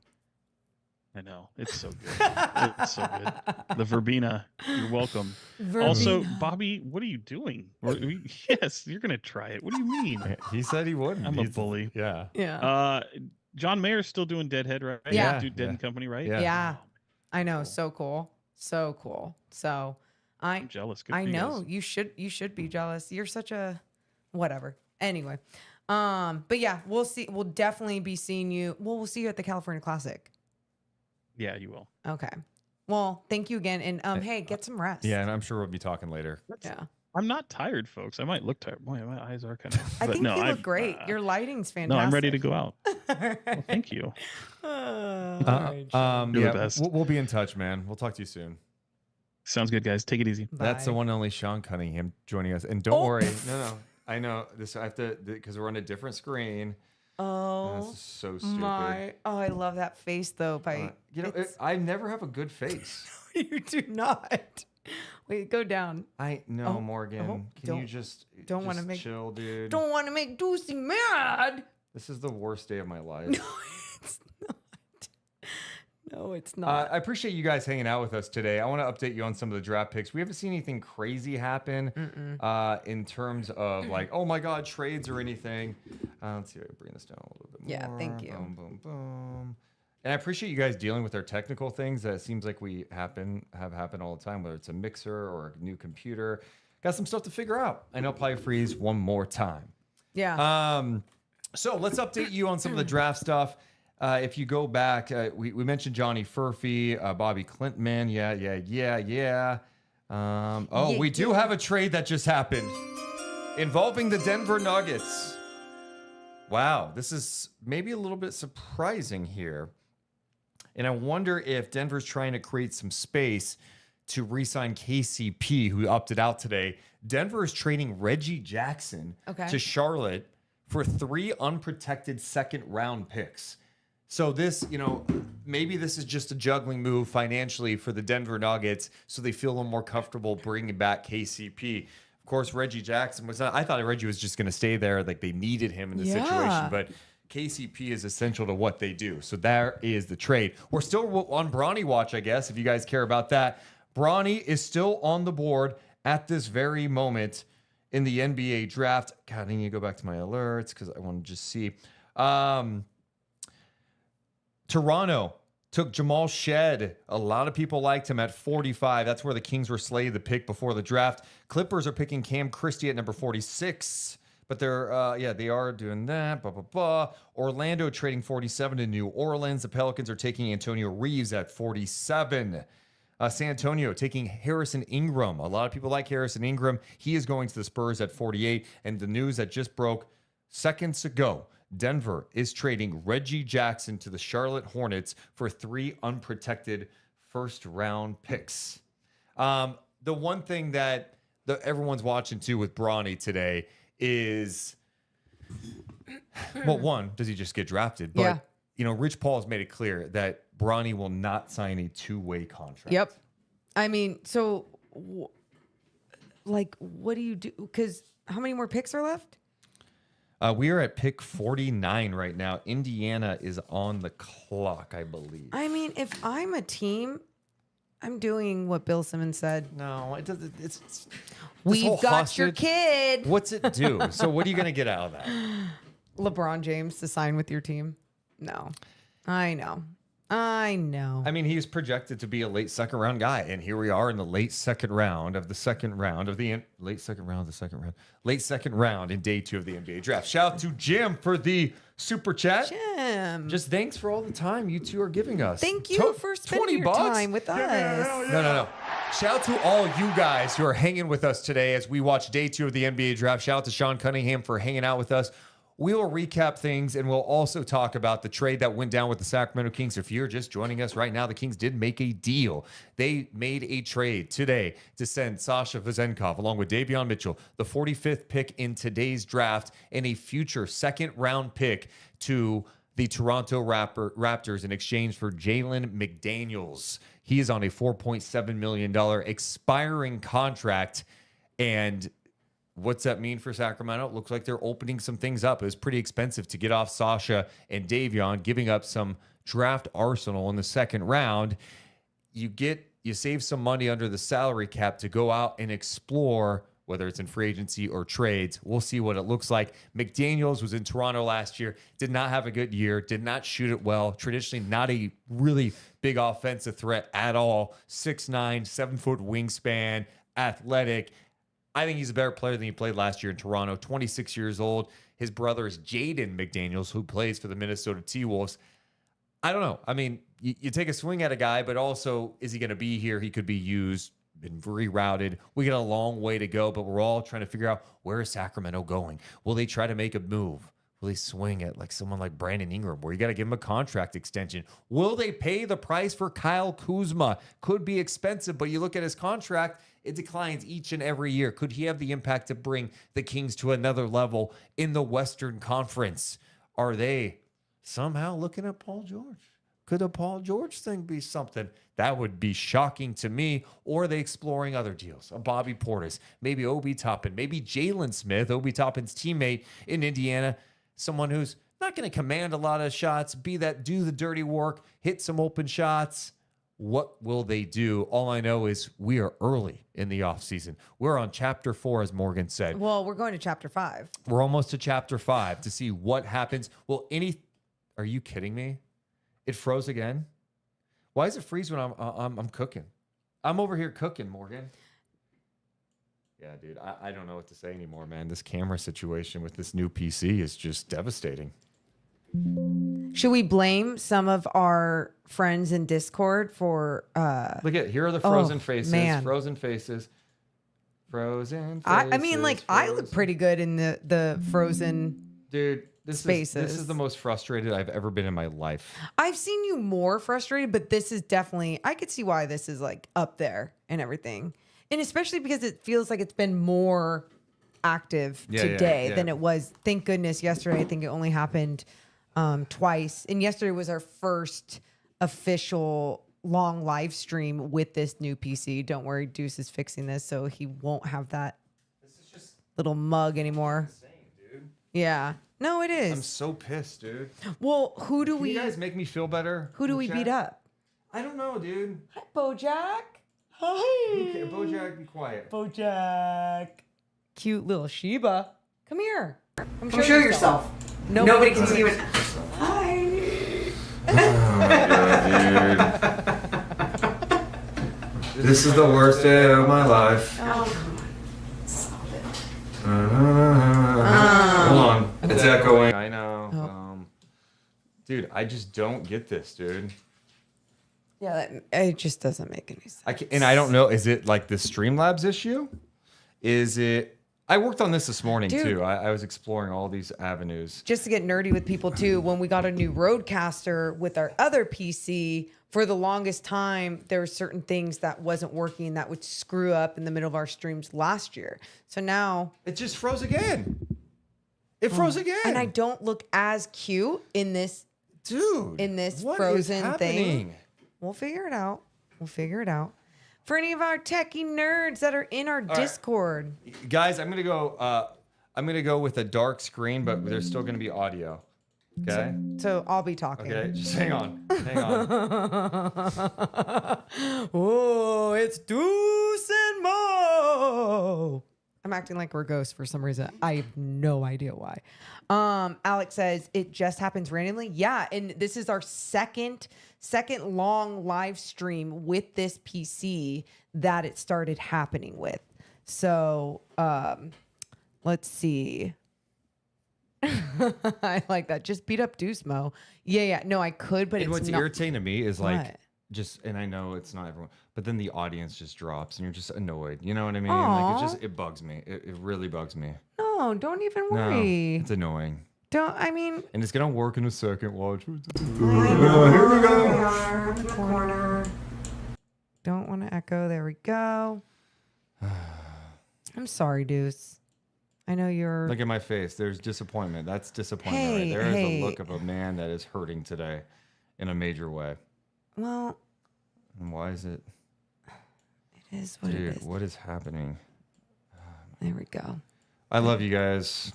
I know. It's so good. It's so good. The Verbena. You're welcome. Verbena. Also, Bobby, what are you doing? Yes, you're going to try it. What do you mean? He said he wouldn't. I'm a bully. Yeah. Yeah. John Mayer's still doing Deadhead, right? Yeah. Do Dead and Company, right? Yeah. I know. So cool. So cool. So I'm jealous. Good I for you know. guys. You should be jealous. You're such a whatever. Anyway. But yeah, we'll see. We'll definitely be seeing you. Well, we'll see you at the California Classic. Yeah, you will. Okay. Well, thank you again. And hey, get some rest. Yeah, and I'm sure we'll be talking later. Yeah. I'm not tired, folks. I might look tired. Boy, my eyes are kind of. I But think no, you I look great. Your lighting's no, fantastic. I'm ready to go out. Well, thank you. All right, Sean. You're the Yeah, best. we'll be in touch, man. We'll talk to you soon. Sounds good, guys. Take it easy. That's the Bye. one and only Sean Cunningham joining us. And don't worry, no, I know this. I have to because we're on a different screen. Oh, This is so stupid. my! Oh, I love that face though. By I never have a good face. you do not. Wait, go down. I know, Oh, Morgan. oh, Can you just want to make chill, dude? Don't want to make Deucey mad. This is the worst day of my life. No, it's not. No, it's not. I appreciate you guys hanging out with us today. I want to update you on some of the draft picks. We haven't seen anything crazy happen in terms of like, oh my God, trades or anything. Let's see if I can bring this down a little bit more. Yeah, thank you. Boom, boom, boom. And I appreciate you guys dealing with our technical things that it seems like we have happened all the time, whether it's a mixer or a new computer. Got some stuff to figure out. I know probably freeze one more time. Yeah. So let's update you on some of the draft stuff. If you go back, we mentioned Johnny Furphy, Bobby Clintman. Yeah. We do have a trade that just happened involving the Denver Nuggets. Wow, this is maybe a little bit surprising here. And I wonder if Denver's trying to create some space to re-sign KCP, who opted out today. Denver is trading Reggie Jackson to Charlotte for 3 unprotected second-round picks. So this, maybe this is just a juggling move financially for the Denver Nuggets, so they feel a little more comfortable bringing back KCP. Of course, Reggie Jackson was not. I thought Reggie was just going to stay there, like they needed him in the situation, but KCP is essential to what they do. So there is the trade. We're still on Bronny watch, I guess, if you guys care about that. Bronny is still on the board at this very moment in the NBA draft. God, I need to go back to my alerts because I want to just see. Toronto took Jamal Shed. A lot of people liked him at 45. That's where the Kings were slated the pick before the draft. Clippers are picking Cam Christie at number 46. But they are doing that. Orlando trading 47 to New Orleans. The Pelicans are taking Antonio Reeves at 47. San Antonio taking Harrison Ingram. A lot of people like Harrison Ingram. He is going to the Spurs at 48. And the news that just broke seconds ago, Denver is trading Reggie Jackson to the Charlotte Hornets for 3 unprotected first-round picks. The one thing that everyone's watching too with Bronny today is, well, one, does he just get drafted? But, Rich Paul has made it clear that Bronny will not sign a 2-way contract. Yep. I mean, so, what do you do? Because how many more picks are left? We are at pick 49 right now. Indiana is on the clock, I believe. I mean, if I'm a team, I'm doing what Bill Simmons said. No, it doesn't. It's We've got your kid. What's it do? So what are you going to get out of that? LeBron James to sign with your team? No. I know. I mean, he was projected to be a late second round guy, and here we are in the late second round in day 2 of the NBA draft. Shout out to Jim for the super chat. Jim, just thanks for all the time you two are giving us. Thank you for spending your time with us. No. Shout out to all you guys who are hanging with us today as we watch day 2 of the NBA draft. Shout out to Sean Cunningham for hanging out with us. We will recap things, and we'll also talk about the trade that went down with the Sacramento Kings. If you're just joining us right now, the Kings did make a deal. They made a trade today to send Sasha Vezenkov, along with Davion Mitchell, the 45th pick in today's draft, and a future second-round pick to the Toronto Raptors in exchange for Jalen McDaniels. He is on a $4.7 million expiring contract, and what's that mean for Sacramento? It looks like they're opening some things up. It was pretty expensive to get off Sasha and Davion, giving up some draft arsenal in the second round. You save some money under the salary cap to go out and explore, whether it's in free agency or trades. We'll see what it looks like. McDaniels was in Toronto last year, did not have a good year, did not shoot it well. Traditionally, not a really big offensive threat at all. 6'9", 7-foot wingspan, athletic. I think he's a better player than he played last year in Toronto. 26 years old. His brother is Jaden McDaniels, who plays for the Minnesota T-Wolves. I don't know. I mean, you take a swing at a guy, but also, is he going to be here? He could be used been rerouted. We got a long way to go, but we're all trying to figure out, where is Sacramento going? Will they try to make a move? Will they swing at like someone like Brandon Ingram, where you got to give him a contract extension? Will they pay the price for Kyle Kuzma? Could be expensive, but you look at his contract, it declines each and every year. Could he have the impact to bring the Kings to another level in the Western Conference? Are they somehow looking at Paul George? Could a Paul George thing be something? That would be shocking to me. Or are they exploring other deals? A Bobby Portis, maybe Obi Toppin, maybe Jalen Smith, Obi Toppin's teammate in Indiana. Someone who's not going to command a lot of shots, do the dirty work, hit some open shots. What will they do? All I know is we are early in the offseason. We're on chapter 4, as Morgan said. Well, we're going to chapter 5. We're almost to chapter 5 to see what happens. Are you kidding me? It froze again? Why does it freeze when I'm cooking? I'm over here cooking, Morgan. Yeah, dude, I don't know what to say anymore, man. This camera situation with this new PC is just devastating. Should we blame some of our friends in Discord for Look at, here are the frozen faces. Man. Frozen faces. I mean, like, I look pretty good in the frozen dude, spaces. This is the most frustrated I've ever been in my life. I've seen you more frustrated, but this is definitely, I could see why this is like up there and everything. And especially because it feels like it's been more active today than it was. Thank goodness yesterday. I think it only happened twice. And yesterday was our first official long live stream with this new PC. Don't worry, Deuce is fixing this, so he won't have that little mug anymore. Insane, dude. Yeah. No, it is. I'm so pissed, dude. Well, who do you guys make me feel better? Who do we beat up? I don't know, dude. Hi, Bojack. Hi. Okay, Bojack, be quiet. Bojack. Cute little Sheba. Come here. Come show yourself. Nobody can see you. Hi. Dude. This is the worst day of my life. Oh, come on. Stop it. Hold on. It's echoing. I know. Dude, I just don't get this, dude. Yeah, it just doesn't make any sense. And I don't know. Is it like the Streamlabs issue? Is it? I worked on this morning, too. I was exploring all these avenues. Just to get nerdy with people, too, when we got a new Rodecaster with our other PC, for the longest time, there were certain things that wasn't working that would screw up in the middle of our streams last year. So now... It just froze again. It froze again. And I don't look as cute in this... Dude. In this what frozen is happening? thing. We'll figure it out. We'll figure it out. For any of our techie nerds that are in our Discord. Guys, I'm gonna go with a dark screen, but there's still gonna be audio. Okay. So I'll be talking. Okay, just hang on. Hang on. Oh, it's Deuce and Mo. I'm acting like we're ghosts for some reason. I have no idea why. Alex says it just happens randomly. Yeah, and this is our second long live stream with this PC that it started happening with. So let's see. I like that. Just beat up Deuce Mo. Yeah. No, I could, but what's irritating to me is like what? And I know it's not everyone, but then the audience just drops and you're just annoyed. You know what I mean? Aww. Like it bugs me. It really bugs me. No, don't even worry. No, it's annoying. And it's gonna work in a second. Watch. Here we go. Corner. Don't want to echo. There we go. I'm sorry, Deuce. I know you're... Look at my face. There's disappointment. That's disappointment right there. There's a look of a man that is hurting today in a major way. Well... And why is it... It is what Dude, it is. what is happening? There we go. I love you guys.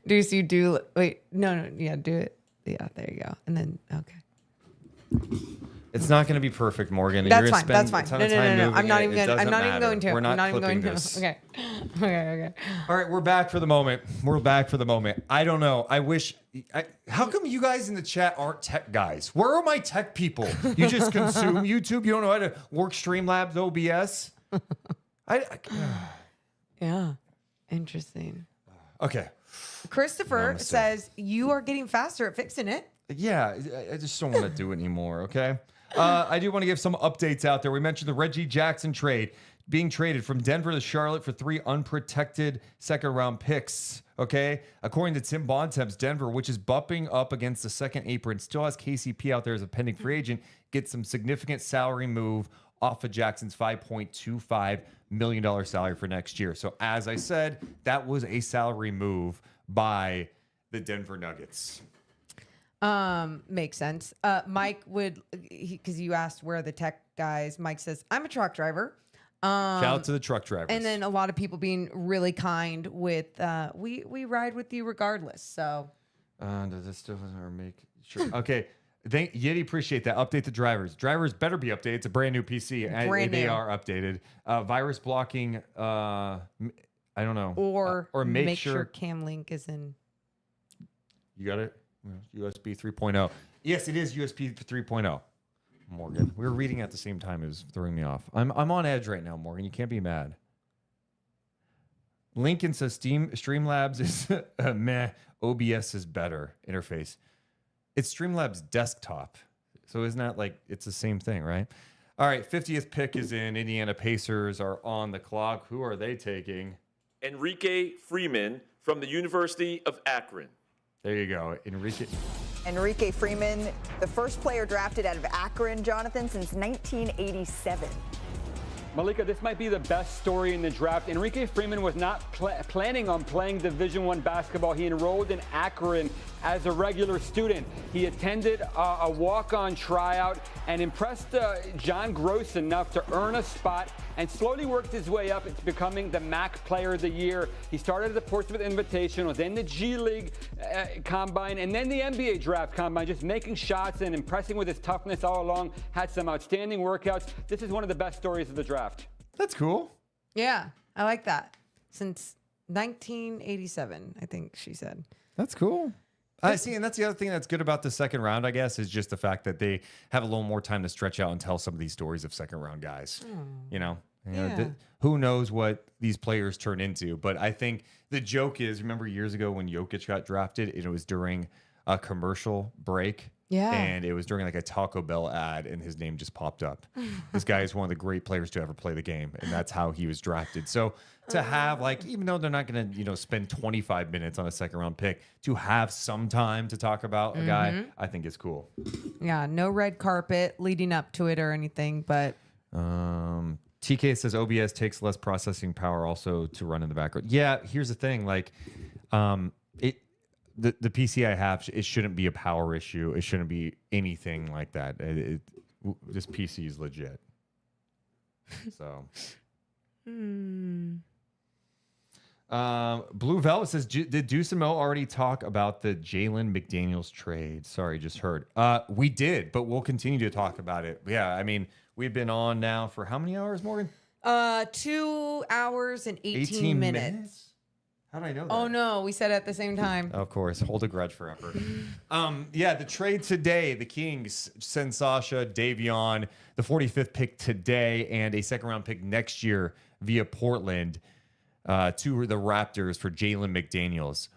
Deuce, you do... Wait, no. Yeah, do it. Yeah, there you go. And then, okay. It's not going to be perfect, Morgan. That's You're fine. gonna That's spend fine. a ton of No. time I'm not even moving it. going. I'm not even Doesn't going to. matter. We're I'm not even clipping going this. to. Okay. All right, we're back for the moment. I don't know. I wish. How come you guys in the chat aren't tech guys? Where are my tech people? You just consume YouTube. You don't know how to work Streamlabs, OBS. Yeah. Interesting. Okay. Christopher says you are getting faster at fixing it. Yeah, I just don't want to do it anymore. Okay. I do want to give some updates out there. We mentioned the Reggie Jackson trade being traded from Denver to Charlotte for 3 unprotected second-round picks. Okay, according to Tim Bontemps, Denver, which is bumping up against the second apron, still has KCP out there as a pending free agent, gets some significant salary move off of Jackson's $5.25 million salary for next year. So as I said, that was a salary move by the Denver Nuggets. Makes sense. Mike would, because you asked where are the tech guys. Mike says, I'm a truck driver. Shout out to the truck drivers. And then a lot of people being really kind with, we ride with you regardless. So. Does this still make sure? Okay. Yeti, appreciate that. Update the drivers. Drivers better be updated. It's a brand new PC. Brand new. They are updated. Virus blocking, I don't know. Or make sure Cam Link is in. You got it? USB 3.0. Yes, it is USB 3.0. Morgan, we were reading at the same time. It was throwing me off. I'm on edge right now, Morgan. You can't be mad. Lincoln says Streamlabs is meh. OBS is better interface. It's Streamlabs desktop. So isn't that like it's the same thing, right? All right, 50th pick is in. Indiana Pacers are on the clock. Who are they taking? Enrique Freeman from the University of Akron. There you go. Enrique Freeman, the first player drafted out of Akron, Jonathan, since 1987. Malika, this might be the best story in the draft. Enrique Freeman was not planning on playing Division I basketball. He enrolled in Akron as a regular student. He attended a walk-on tryout and impressed John Gross enough to earn a spot and slowly worked his way up into becoming the MAC Player of the Year. He started at the Portsmouth Invitational, then the G League Combine, and then the NBA Draft Combine, just making shots and impressing with his toughness all along. Had some outstanding workouts. This is one of the best stories of the draft. That's cool. Yeah, I like that. Since 1987, I think she said. That's cool. I see, and that's the other thing that's good about the second round, I guess, is just the fact that they have a little more time to stretch out and tell some of these stories of second round guys. You know, who knows what these players turn into? But I think the joke is, remember years ago when Jokic got drafted, it was during a commercial break. Yeah. And it was during like a Taco Bell ad, and his name just popped up. This guy is one of the great players to ever play the game, and that's how he was drafted. So to have, like, even though they're not going to, spend 25 minutes on a second round pick, to have some time to talk about a guy, I think is cool. Yeah, no red carpet leading up to it or anything, but. TK says OBS takes less processing power also to run in the background. Yeah, here's the thing, like, The PC I have, it shouldn't be a power issue. It shouldn't be anything like that. This PC is legit. So. Blue Velvet says, did Deuce and Mo already talk about the Jalen McDaniels trade? Sorry, just heard. We did, but we'll continue to talk about it. Yeah, I mean, we've been on now for how many hours, Morgan? 2 hours and 18 minutes. How did I know that? Oh, no. We said it at the same time. Of course. Hold a grudge forever. Yeah, the trade today, the Kings send Sasha, Davion, the 45th pick today, and a second-round pick next year via Portland to the Raptors for Jalen McDaniels.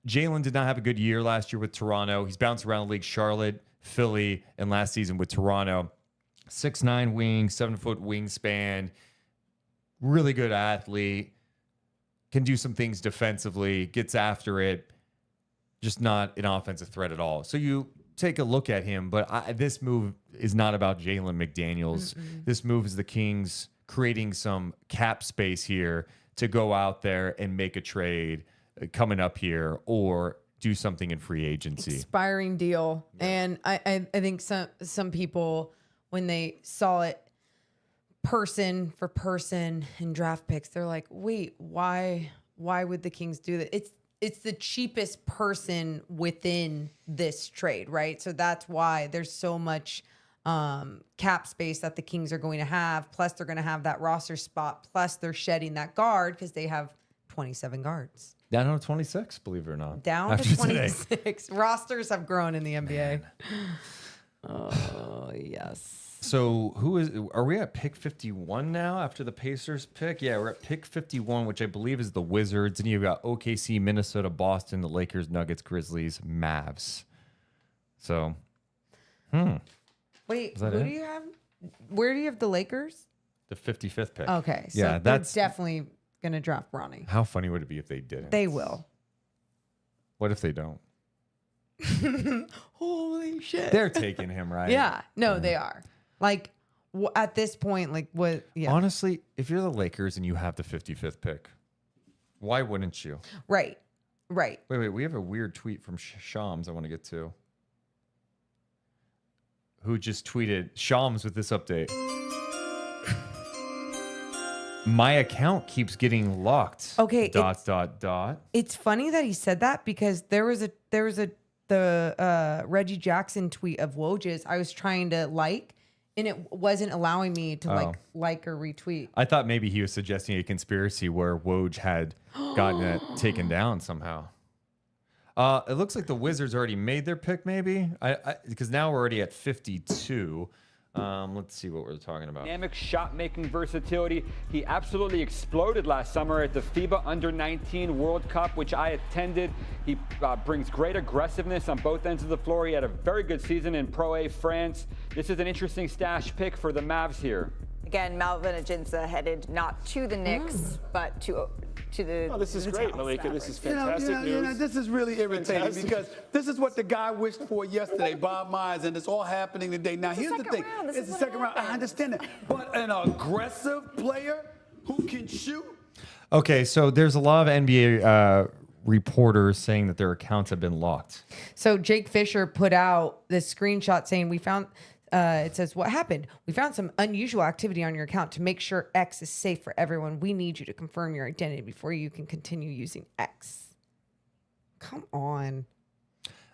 Jalen did not have a good year last year with Toronto. He's bounced around the league, Charlotte, Philly, and last season with Toronto. 6'9" wing, 7-foot wingspan, really good athlete. Can do some things defensively, gets after it, just not an offensive threat at all. So you take a look at him, but this move is not about Jalen McDaniels. This move is the Kings creating some cap space here to go out there and make a trade coming up here or do something in free agency. Expiring deal. Yeah. And I think some people, when they saw it, person for person in draft picks, they're like, wait, why would the Kings do that? It's the cheapest person within this trade, right? So that's why there's so much cap space that the Kings are going to have. Plus they're going to have that roster spot. Plus they're shedding that guard because they have 27 guards. Down to 26, believe it or not. Down to 26. Rosters have grown in the NBA. Oh, yes. So are we at pick 51 now after the Pacers pick? Yeah, we're at pick 51, which I believe is the Wizards. And you've got OKC, Minnesota, Boston, the Lakers, Nuggets, Grizzlies, Mavs. So, Well, Wait, Is that who it? do you have? Where do you have the Lakers? The 55th pick. Okay, so yeah, they're that's definitely gonna draft Bronny. How funny would it be if they didn't? They will. What if they don't? Holy shit! They're taking him, right? Yeah, no, they are. Like at this point, like what? Yeah, Honestly, if you're the Lakers and you have the 55th pick, why wouldn't you? right. Wait, we have a weird tweet from Shams I want to get to. Who just tweeted, Shams with this update. My account keeps getting locked. Okay, Dot. It's funny that he said that because there was the Reggie Jackson tweet of Woj's I was trying to like, and it wasn't allowing me to like or retweet. I thought maybe he was suggesting a conspiracy where Woj had gotten it taken down somehow. It looks like the Wizards already made their pick, maybe, because now we're already at 52. Let's see what we're talking about. Dynamic shot-making versatility. He absolutely exploded last summer at the FIBA Under-19 World Cup, which I attended. He brings great aggressiveness on both ends of the floor. He had a very good season in Pro A France. This is an interesting stash pick for the Mavs here. Again, Malvin Ajinça headed not to the Knicks, but to the. Oh, this is great, Malika. This is fantastic news. You know, this is really irritating Fantastic. because this is what the guy wished for yesterday, Bob Myers, and it's all happening today. Now, here's the thing. It's the second round. I understand that. But an aggressive player who can shoot. Okay, so there's a lot of NBA reporters saying that their accounts have been locked. So Jake Fisher put out this screenshot saying we found. It says, what happened? We found some unusual activity on your account. To make sure X is safe for everyone, we need you to confirm your identity before you can continue using X. Come on.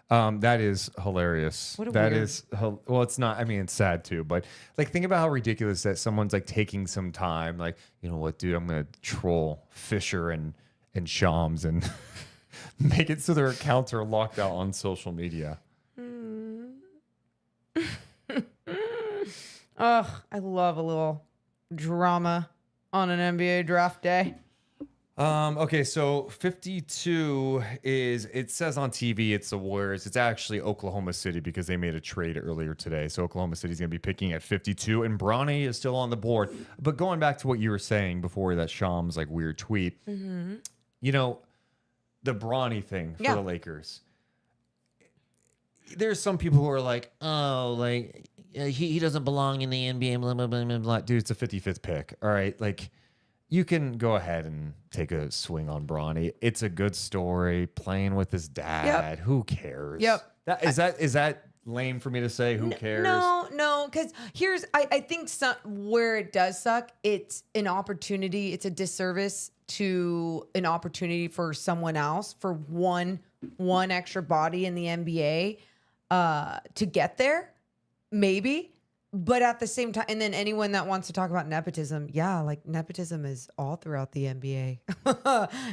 That is hilarious. What a That weird- is well, it's not. I mean, it's sad too, but like, think about how ridiculous that someone's like taking some time. Like, you know what, dude? I'm gonna troll Fisher and Shams and make it so their accounts are locked out on social media. Ugh, I love a little drama on an NBA draft day. Okay, so 52 is, it says on TV it's the Warriors. It's actually Oklahoma City because they made a trade earlier today. So Oklahoma City's going to be picking at 52, and Bronny is still on the board. But going back to what you were saying before that Shams like weird tweet, you know, the Bronny thing for the Lakers. There's some people who are like, oh, like he doesn't belong in the NBA, blah, blah, blah, blah, blah. Dude, it's a 55th pick. All right, like, you can go ahead and take a swing on Bronny. It's a good story. Playing with his dad. Who cares? Is that lame for me to say? Who cares? No, because I think where it does suck, it's an opportunity. It's a disservice to an opportunity for someone else, for one extra body in the NBA to get there, maybe. But at the same time, and then anyone that wants to talk about nepotism, like nepotism is all throughout the NBA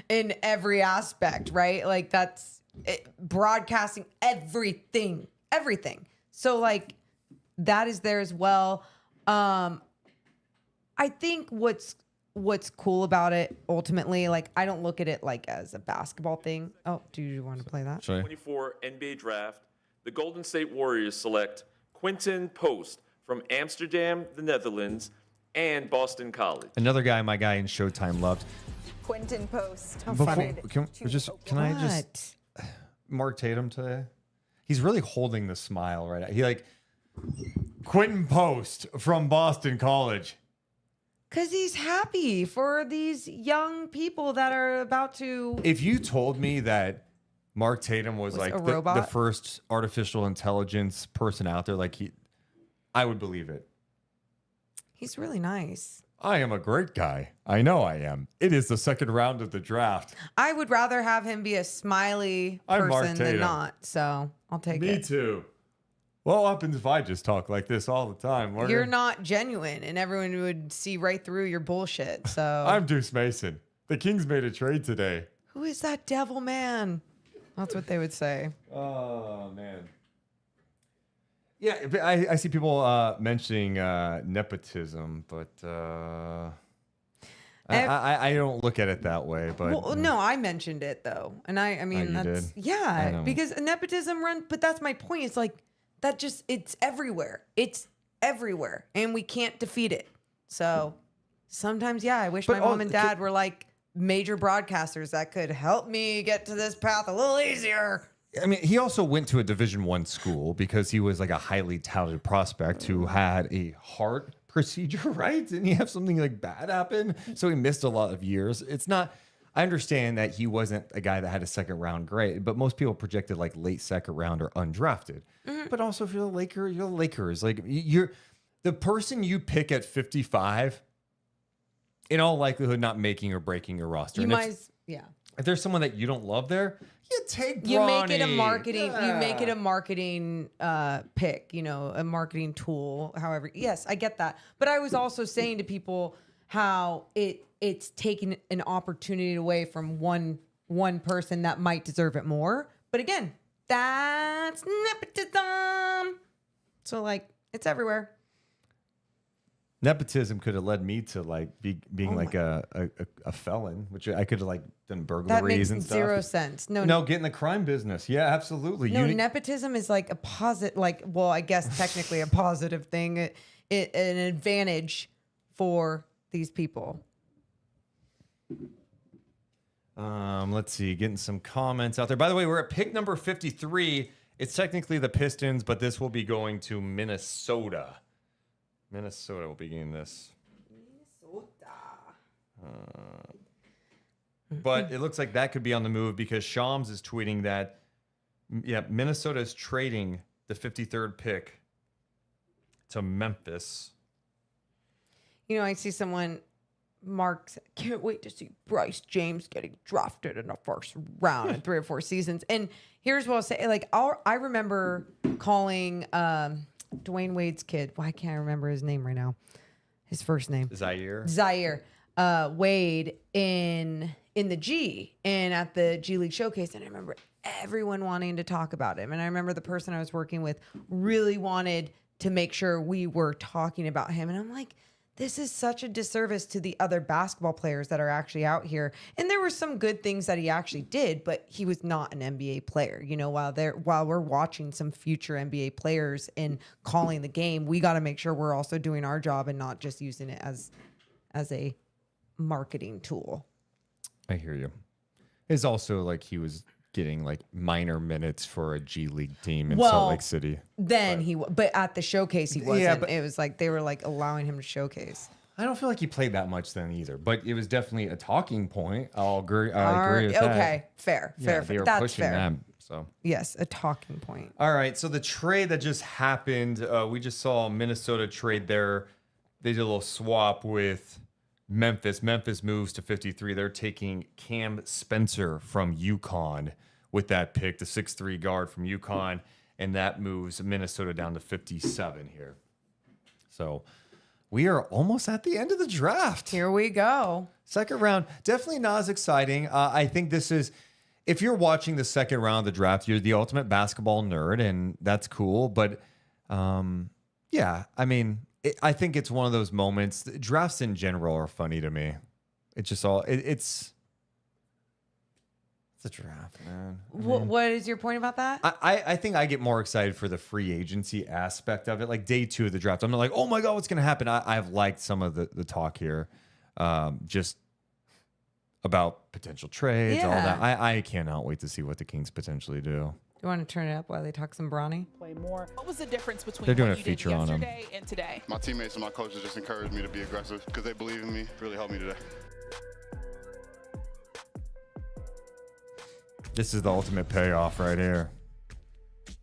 in every aspect, right? Like that's broadcasting, everything. So like that is there as well. I think what's cool about it ultimately, like I don't look at it like as a basketball thing. Oh, do you want to play that? 2024 NBA Draft, the Golden State Warriors select Quinton Post from Amsterdam, the Netherlands, and Boston College. Another guy my guy in Showtime loved. Quinton Post. Can I just Mark Tatum today? He's really holding the smile right now. He like Quinton Post from Boston College. Because he's happy for these young people that are about to. If you told me that Mark Tatum was like the first artificial intelligence person out there, like I would believe it. He's really nice. I am a great guy. I know I am. It is the second round of the draft. I would rather have him be a smiley person than not. So I'll take it. Me too. What happens if I just talk like this all the time? Morgan? You're not genuine, and everyone would see right through your bullshit. So I'm Deuce Mason. The Kings made a trade today. Who is that devil man? That's what they would say. Oh man. Yeah, but I see people mentioning nepotism, but I don't look at it that way. But well, no, I mentioned it though, and I mean that's because nepotism runs. But that's my point. It's like that. It's everywhere. It's everywhere, and we can't defeat it. So sometimes, I wish But my mom and dad were like major broadcasters that could help me get to this path a little easier. I mean, he also went to a Division I school because he was like a highly touted prospect who had a heart procedure, right? Didn't he have something like bad happen? So he missed a lot of years. It's not, I understand that he wasn't a guy that had a second round grade, but most people projected like late second round or undrafted. But also if you're the Lakers, you're the Lakers. Like you're the person you pick at 55, in all likelihood, not making or breaking your roster. You And might, if there's someone that you don't love there, you take Bronny. You make it a marketing. You make it a marketing pick. You know, a marketing tool. However, yes, I get that. But I was also saying to people how it's taking an opportunity away from one person that might deserve it more. But again, that's nepotism. So like, it's everywhere. Nepotism could have led me to like being like a felon, which I could have like done burglaries and stuff. That makes 0 sense. No, get in the crime business. Yeah, absolutely. No, nepotism is like a positive, well, I guess technically a positive thing, an advantage for these people. Let's see, getting some comments out there. By the way, we're at pick number 53. It's technically the Pistons, but this will be going to Minnesota. Minnesota will be getting this. But it looks like that could be on the move because Shams is tweeting that, Minnesota is trading the 53rd pick to Memphis. You know, I see someone, Mark, can't wait to see Bryce James getting drafted in the first round in 3 or 4 seasons. And here's what I'll say. Like, I remember calling Dwayne Wade's kid. Why can't I remember his name right now? His first name. Zaire Wade in the G and at the G League Showcase. And I remember everyone wanting to talk about him. And I remember the person I was working with really wanted to make sure we were talking about him. And I'm like, this is such a disservice to the other basketball players that are actually out here. And there were some good things that he actually did, but he was not an NBA player. You know, while we're watching some future NBA players and calling the game, we got to make sure we're also doing our job and not just using it as a marketing tool. I hear you. It's also like he was getting like minor minutes for a G League team in Salt Lake City. Then but at the showcase he wasn't. Yeah, but it was like they were like allowing him to showcase. I don't feel like he played that much then either, but it was definitely a talking point. I agree with that. Okay, fair. They were That's pushing fair. them. So yes, a talking point. All right, so the trade that just happened, we just saw Minnesota trade there. They did a little swap with Memphis. Memphis moves to 53. They're taking Cam Spencer from UConn with that pick, the 6'3" guard from UConn, and that moves Minnesota down to 57 here. So we are almost at the end of the draft. Here we go. Second round, definitely not as exciting. I think this is, if you're watching the second round of the draft, you're the ultimate basketball nerd, and that's cool. But yeah, I mean, I think it's one of those moments. Drafts in general are funny to me. It's just all, it's a draft, man. What is your point about that? I think I get more excited for the free agency aspect of it. Like day 2 of the draft, I'm not like, oh my God, what's going to happen? I've liked some of the talk here. Just about potential trades, all that. I cannot wait to see what the Kings potentially do. You want to turn it up while they talk some Bronny? Play more. What was the difference between They're doing what a you feature did on him. yesterday and today? My teammates and my coaches just encouraged me to be aggressive because they believe in me. Really helped me today. This is the ultimate payoff right here.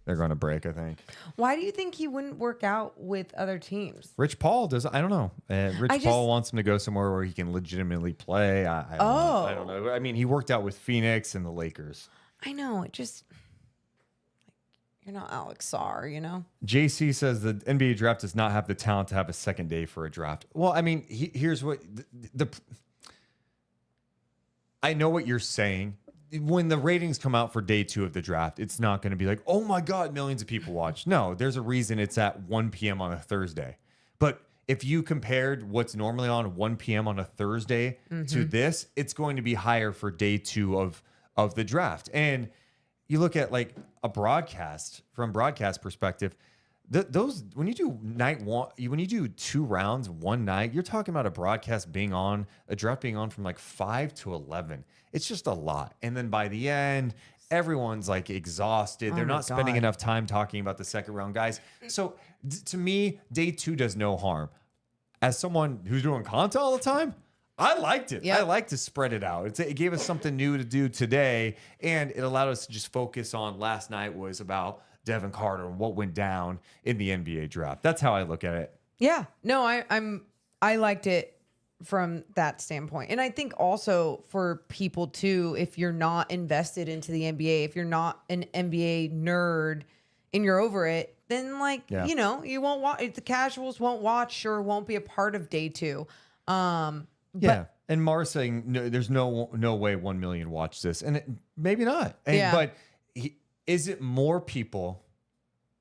They're going to break, I think. Why do you think he wouldn't work out with other teams? Rich Paul does. I don't know. Paul wants him to go somewhere where he can legitimately play. I don't know. I mean, he worked out with Phoenix and the Lakers. I know. It just, you're not Alex Sarr, you know? JC says the NBA draft does not have the talent to have a second day for a draft. Well, I mean, here's what I know what you're saying. When the ratings come out for day 2 of the draft, it's not going to be like, oh my God, millions of people watch. No, there's a reason it's at 1 p.m. on a Thursday. But if you compared what's normally on 1 p.m. on a Thursday to this, it's going to be higher for day 2 of the draft. And you look at like a broadcast, from broadcast perspective, those when you do night one, when you do 2 rounds one night, you're talking about a broadcast being on, a draft being on from like 5 to 11. It's just a lot. And then by the end, everyone's like exhausted. They're not spending enough time talking about the second round guys. So to me, day 2 does no harm. As someone who's doing content all the time, I liked it. Yep. I like to spread it out. It gave us something new to do today, and it allowed us to just focus on last night was about Devin Carter and what went down in the NBA draft. That's how I look at it. Yeah. No, I liked it from that standpoint. And I think also for people too, if you're not invested into the NBA, if you're not an NBA nerd and you're over it, then you won't watch. The casuals won't watch or won't be a part of day 2. Yeah, and Mars saying no, there's no way 1 million watch this, and maybe not. But is it more people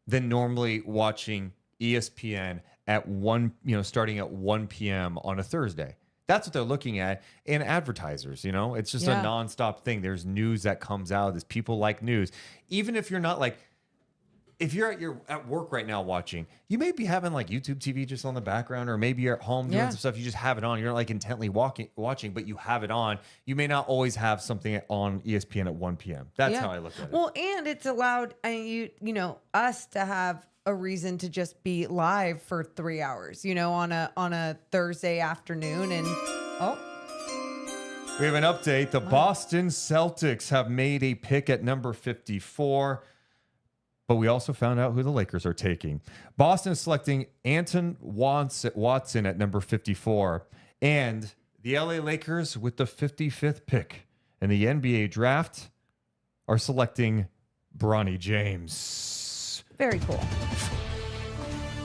than normally watching ESPN at 1? Starting at 1 p.m. on a Thursday. That's what they're looking at. And advertisers, it's just a nonstop thing. There's news that comes out. There's people like news, even if you're not like. If you're at work right now watching, you may be having like YouTube TV just on the background, or maybe you're at home doing some stuff. You just have it on. You're not like intently watching, but you have it on. You may not always have something on ESPN at 1 p.m. That's how I look at it. Well, and it's allowed us to have a reason to just be live for 3 hours, on a Thursday afternoon. And we have an update. The Boston Celtics have made a pick at number 54. But we also found out who the Lakers are taking. Boston is selecting Anton Watson at number 54. And the LA Lakers, with the 55th pick in the NBA draft, are selecting Bronny James. Very cool.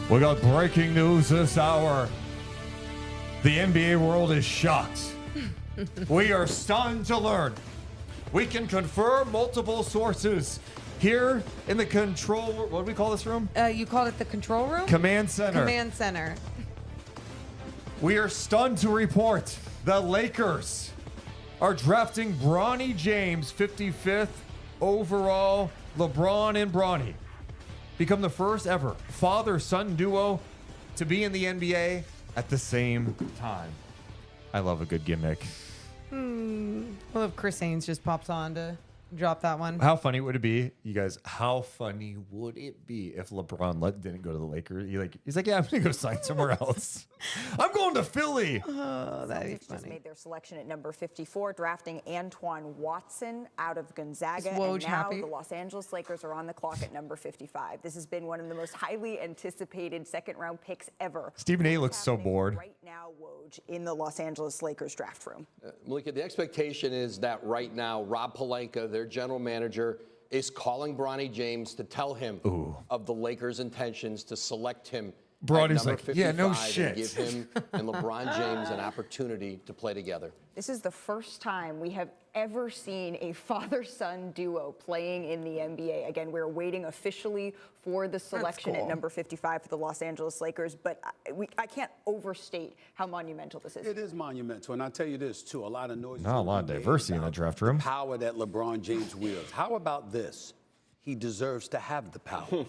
We got breaking news this hour. The NBA world is shocked. We are stunned to learn. We can confirm multiple sources. Here in the control, what do we call this room? You called it the control room? Command center. Command center. We are stunned to report the Lakers are drafting Bronny James, 55th overall. LeBron and Bronny become the first ever father-son duo to be in the NBA at the same time. I love a good gimmick. I love Chris Haynes just pops on to drop that one. How funny would it be, you guys? How funny would it be if LeBron didn't go to the Lakers? He's like, yeah, I'm gonna go sign somewhere else. I'm going to Philly. Oh, that'd be funny. Just made their selection at number 54, drafting Antoine Watson out of Gonzaga. Is Woj and now happy? The Los Angeles Lakers are on the clock at number 55. This has been one of the most highly anticipated second-round picks ever. Stephen A. looks so bored. Right now, Woj, in the Los Angeles Lakers draft room. Malika, the expectation is that right now, Rob Pelinka, their general manager, is calling Bronny James to tell him of the Lakers' intentions to select him Bronny's like, 55 yeah, no and shit. give him and LeBron James an opportunity to play together. This is the first time we have ever seen a father-son duo playing in the NBA. Again, we're waiting officially for the selection at number 55 for the Los Angeles Lakers, but I can't overstate how monumental this is. It is monumental, and I'll tell you this, too, a lot of noise. Not a lot of diversity in that draft room. Power that LeBron James wields. How about this? He deserves to have the power.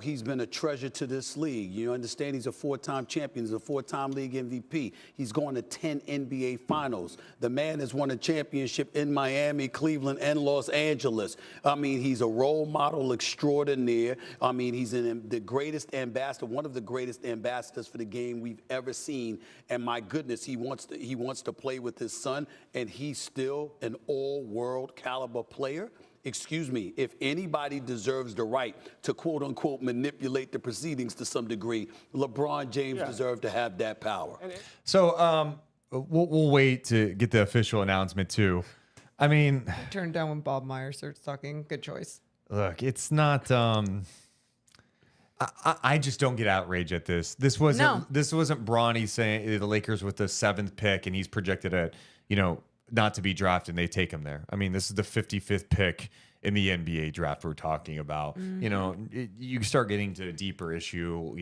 He's been a treasure to this league. You understand he's a 4-time champion. He's a 4-time league MVP. He's going to 10 NBA finals. The man has won a championship in Miami, Cleveland, and Los Angeles. I mean, he's a role model extraordinaire. I mean, he's the greatest ambassador, one of the greatest ambassadors for the game we've ever seen. And my goodness, he wants to play with his son, and he's still an all-world caliber player. Excuse me, if anybody deserves the right to quote-unquote manipulate the proceedings to some degree, LeBron James deserves to have that power. So we'll wait to get the official announcement too. I mean, Turn down when Bob Myers starts talking. Good choice. Look, it's not. I just don't get outraged at this. This wasn't Bronny saying the Lakers with the 7th pick, and he's projected at not to be drafted, and they take him there. I mean, this is the 55th pick in the NBA draft we're talking about. You start getting to a deeper issue.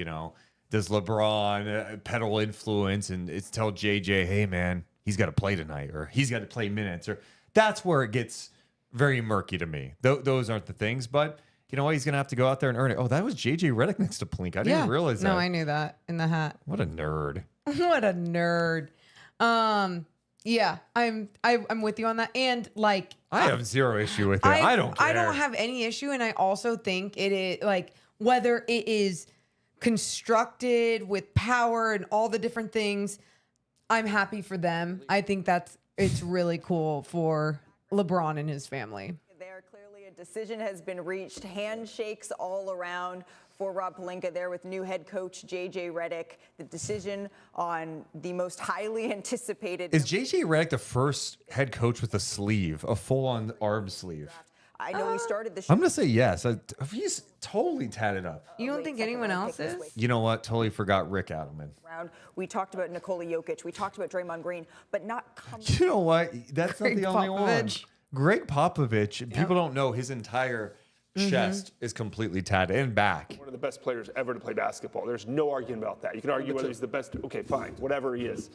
Does LeBron peddle influence and tell JJ, hey man, he's got to play tonight, or he's got to play minutes, or that's where it gets very murky to me. Those aren't the things, but you know what? He's going to have to go out there and earn it. Oh, that was JJ Redick next to Plink. I didn't realize that. No, I knew that in the hat. What a nerd. What a nerd. Yeah, I'm with you on that. And like, I have zero issue with it. I don't care. I don't have any issue. And I also think it is like, whether it is constructed with power and all the different things, I'm happy for them. I think it's really cool for LeBron and his family. There, clearly a decision has been reached. Handshakes all around for Rob Pelinka there with new head coach JJ Redick. The decision on the most highly anticipated. Is JJ Redick the first head coach with a sleeve, a full-on arm sleeve? I know we started the show. I'm going to say yes. He's totally tatted up. You don't think anyone else is? You know what? Totally forgot Rick Adelman. We talked about Nikola Jokic. We talked about Draymond Green, but not. You know what? That's not the only one. Popovich. Greg Popovich. People don't know his entire chest is completely tatted and back. One of the best players ever to play basketball. There's no argument about that. You can argue whether he's the best. Okay, fine, whatever he is.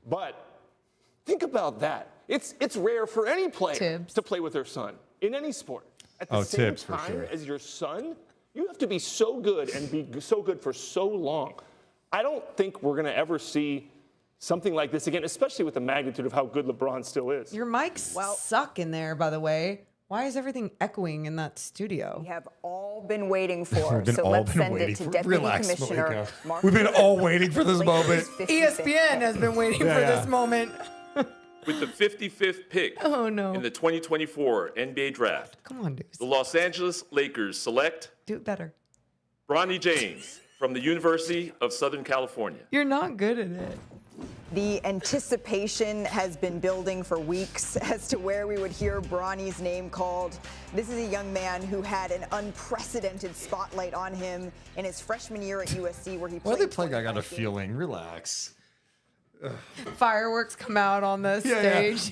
But think about that. It's rare for any player to play with their son in any sport. At the same time as your son, you have to be so good and be so good for so long. I don't think we're going to ever see something like this again, especially with the magnitude of how good LeBron still is. Your mics suck in there, by the way. Why is everything echoing in that studio? We have all been waiting for. So let's send it to Deputy Commissioner Mark. We've been all waiting for this moment. ESPN has been waiting for this moment. With the 55th pick in the 2024 NBA Draft, come on, Deuce. the Los Angeles Lakers select do it better. Bronny James from the University of Southern California. You're not good at it. The anticipation has been building for weeks as to where we would hear Bronny's name called. This is a young man who had an unprecedented spotlight on him in his freshman year at USC, where he played. Why are they playing? I got a feeling. Relax. Fireworks come out on the stage.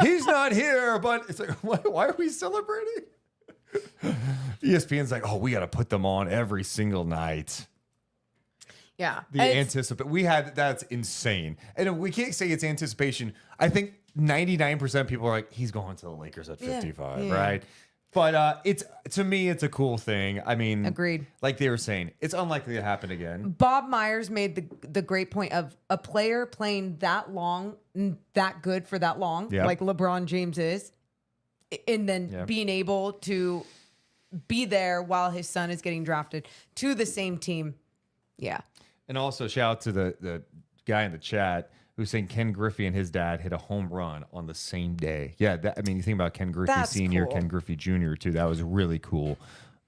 He's not here, but it's like, why are we celebrating? ESPN's like, oh, we got to put them on every single night. Yeah. The anticipation. That's insane. And we can't say it's anticipation. I think 99% of people are like, he's going to the Lakers at 55, right? But to me, it's a cool thing. I mean, agreed. Like they were saying, it's unlikely to happen again. Bob Myers made the great point of a player playing that long, that good for that long, like LeBron James is, and then being able to be there while his son is getting drafted to the same team. Yeah. And also shout out to the guy in the chat who's saying Ken Griffey and his dad hit a home run on the same day. Yeah, I mean, you think about Ken Griffey Sr., cool. Ken Griffey Jr. too. That was really cool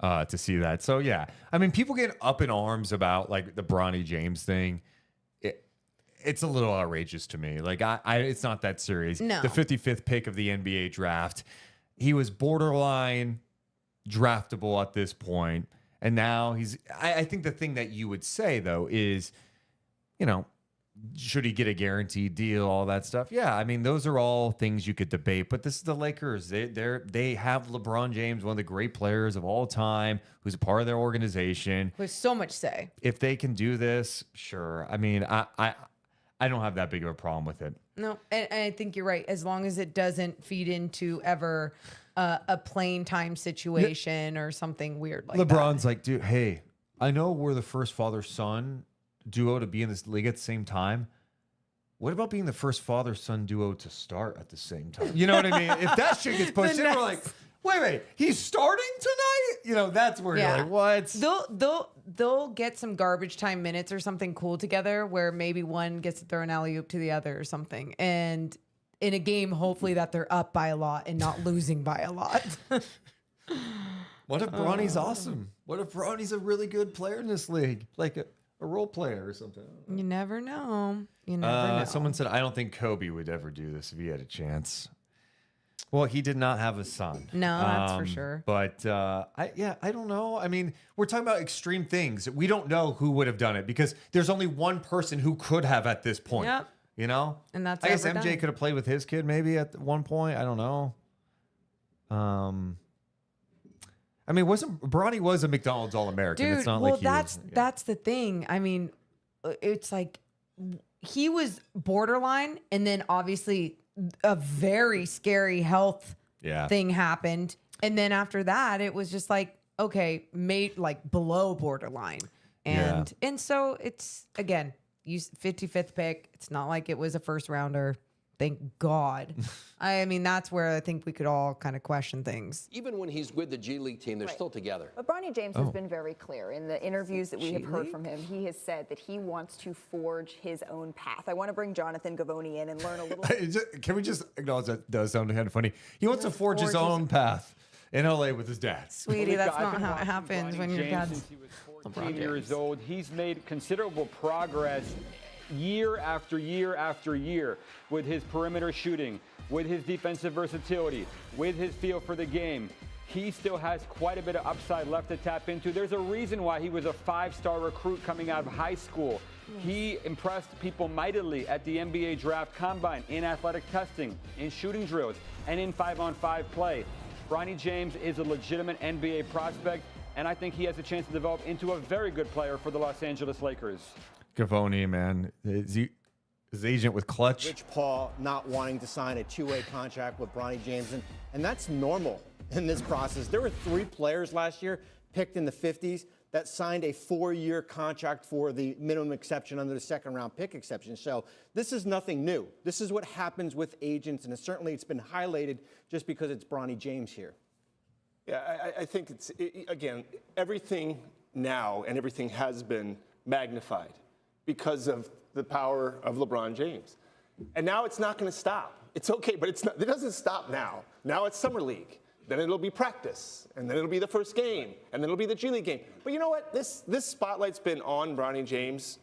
to see that. So yeah, I mean, people get up in arms about like the Bronny James thing. It's a little outrageous to me. Like it's not that serious. No. The 55th pick of the NBA draft, he was borderline draftable at this point. And now I think the thing that you would say, though, is, you know, should he get a guaranteed deal, all that stuff? Yeah, I mean, those are all things you could debate. But this is the Lakers. They have LeBron James, one of the great players of all time, who's a part of their organization. With so much say. If they can do this, sure. I mean, I don't have that big of a problem with it. No, and I think you're right. As long as it doesn't feed into ever a playing time situation or something weird like that. LeBron's like, dude, hey, I know we're the first father-son duo to be in this league at the same time. What about being the first father-son duo to start at the same time? You know what I mean? If that shit gets pushed in, we're like, wait, he's starting tonight? You know, that's where you're like, what? They'll get some garbage time minutes or something cool together where maybe one gets to throw an alley-oop to the other or something. And in a game, hopefully that they're up by a lot and not losing by a lot. What if Bronny's awesome? What if Bronny's a really good player in this league? Like a role player or something? You never know. You never know. Someone said, I don't think Kobe would ever do this if he had a chance. Well, he did not have a son. No, that's for sure. But I don't know. I mean, we're talking about extreme things. We don't know who would have done it because there's only one person who could have at this point. Yep. You know? And that's I guess MJ done. could have played with his kid maybe at one point. I don't know. I mean, Bronny was a McDonald's All-American. Dude, it's not well, like that's the thing. I mean, it's like he was borderline, and then obviously a very scary health thing happened, and then after that, it was just like okay, made like below borderline. And so it's, again, 55th pick. It's not like it was a first rounder. Thank God. I mean, that's where I think we could all kind of question things. Even when he's with the G League team, they're still together. But Bronny James has been very clear in the interviews that we have heard from him. He has said that he wants to forge his own path. I want to bring Jonathan Gavoni in and learn a little bit. Can we just acknowledge that does sound kind of funny? He wants to forge his own path in LA with his dad. Sweetie, that's not how it happens when your dad's Since he was 14 years old, he's made considerable progress year after year after year with his perimeter shooting, with his defensive versatility, with his feel for the game. He still has quite a bit of upside left to tap into. There's a reason why he was a 5-star recruit coming out of high school. He impressed people mightily at the NBA Draft Combine, in athletic testing, in shooting drills, and in 5-on-5 play. Bronny James is a legitimate NBA prospect, and I think he has a chance to develop into a very good player for the Los Angeles Lakers. Gavoni, man. His agent with Clutch. Rich Paul not wanting to sign a two-way contract with Bronny James, and that's normal in this process. There were 3 players last year picked in the 50s that signed a 4-year contract for the minimum exception under the second-round pick exception. So this is nothing new. This is what happens with agents, and certainly it's been highlighted just because it's Bronny James here. Yeah, I think again, everything now and everything has been magnified because of the power of LeBron James. And now it's not going to stop. It's okay, but it doesn't stop now. Now it's Summer League. Then it'll be practice, and then it'll be the first game, and then it'll be the G League game. But you know what? This spotlight's been on Bronny James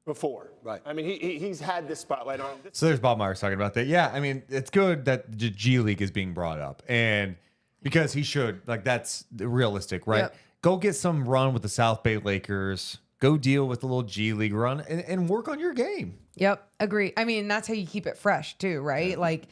before. Right. I mean, he's had this spotlight on him. So there's Bob Myers talking about that. Yeah, I mean, it's good that the G League is being brought up, and because he should, like, that's realistic, right? Yep. Go get some run with the South Bay Lakers. Go deal with the little G League run and work on your game. Yep, agree. I mean, that's how you keep it fresh too, right? Yeah. Like,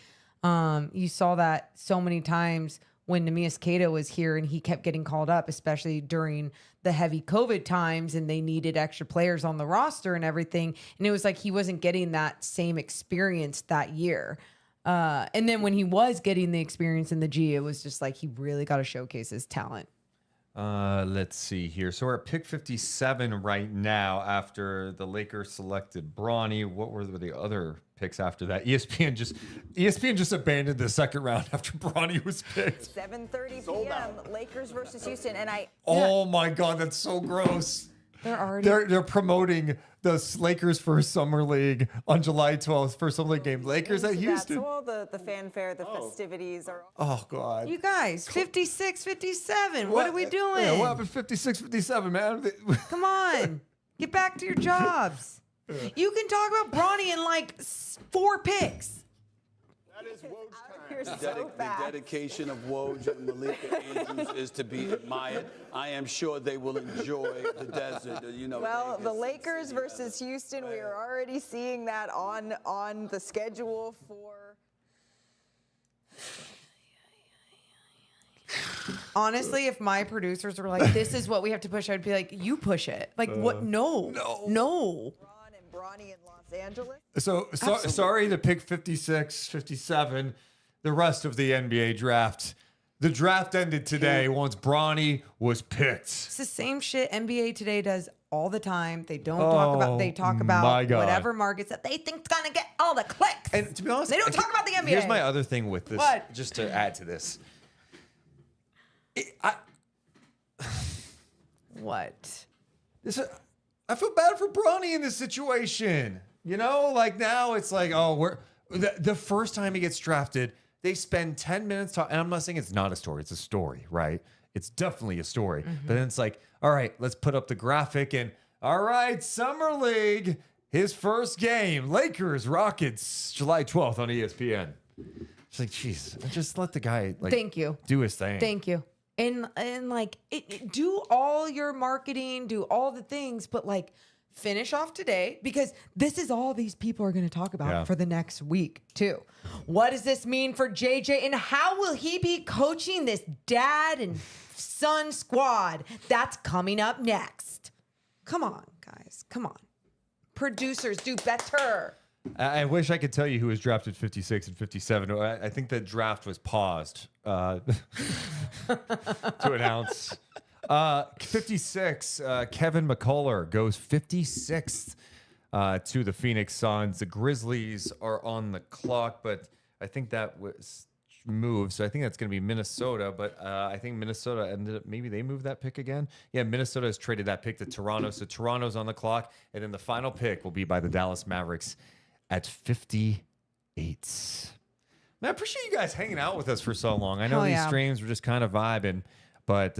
you saw that so many times when Neemias Queta was here and he kept getting called up, especially during the heavy COVID times, and they needed extra players on the roster and everything. And it was like he wasn't getting that same experience that year. And then when he was getting the experience in the G, it was just like he really got to showcase his talent. Let's see here. So we're at pick 57 right now after the Lakers selected Bronny. What were the other picks after that? ESPN just abandoned the second round after Bronny was picked. 7:30 p.m. Lakers versus Houston, and Oh my God, that's so gross. They're promoting the Lakers for Summer League on July 12th for Summer League game. Lakers at Houston. So all the fanfare, the festivities are. Oh God. You guys, 56, 57. What are we doing? Yeah, what happened 56, 57, man? Come on. Get back to your jobs. You can talk about Bronny in like 4 picks. That is Woj time. The dedication of Woj and Malika Andrews is to be admired. I am sure they will enjoy the desert. Well, the Lakers versus Houston, we are already seeing that on the schedule for. Honestly, if my producers were like, "This is what we have to push," I'd be like, "You push it." Like, what? No. Ron and Bronny in Los Angeles. So sorry to pick 56, 57, the rest of the NBA draft. The draft ended today once Bronny was picked. It's the same shit NBA Today does all the time. They don't talk about. They talk about whatever markets that they think's gonna get all the clicks. And to be honest, they don't talk about the NBA. Here's my other thing with this. What? Just to add to this. What? I feel bad for Bronny in this situation. You know, like now it's like, oh, the first time he gets drafted, they spend 10 minutes talking. And I'm not saying it's not a story. It's a story, right? It's definitely a story. Mm-hmm. But then it's like, all right, let's put up the graphic and all right, Summer League, his first game, Lakers, Rockets, July 12th on ESPN. It's like, geez, just let the guy Thank you. do his thing. Thank you. And like do all your marketing, do all the things, but like finish off today because this is all these people are going to talk about for the next week too. What does this mean for JJ and how will he be coaching this dad and son squad? That's coming up next. Come on, guys. Come on. Producers, do better. I wish I could tell you who was drafted 56 and 57. I think the draft was paused to announce. 56, Kevin McCullough goes 56th to the Phoenix Suns. The Grizzlies are on the clock, but I think that was moved. So I think that's going to be Minnesota, but I think Minnesota ended up, maybe they moved that pick again. Yeah, Minnesota has traded that pick to Toronto. So Toronto's on the clock. And then the final pick will be by the Dallas Mavericks at 58. Man, I appreciate you guys hanging out with us for so long. I know these streams were just kind of vibing, but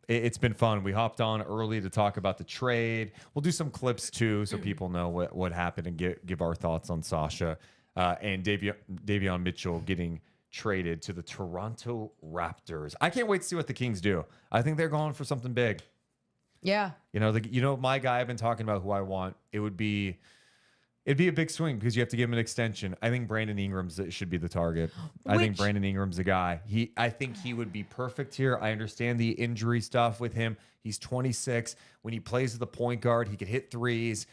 it's been fun. We hopped on early to talk about the trade. We'll do some clips too, so people know what happened and give our thoughts on Sasha and Davion Mitchell getting traded to the Toronto Raptors. I can't wait to see what the Kings do. I think they're going for something big. Yeah. My guy I've been talking about who I want. It'd be a big swing because you have to give him an extension. I think Brandon Ingram's should be the target. I think Brandon Ingram's the guy. I think he would be perfect here. I understand the injury stuff with him. He's 26. When he plays with the point guard, he can hit threes.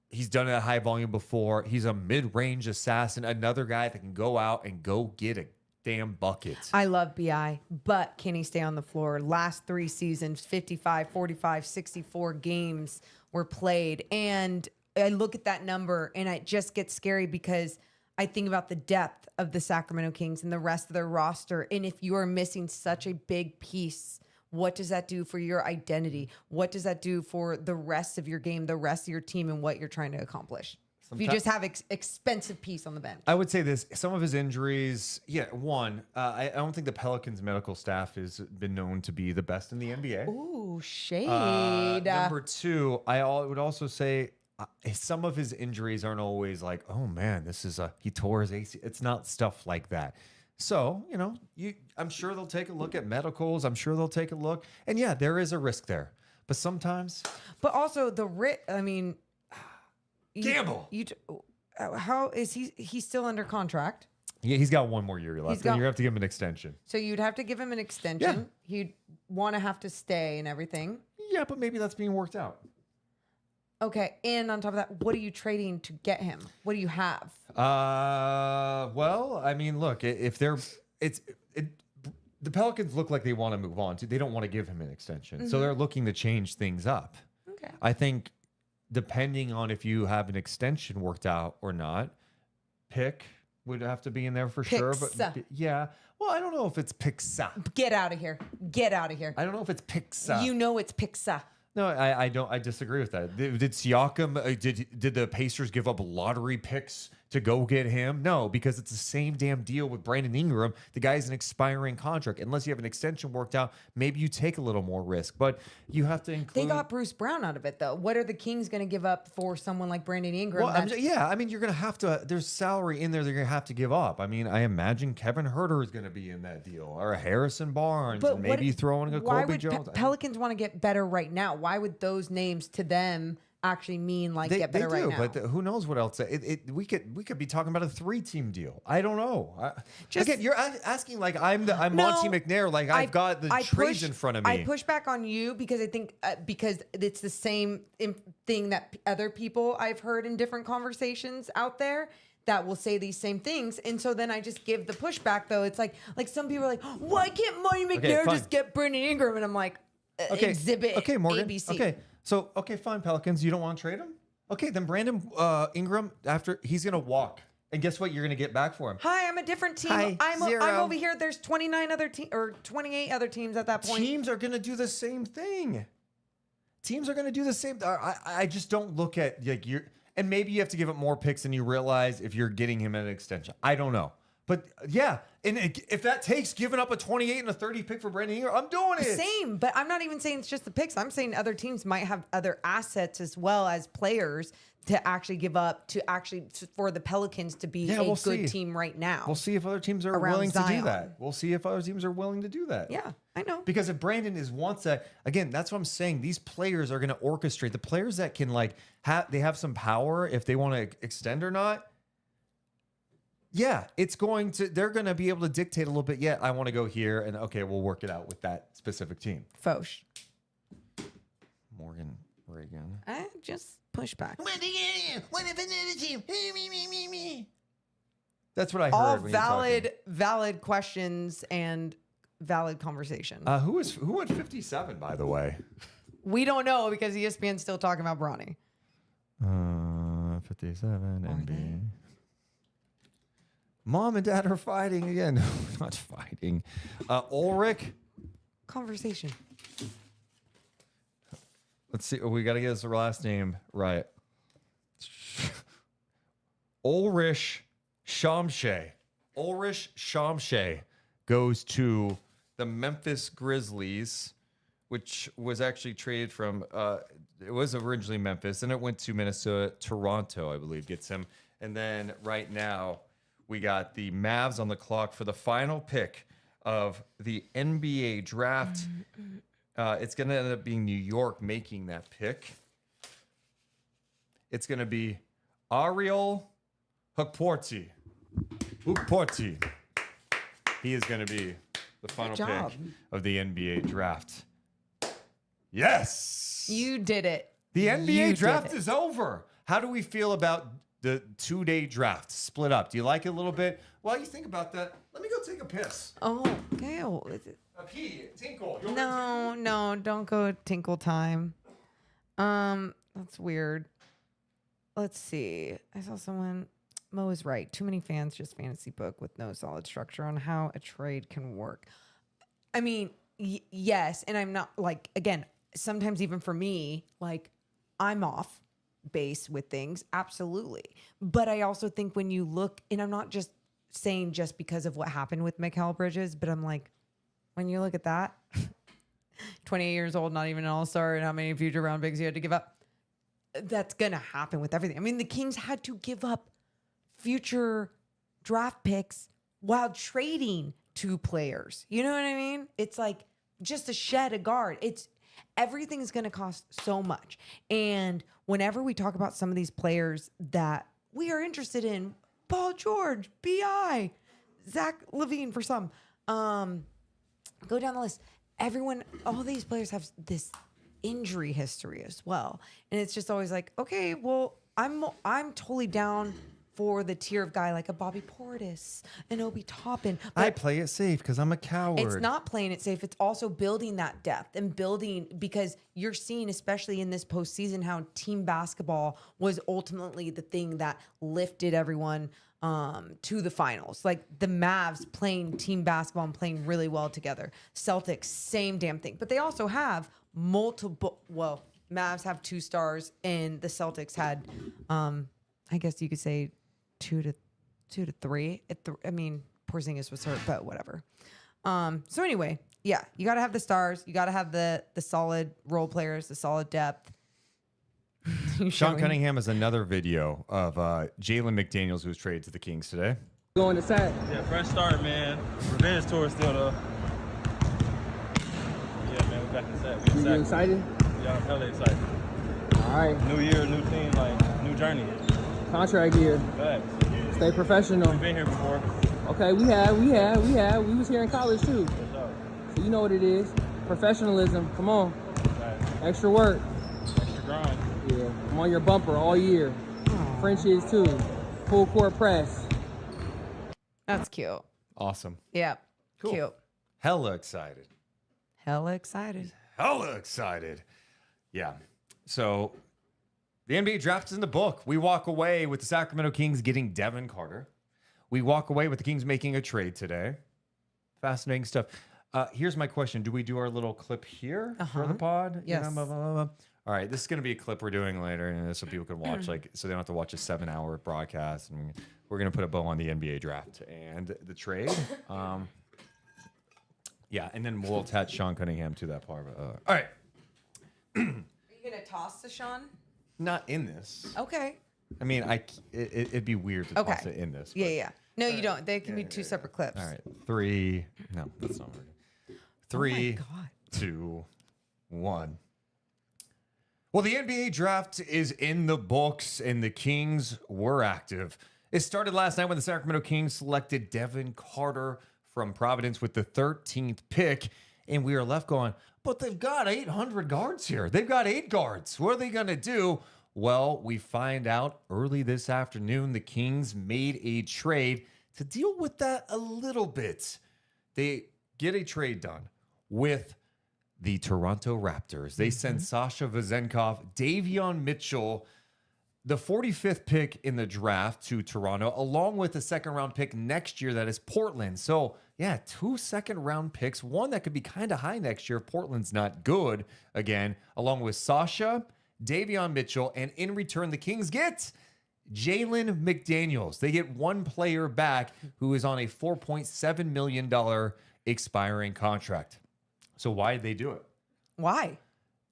He's done it at high volume before. He's a mid-range assassin, another guy that can go out and go get a damn bucket. I love BI, but can he stay on the floor? Last 3 seasons, 55, 45, 64 games were played. And I look at that number and it just gets scary because I think about the depth of the Sacramento Kings and the rest of their roster. And if you are missing such a big piece, what does that do for your identity? What does that do for the rest of your game, the rest of your team, and what you're trying to accomplish? If you just have expensive piece on the bench. I would say this. Some of his injuries, I don't think the Pelicans medical staff has been known to be the best in the NBA. Ooh, shade. Number 2, I would also say some of his injuries aren't always like, oh man, he tore his AC. It's not stuff like that. So, I'm sure they'll take a look at medicals. I'm sure they'll take a look. And yeah, there is a risk there. But sometimes. But also the risk, gamble. How is he's still under contract? Yeah, he's got 1 more year left. And you have to give him an extension. So you'd have to give him an extension. Yeah. He'd want to have to stay and everything. Yeah, but maybe that's being worked out. Okay, and on top of that, what are you trading to get him? What do you have? Look, the Pelicans look like they want to move on. They don't want to give him an extension, so they're looking to change things up. Okay, I think depending on if you have an extension worked out or not, pick would have to be in there for sure. But yeah, well, I don't know if it's Pixa. Get out of here! Get out of here! I don't know if it's Pixa. You know it's Pixa. No, I don't. I disagree with that. Did Siakam? Did the Pacers give up lottery picks to go get him? No, because it's the same damn deal with Brandon Ingram. The guy's an expiring contract. Unless you have an extension worked out, maybe you take a little more risk. But you have to include. They got Bruce Brown out of it, though. What are the Kings going to give up for someone like Brandon Ingram? Well, you're going to have to. There's salary in there they're going to have to give up. I imagine Kevin Huerter is going to be in that deal, or Harrison Barnes, and maybe you throw in a Colby Jones. Pelicans want to get better right now. Why would those names to them actually mean get better right now? But who knows what else? We could be talking about a 3-team deal. I don't know. Again, you're asking like I'm Monty McNair. Like I've got the trades in front of me. I push back on you because I think because it's the same thing that other people I've heard in different conversations out there that will say these same things. And so then I just give the pushback, though. It's like some people are like, why can't Monty McNair just get Brandon Ingram? And I'm like, exhibit Morgan. ABC. Okay, fine, Pelicans. You don't want to trade him? Okay, then Brandon Ingram, he's going to walk. And guess what you're going to get back for him? Hi, I'm a different team. I'm over here. There's 29 other teams or 28 other teams at that point. Teams are going to do the same thing. I just don't look at and maybe you have to give up more picks than you realize if you're getting him an extension. I don't know. But yeah, and if that takes giving up a 28 and a 30 pick for Brandon Ingram, I'm doing it. Same, but I'm not even saying it's just the picks. I'm saying other teams might have other assets as well as players to actually give up for the Pelicans to be a good team right now. We'll see if other teams are willing to do that. Yeah, I know. Because if Brandon wants that, again, that's what I'm saying. These players are going to orchestrate. The players that can they have some power if they want to extend or not. Yeah, they're going to be able to dictate a little bit. Yeah, I want to go here, and okay, we'll work it out with that specific team. Foch. Morgan Reagan. I just pushback. What if another team? Me. That's what I heard. All when you were talking. valid questions and valid conversation. Who went 57, by the way? We don't know because ESPN's still talking about Bronny. 57 NBA. Mom and dad are fighting again. No, not fighting. Ulrich. Conversation. Let's see. We got to get his last name right. Ulrich Shamshay. Ulrich Shamshay goes to the Memphis Grizzlies, which was actually traded from, it was originally Memphis, and it went to Minnesota. Toronto, I believe, gets him. And then right now, we got the Mavs on the clock for the final pick of the NBA draft. It's going to end up being New York making that pick. It's going to be Ariel Hukporti. He is going to be the final pick of the NBA draft. Yes! You did it. The NBA draft is over. How do we feel about the 2-day draft split up? Do you like it a little bit? While you think about that, let me go take a piss. Oh, okay. A pee, tinkle. No, don't go tinkle time. That's weird. Let's see. I saw someone. Mo is right. Too many fans just fantasy book with no solid structure on how a trade can work. I mean, yes, and I'm not like, again, sometimes even for me, like I'm off base with things, absolutely. But I also think when you look, and I'm not just saying just because of what happened with Mikal Bridges, but I'm like, when you look at that, 28 years old, not even an all-star, and how many future round picks you had to give up, that's going to happen with everything. I mean, the Kings had to give up future draft picks while trading 2 players. You know what I mean? It's like just to shed a guard. Everything is going to cost so much. And whenever we talk about some of these players that we are interested in, Paul George, B.I., Zach LaVine for some, go down the list. All these players have this injury history as well. And it's just always like, okay, well, I'm totally down for the tier of guy like a Bobby Portis, an Obi Toppin. I play it safe because I'm a coward. It's not playing it safe. It's also building that depth and building, because you're seeing, especially in this postseason, how team basketball was ultimately the thing that lifted everyone to the finals. Like the Mavs playing team basketball and playing really well together. Celtics, same damn thing. But they also have Mavs have 2 stars and the Celtics had, I guess you could say 2 to 3. I mean, Porzingis was hurt, but whatever. So anyway, yeah, you got to have the stars. You got to have the solid role players, the solid depth. Sean Cunningham has another video of Jalen McDaniels, who was traded to the Kings today. Going to set. Yeah, fresh start, man. Revenge tour still, though. Yeah, man, we're back in set. You excited? Yeah, I'm hella excited. All right. New year, new team, like, new journey. Contract year. Facts. Stay professional. We've been here before. Okay, we have. We was here in college too. So you know what it is. Professionalism. Come on. Right. Extra work. Extra grind. Yeah. I'm on your bumper all year. French is too. Full court press. That's cute. Awesome. Yeah. Cool. Cute. Hella excited. Hella excited. Hella excited. Yeah. So the NBA draft is in the book. We walk away with the Sacramento Kings getting Devin Carter. We walk away with the Kings making a trade today. Fascinating stuff. Here's my question. Do we do our little clip here for the pod? Yes. You know, blah, blah, blah, blah. All right. This is going to be a clip we're doing later, and so people can watch, so they don't have to watch a 7-hour broadcast. And we're going to put a bow on the NBA draft and the trade. Yeah, and then we'll attach Sean Cunningham to that part. All right. Are you going to toss to Sean? Not in this. Okay. I mean, it'd be weird to toss it in this. Yeah. No, you don't. They can be 2 separate clips. All right. 3. No, that's not working. 3, 2, 1. Well, the NBA draft is in the books, and the Kings were active. It started last night when the Sacramento Kings selected Devin Carter from Providence with the 13th pick, and we are left going, but they've got 800 guards here. They've got 8 guards. What are they going to do? Well, we find out early this afternoon the Kings made a trade to deal with that a little bit. They get a trade done with the Toronto Raptors. They send Sasha Vezenkov, Davion Mitchell, the 45th pick in the draft to Toronto, along with a second-round pick next year that is Portland. So, yeah, 2 second-round picks, one that could be kind of high next year if Portland's not good again, along with Sasha, Davion Mitchell, and in return, the Kings get Jalen McDaniels. They get one player back who is on a $4.7 million expiring contract. So why did they do it? Why?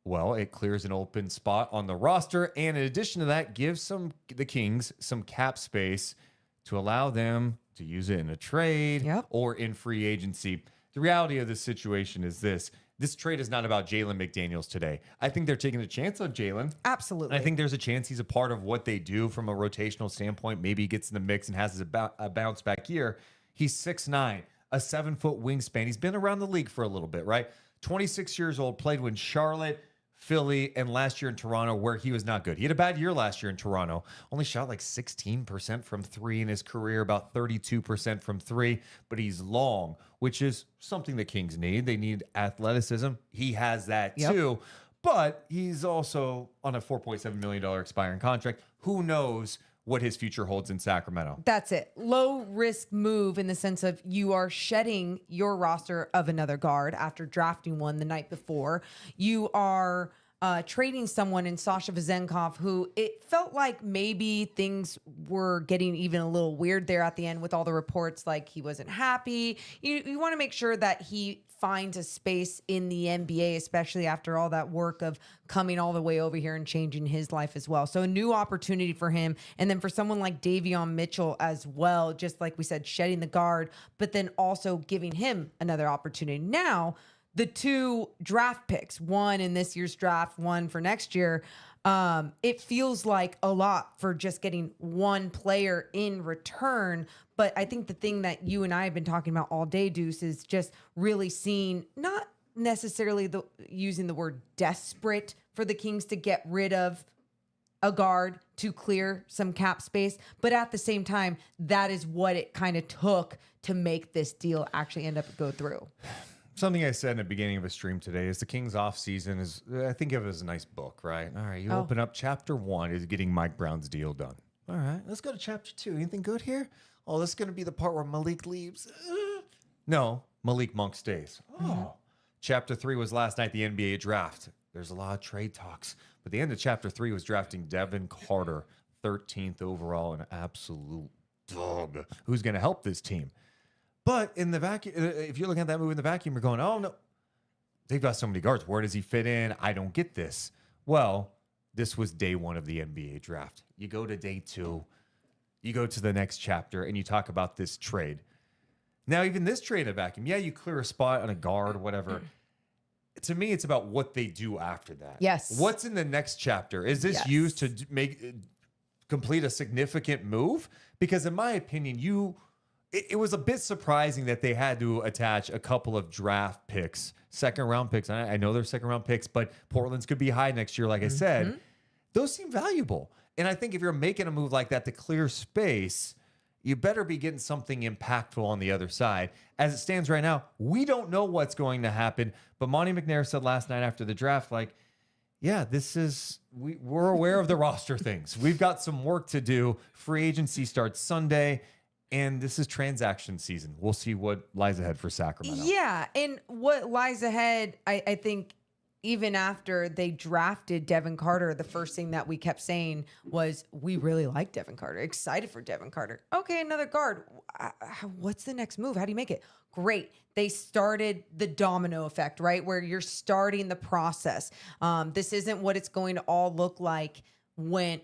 Well, it clears an open spot on the roster, and in addition to that, gives the Kings some cap space to allow them to use it in a trade or in free agency. The reality of this situation is this. This trade is not about Jalen McDaniels today. I think they're taking a chance on Jalen. Absolutely. I think there's a chance he's a part of what they do from a rotational standpoint. Maybe he gets in the mix and has a bounce back year. He's 6'9", a 7-foot wingspan. He's been around the league for a little bit, right? 26 years old, played with Charlotte, Philly, and last year in Toronto, where he was not good. He had a bad year last year in Toronto. Only shot like 16% from three in his career, about 32% from three, but he's long, which is something the Kings need. They need athleticism. He has that too, but he's also on a $4.7 million expiring contract. Who knows what his future holds in Sacramento? That's it. Low risk move in the sense of you are shedding your roster of another guard after drafting one the night before. You are trading someone in Sasha Vezenkov, who it felt like maybe things were getting even a little weird there at the end with all the reports like he wasn't happy. You want to make sure that he finds a space in the NBA, especially after all that work of coming all the way over here and changing his life as well. So a new opportunity for him. And then for someone like Davion Mitchell as well, just like we said, shedding the guard, but then also giving him another opportunity. Now, the 2 draft picks, one in this year's draft, one for next year, it feels like a lot for just getting one player in return. But I think the thing that you and I have been talking about all day, Deuce, is just really seeing, not necessarily using the word desperate for the Kings to get rid of a guard to clear some cap space. But at the same time, that is what it kind of took to make this deal actually end up go through. Something I said in the beginning of a stream today is the Kings off season is, I think of it as a nice book, right? All right, you open up chapter 1 is getting Mike Brown's deal done. All right, let's go to chapter 2. Anything good here? Oh, this is going to be the part where Malik leaves. No, Malik Monk stays. Oh, chapter 3 was last night, the NBA draft. There's a lot of trade talks, but the end of chapter 3 was drafting Devin Carter, 13th overall, an absolute dog who's going to help this team. But in the vacuum, if you're looking at that move in the vacuum, you're going, oh, no, they've got so many guards. Where does he fit in? I don't get this. Well, this was day 1 of the NBA draft. You go to day 2, you go to the next chapter, and you talk about this trade. Now, even this trade in a vacuum, you clear a spot on a guard, whatever. To me, it's about what they do after that. Yes. What's in the next chapter? Is this used to complete a significant move? Because in my opinion, it was a bit surprising that they had to attach a couple of draft picks, second-round picks. I know they're second-round picks, but Portland's could be high next year, like I said. Those seem valuable. And I think if you're making a move like that to clear space, you better be getting something impactful on the other side. As it stands right now, we don't know what's going to happen. But Monty McNair said last night after the draft, we're aware of the roster things. We've got some work to do. Free agency starts Sunday. And this is transaction season. We'll see what lies ahead for Sacramento. Yeah, and what lies ahead, I think, even after they drafted Devin Carter, the first thing that we kept saying was, we really like Devin Carter, excited for Devin Carter. Okay, another guard. What's the next move? How do you make it? Great. They started the domino effect, right? Where you're starting the process. This isn't what it's going to all look like when...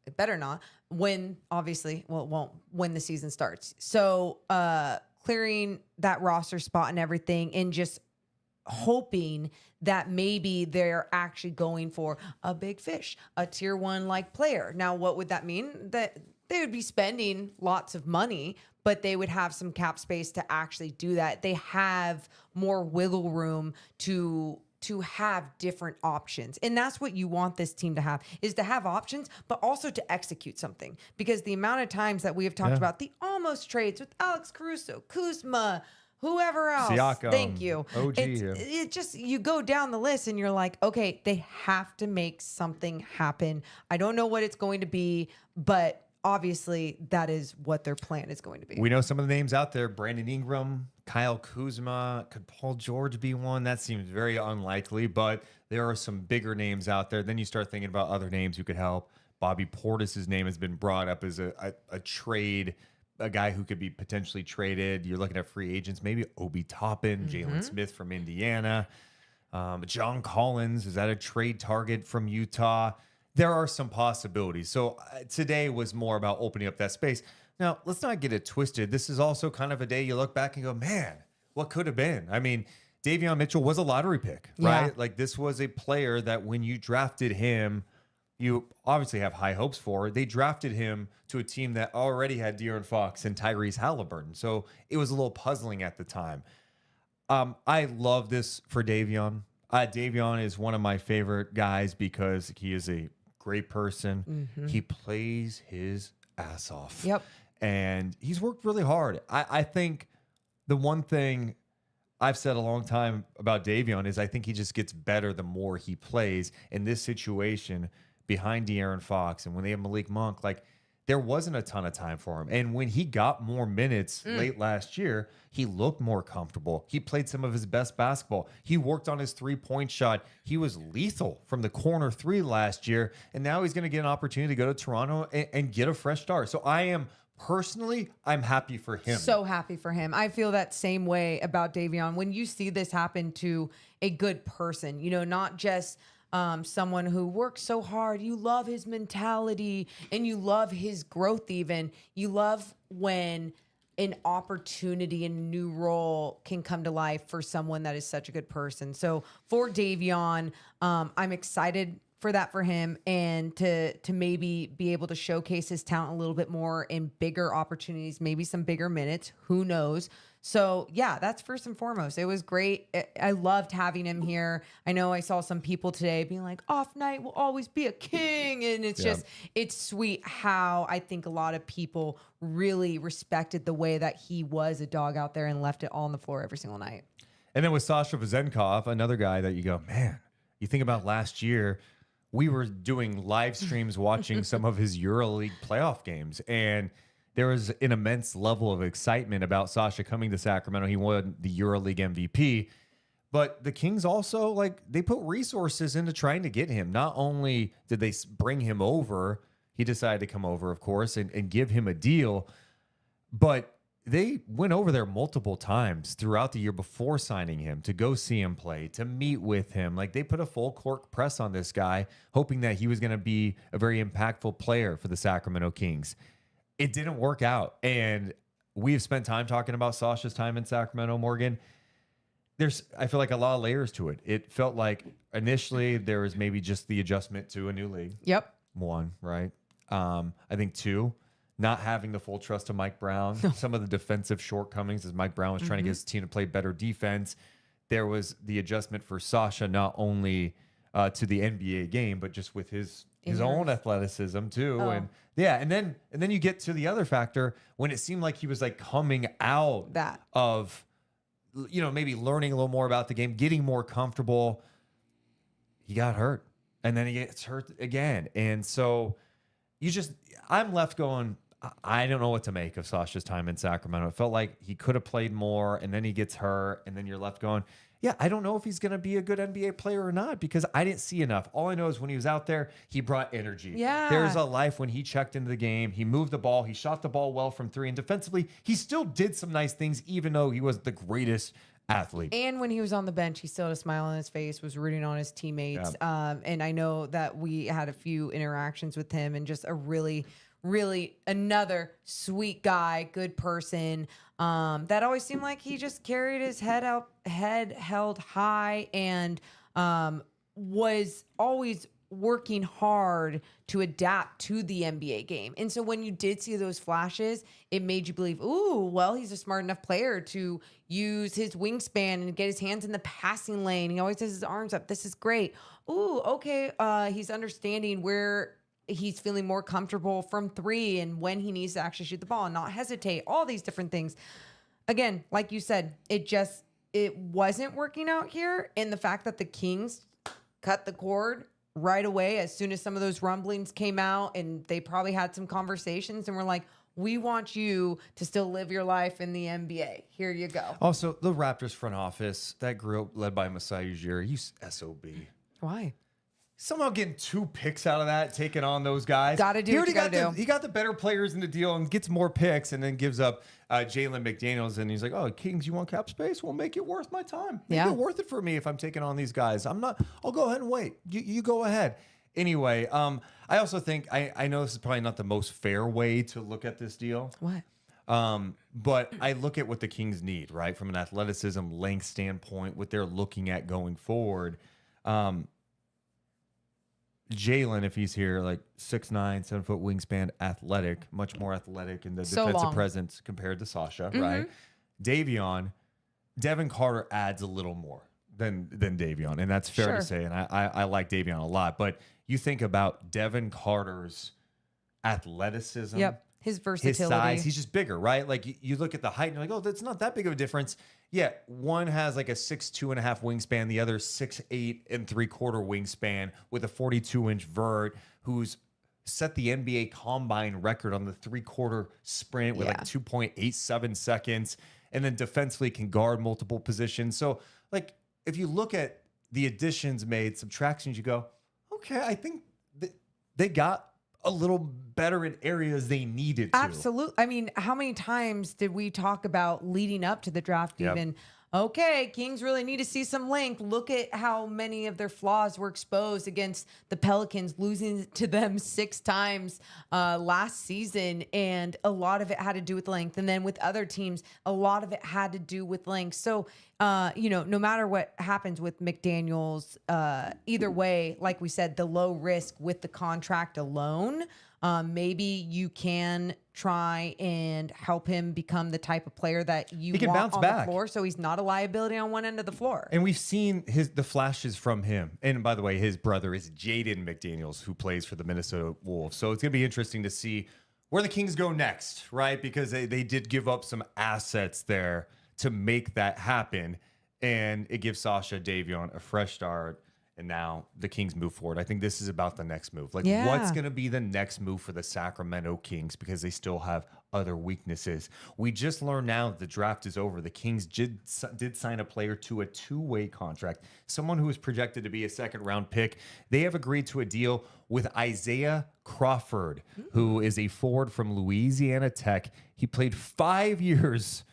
It better not. When, obviously, well, it won't when the season starts. So clearing that roster spot and everything, and just hoping that maybe they're actually going for a big fish, a tier 1 like player. Now, what would that mean? That they would be spending lots of money, but they would have some cap space to actually do that. They have more wiggle room to to have different options. And that's what you want this team to have, is to have options, but also to execute something. Because the amount of times that we have talked about the almost trades with Alex Caruso, Kuzma, whoever else. Siakam, Thank you. OG. It just, you go down the list and you're like, okay, they have to make something happen. I don't know what it's going to be, but obviously that is what their plan is going to be. We know some of the names out there: Brandon Ingram, Kyle Kuzma. Could Paul George be one? That seems very unlikely, but there are some bigger names out there. Then you start thinking about other names who could help. Bobby Portis's name has been brought up as a trade, a guy who could be potentially traded. You're looking at free agents, maybe Obi Toppin, Jalen Smith from Indiana, John Collins. Is that a trade target from Utah? There are some possibilities. So today was more about opening up that space. Now, let's not get it twisted. This is also kind of a day you look back and go, man, what could have been? I mean, Davion Mitchell was a lottery pick, right? Yeah. Like, this was a player that when you drafted him, you obviously have high hopes for. They drafted him to a team that already had De'Aaron Fox and Tyrese Halliburton. So it was a little puzzling at the time. I love this for Davion. Davion is one of my favorite guys because he is a great person. He plays his ass off. Yep. And he's worked really hard. I think the one thing I've said a long time about Davion is I think he just gets better the more he plays. In this situation, behind De'Aaron Fox and when they have Malik Monk, like, there wasn't a ton of time for him. And when he got more minutes late last year, he looked more comfortable. He played some of his best basketball. He worked on his three-point shot. He was lethal from the corner three last year. And now he's going to get an opportunity to go to Toronto and get a fresh start. So I'm happy for him. So happy for him. I feel that same way about Davion. When you see this happen to a good person, you know, not just someone who works so hard, you love his mentality and you love his growth. Even you love when an opportunity and a new role can come to life for someone that is such a good person. So for Davion, I'm excited for that for him, and to maybe be able to showcase his talent a little bit more in bigger opportunities, maybe some bigger minutes, who knows. So yeah, that's first and foremost. It was great. I loved having him here. I know I saw some people today being like, off night will always be a king. And it's just, it's sweet how I think a lot of people really respected the way that he was a dog out there and left it all on the floor every single night. And then with Sasha Vezenkov, another guy that you go, man, you think about last year, we were doing live streams watching some of his EuroLeague playoff games, and there was an immense level of excitement about Sasha coming to Sacramento. He won the EuroLeague MVP, but the Kings also, like, they put resources into trying to get him. Not only did they bring him over, he decided to come over, of course, and give him a deal, but they went over there multiple times throughout the year before signing him to go see him play, to meet with him. Like, they put a full court press on this guy, hoping that he was going to be a very impactful player for the Sacramento Kings. It didn't work out. And we've spent time talking about Sasha's time in Sacramento, Morgan. I feel like a lot of layers to it. It felt like initially there was maybe just the adjustment to a new league. Yep. One, right? I think two, not having the full trust of Mike Brown. Some of the defensive shortcomings as Mike Brown was trying to get his team to play better defense. There was the adjustment for Sasha, not only to the NBA game, but just with his own athleticism too. And yeah, and then you get to the other factor when it seemed like he was like coming out of, you know, maybe learning a little more about the game, getting more comfortable. He got hurt, and then he gets hurt again. And so I'm left going, I don't know what to make of Sasha's time in Sacramento. It felt like he could have played more, and then he gets hurt, and then you're left going, yeah, I don't know if he's going to be a good NBA player or not, because I didn't see enough. All I know is when he was out there, he brought energy. Yeah. There's a life when he checked into the game. He moved the ball. He shot the ball well from three. And defensively, he still did some nice things, even though he wasn't the greatest athlete. And when he was on the bench, he still had a smile on his face, was rooting on his teammates. And I know that we had a few interactions with him, and just a really another sweet guy, good person, that always seemed like he just carried his head held high, and was always working hard to adapt to the NBA game. And so when you did see those flashes, it made you believe, ooh, well, he's a smart enough player to use his wingspan and get his hands in the passing lane. He always has his arms up. This is great. Ooh, okay. He's understanding where he's feeling more comfortable from three and when he needs to actually shoot the ball and not hesitate, all these different things. Again, like you said, it wasn't working out here. And the fact that the Kings cut the cord right away as soon as some of those rumblings came out, and they probably had some conversations and were like, we want you to still live your life in the NBA. Here you go. Also, the Raptors front office, that group led by Masai Ujiri, he's SOB. Why? Somehow getting 2 picks out of that, taking on those guys. Gotta do what you gotta do. He got the better players in the deal and gets more picks, and then gives up Jalen McDaniels. And he's like, "Oh, Kings, you want cap space? Well, make it worth my time. Make it worth it for me if I'm taking on these guys. I'll go ahead and wait. You go ahead." Anyway, I also think I know this is probably not the most fair way to look at this deal. What? But I look at what the Kings need, right, from an athleticism, length standpoint, what they're looking at going forward. Jalen, if he's here, like 6'9", 7-foot wingspan, athletic, much more athletic in the defensive presence compared to Sasha, right? Devin Carter adds a little more than Davion, and that's fair to say. And I like Davion a lot. But you think about Devin Carter's athleticism. Yep. His versatility. His size. He's just bigger, right? Like you look at the height and you're like, oh, that's not that big of a difference. Yeah, one has like a 6'2.5" wingspan, the other 6'8 3/4" wingspan with a 42-inch vert, who's set the NBA combine record on the 3/4 sprint with like 2.87 seconds, and then defensively can guard multiple positions. So, like, if you look at the additions made, subtractions, you go, okay, I think they got a little better in areas they needed to. Absolutely. I mean, how many times did we talk about leading up to the draft even, okay, Kings really need to see some length. Look at how many of their flaws were exposed against the Pelicans, losing to them 6 times last season. And a lot of it had to do with length. And then with other teams, a lot of it had to do with length. So, no matter what happens with McDaniels, either way, like we said, the low risk with the contract alone, maybe you can try and help him become the type of player that you can want bounce on back. the floor, so he's not a liability on one end of the floor. And we've seen the flashes from him. And by the way, his brother is Jaden McDaniels, who plays for the Minnesota Wolves. So it's going to be interesting to see where the Kings go next, right? Because they did give up some assets there to make that happen. And it gives Sasha Davion a fresh start. And now the Kings move forward. I think this is about the next move. Like, what's going to be the next move for the Sacramento Kings? Because they still have other weaknesses. We just learned now that the draft is over. The Kings did sign a player to a 2-way contract, someone who is projected to be a second-round pick. They have agreed to a deal with Isaiah Crawford, who is a forward from Louisiana Tech. He played 5 years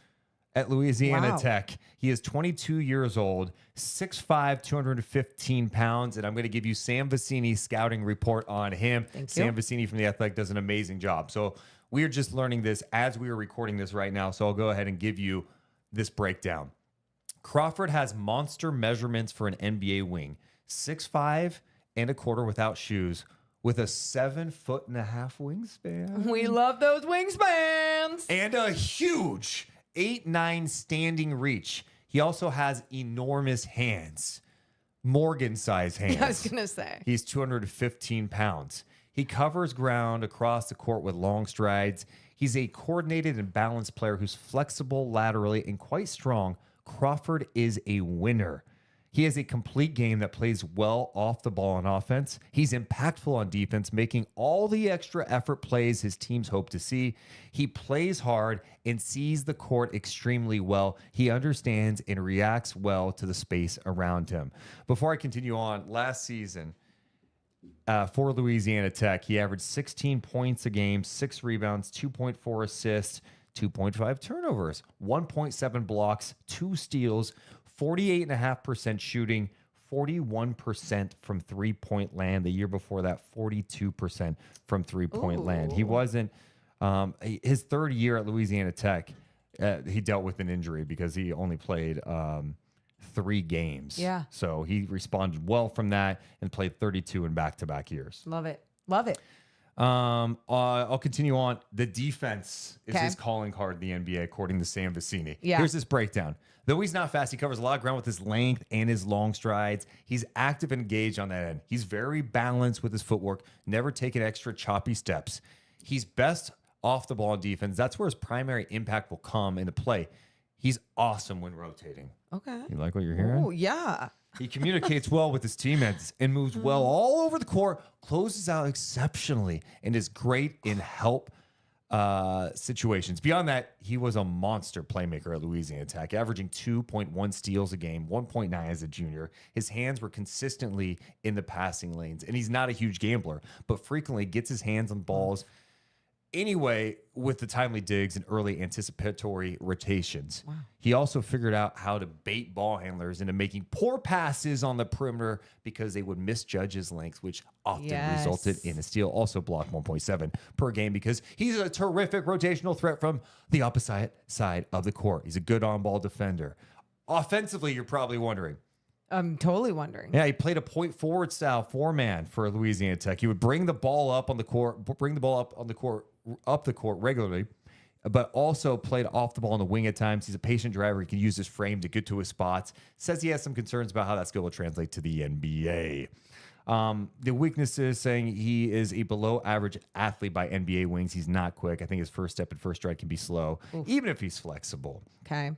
at Louisiana Tech. He is 22 years old, 6'5", 215 pounds, and I'm going to give you Sam Vecini's scouting report on him. Sam Vecini from The Athletic does an amazing job. So we are just learning this as we are recording this right now, so I'll go ahead and give you this breakdown. Crawford has monster measurements for an NBA wing, 6'5" and a quarter without shoes, with a 7'1.5" wingspan. We love those wingspans. And a huge 8'9" standing reach. He also has enormous hands, Morgan-sized hands. I was going to say. He's 215 pounds. He covers ground across the court with long strides. He's a coordinated and balanced player who's flexible laterally and quite strong. Crawford is a winner. He has a complete game that plays well off the ball on offense. He's impactful on defense, making all the extra effort plays his teams hope to see. He plays hard and sees the court extremely well. He understands and reacts well to the space around him. Before I continue on, last season for Louisiana Tech, he averaged 16 points a game, 6 rebounds, 2.4 assists, 2.5 turnovers, 1.7 blocks, 2 steals, 48.5% shooting, 41% from three-point land. The year before that, 42% from three-point land. He wasn't his third year at Louisiana Tech. He dealt with an injury because he only played 3 games. Yeah. So he responded well from that and played 32 in back-to-back years. Love it. Love it. I'll continue on. The defense is Okay. his calling card in the NBA, according to Sam Vecini. Yeah. Here's this breakdown. Though he's not fast, he covers a lot of ground with his length and his long strides. He's active and engaged on that end. He's very balanced with his footwork, never taking extra choppy steps. He's best off the ball on defense. That's where his primary impact will come into play. He's awesome when rotating. Okay. You like what you're hearing? Oh, yeah. He communicates well with his teammates and moves well all over the court, closes out exceptionally, and is great in help situations. Beyond that, he was a monster playmaker at Louisiana Tech, averaging 2.1 steals a game, 1.9 as a junior. His hands were consistently in the passing lanes, and he's not a huge gambler, but frequently gets his hands on balls anyway with the timely digs and early anticipatory rotations. Wow. He also figured out how to bait ball handlers into making poor passes on the perimeter because they would misjudge his length, which often resulted in a steal. Also blocked 1.7 per game because he's a terrific rotational threat from the opposite side of the court. He's a good on-ball defender. Offensively, you're probably wondering. I'm totally wondering. Yeah, he played a point forward style 4-man for Louisiana Tech. He would bring the ball up on the court, up the court regularly, but also played off the ball on the wing at times. He's a patient driver. He can use his frame to get to his spots. Says he has some concerns about how that skill will translate to the NBA. The weaknesses, saying he is a below average athlete by NBA wings. He's not quick. I think his first step and first stride can be slow, even if he's flexible. Okay.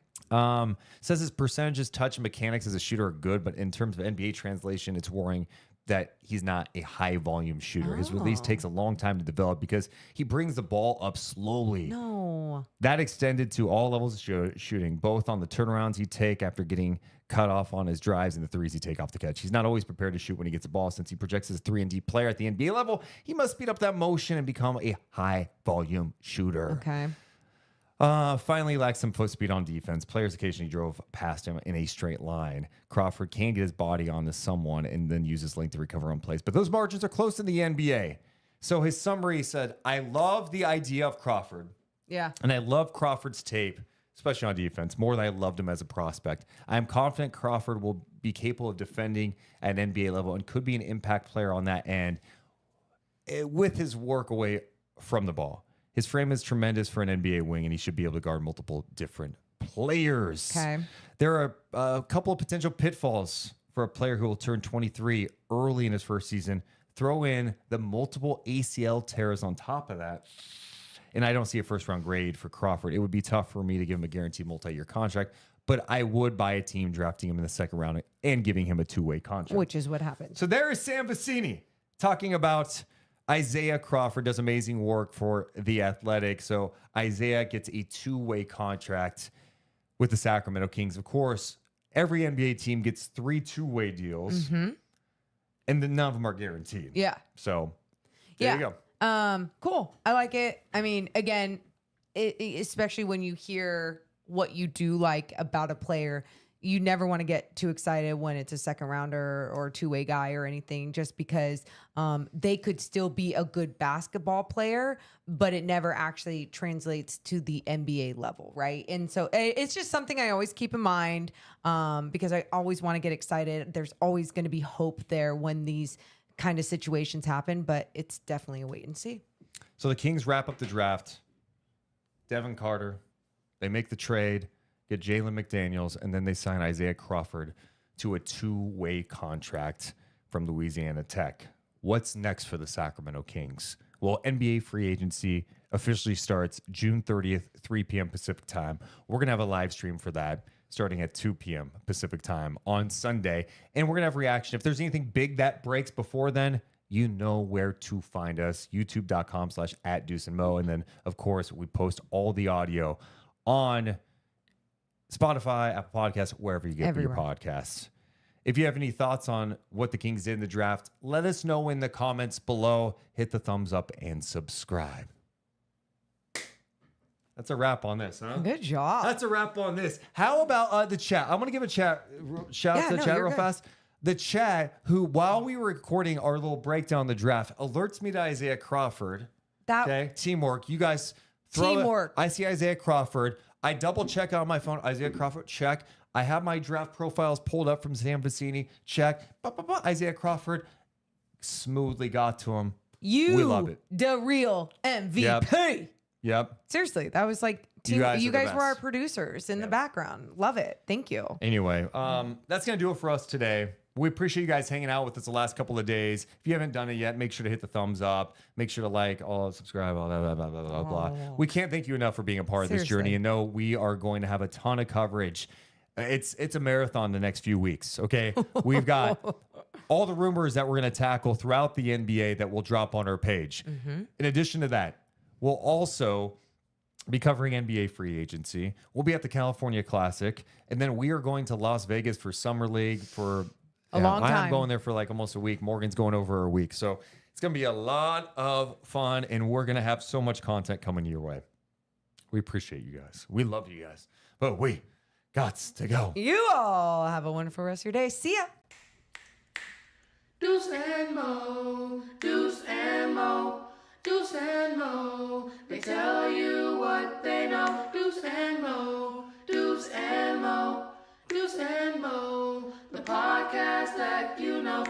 Says his percentages, touch, and mechanics as a shooter are good, but in terms of NBA translation, it's worrying that he's not a high volume shooter. His release takes a long time to develop because he brings the ball up slowly. No. That extended to all levels of shooting, both on the turnarounds he'd take after getting cut off on his drives and the threes he'd take off the catch. He's not always prepared to shoot when he gets the ball. Since he projects as a 3-and-D player at the NBA level, he must speed up that motion and become a high volume shooter. Okay. Finally, lacks some foot speed on defense. Players occasionally drove past him in a straight line. Crawford can get his body onto someone and then use his length to recover on plays, but those margins are close in the NBA. So his summary said, I love the idea of Crawford. Yeah. And I love Crawford's tape, especially on defense, more than I loved him as a prospect. I am confident Crawford will be capable of defending at an NBA level and could be an impact player on that end with his work away from the ball. His frame is tremendous for an NBA wing, and he should be able to guard multiple different players. Okay. There are a couple of potential pitfalls for a player who will turn 23 early in his first season. Throw in the multiple ACL tears on top of that, and I don't see a first-round grade for Crawford. It would be tough for me to give him a guaranteed multi-year contract, but I would buy a team drafting him in the second round and giving him a 2-way contract. Which is what happened. So there is Sam Vecini talking about Isaiah Crawford. Does amazing work for the Athletic. So Isaiah gets a 2-way contract with the Sacramento Kings. Of course, every NBA team gets 3 2-way deals, and then none of them are guaranteed. Yeah. So there you go. Cool. I like it. I mean, again, especially when you hear what you do like about a player, you never want to get too excited when it's a second rounder or 2-way guy or anything, just because they could still be a good basketball player, but it never actually translates to the NBA level, right? And so it's just something I always keep in mind because I always want to get excited. There's always going to be hope there when these kind of situations happen, but it's definitely a wait and see. So the Kings wrap up the draft. Devin Carter, they make the trade, get Jalen McDaniels, and then they sign Isaiah Crawford to a 2-way contract from Louisiana Tech. What's next for the Sacramento Kings? Well, NBA free agency officially starts June 30th, 3 p.m. Pacific time. We're going to have a live stream for that starting at 2 p.m. Pacific time on Sunday, and we're going to have reaction. If there's anything big that breaks before then, you know where to find us, youtube.com/@DeuceandMo. And then, of course, we post all the audio on Spotify, Apple Podcasts, wherever you get your podcasts. If you have any thoughts on what the Kings did in the draft, let us know in the comments below. Hit the thumbs up and subscribe. That's a wrap on this, huh? Good job. That's a wrap on this. How about the chat? I'm going to give a shout out to the chat real fast. The chat, who, while we were recording our little breakdown of the draft, alerts me to Isaiah Crawford. Okay, teamwork. You guys throw Teamwork. I see Isaiah Crawford. I double check on my phone. Isaiah Crawford, check. I have my draft profiles pulled up from Sam Vecini. Check. Isaiah Crawford smoothly got to him. We love it. The real MVP. Yep. Seriously, that was like you guys were our producers in the background. Love it. Thank you. Anyway, that's going to do it for us today. We appreciate you guys hanging out with us the last couple of days. If you haven't done it yet, make sure to hit the thumbs up. Make sure to like, subscribe, all that, blah, blah, blah, blah. We can't thank you enough for being a part of this journey. And no, we are going to have a ton of coverage. It's a marathon the next few weeks, okay? We've got all the rumors that we're going to tackle throughout the NBA that will drop on our page. In addition to that, we'll also be covering NBA free agency. We'll be at the California Classic. And then we are going to Las Vegas for Summer League for a long time. I'm going there for like almost a week. Morgan's going over a week. So it's going to be a lot of fun, and we're going to have so much content coming your way. We appreciate you guys. We love you guys. But we got to go. You all have a wonderful rest of your day. See ya. Deuce and Mo, Deuce and Mo, Deuce and Mo. They tell you what they know. Deuce and Mo, Deuce and Mo, Deuce and Mo. The podcast that you know.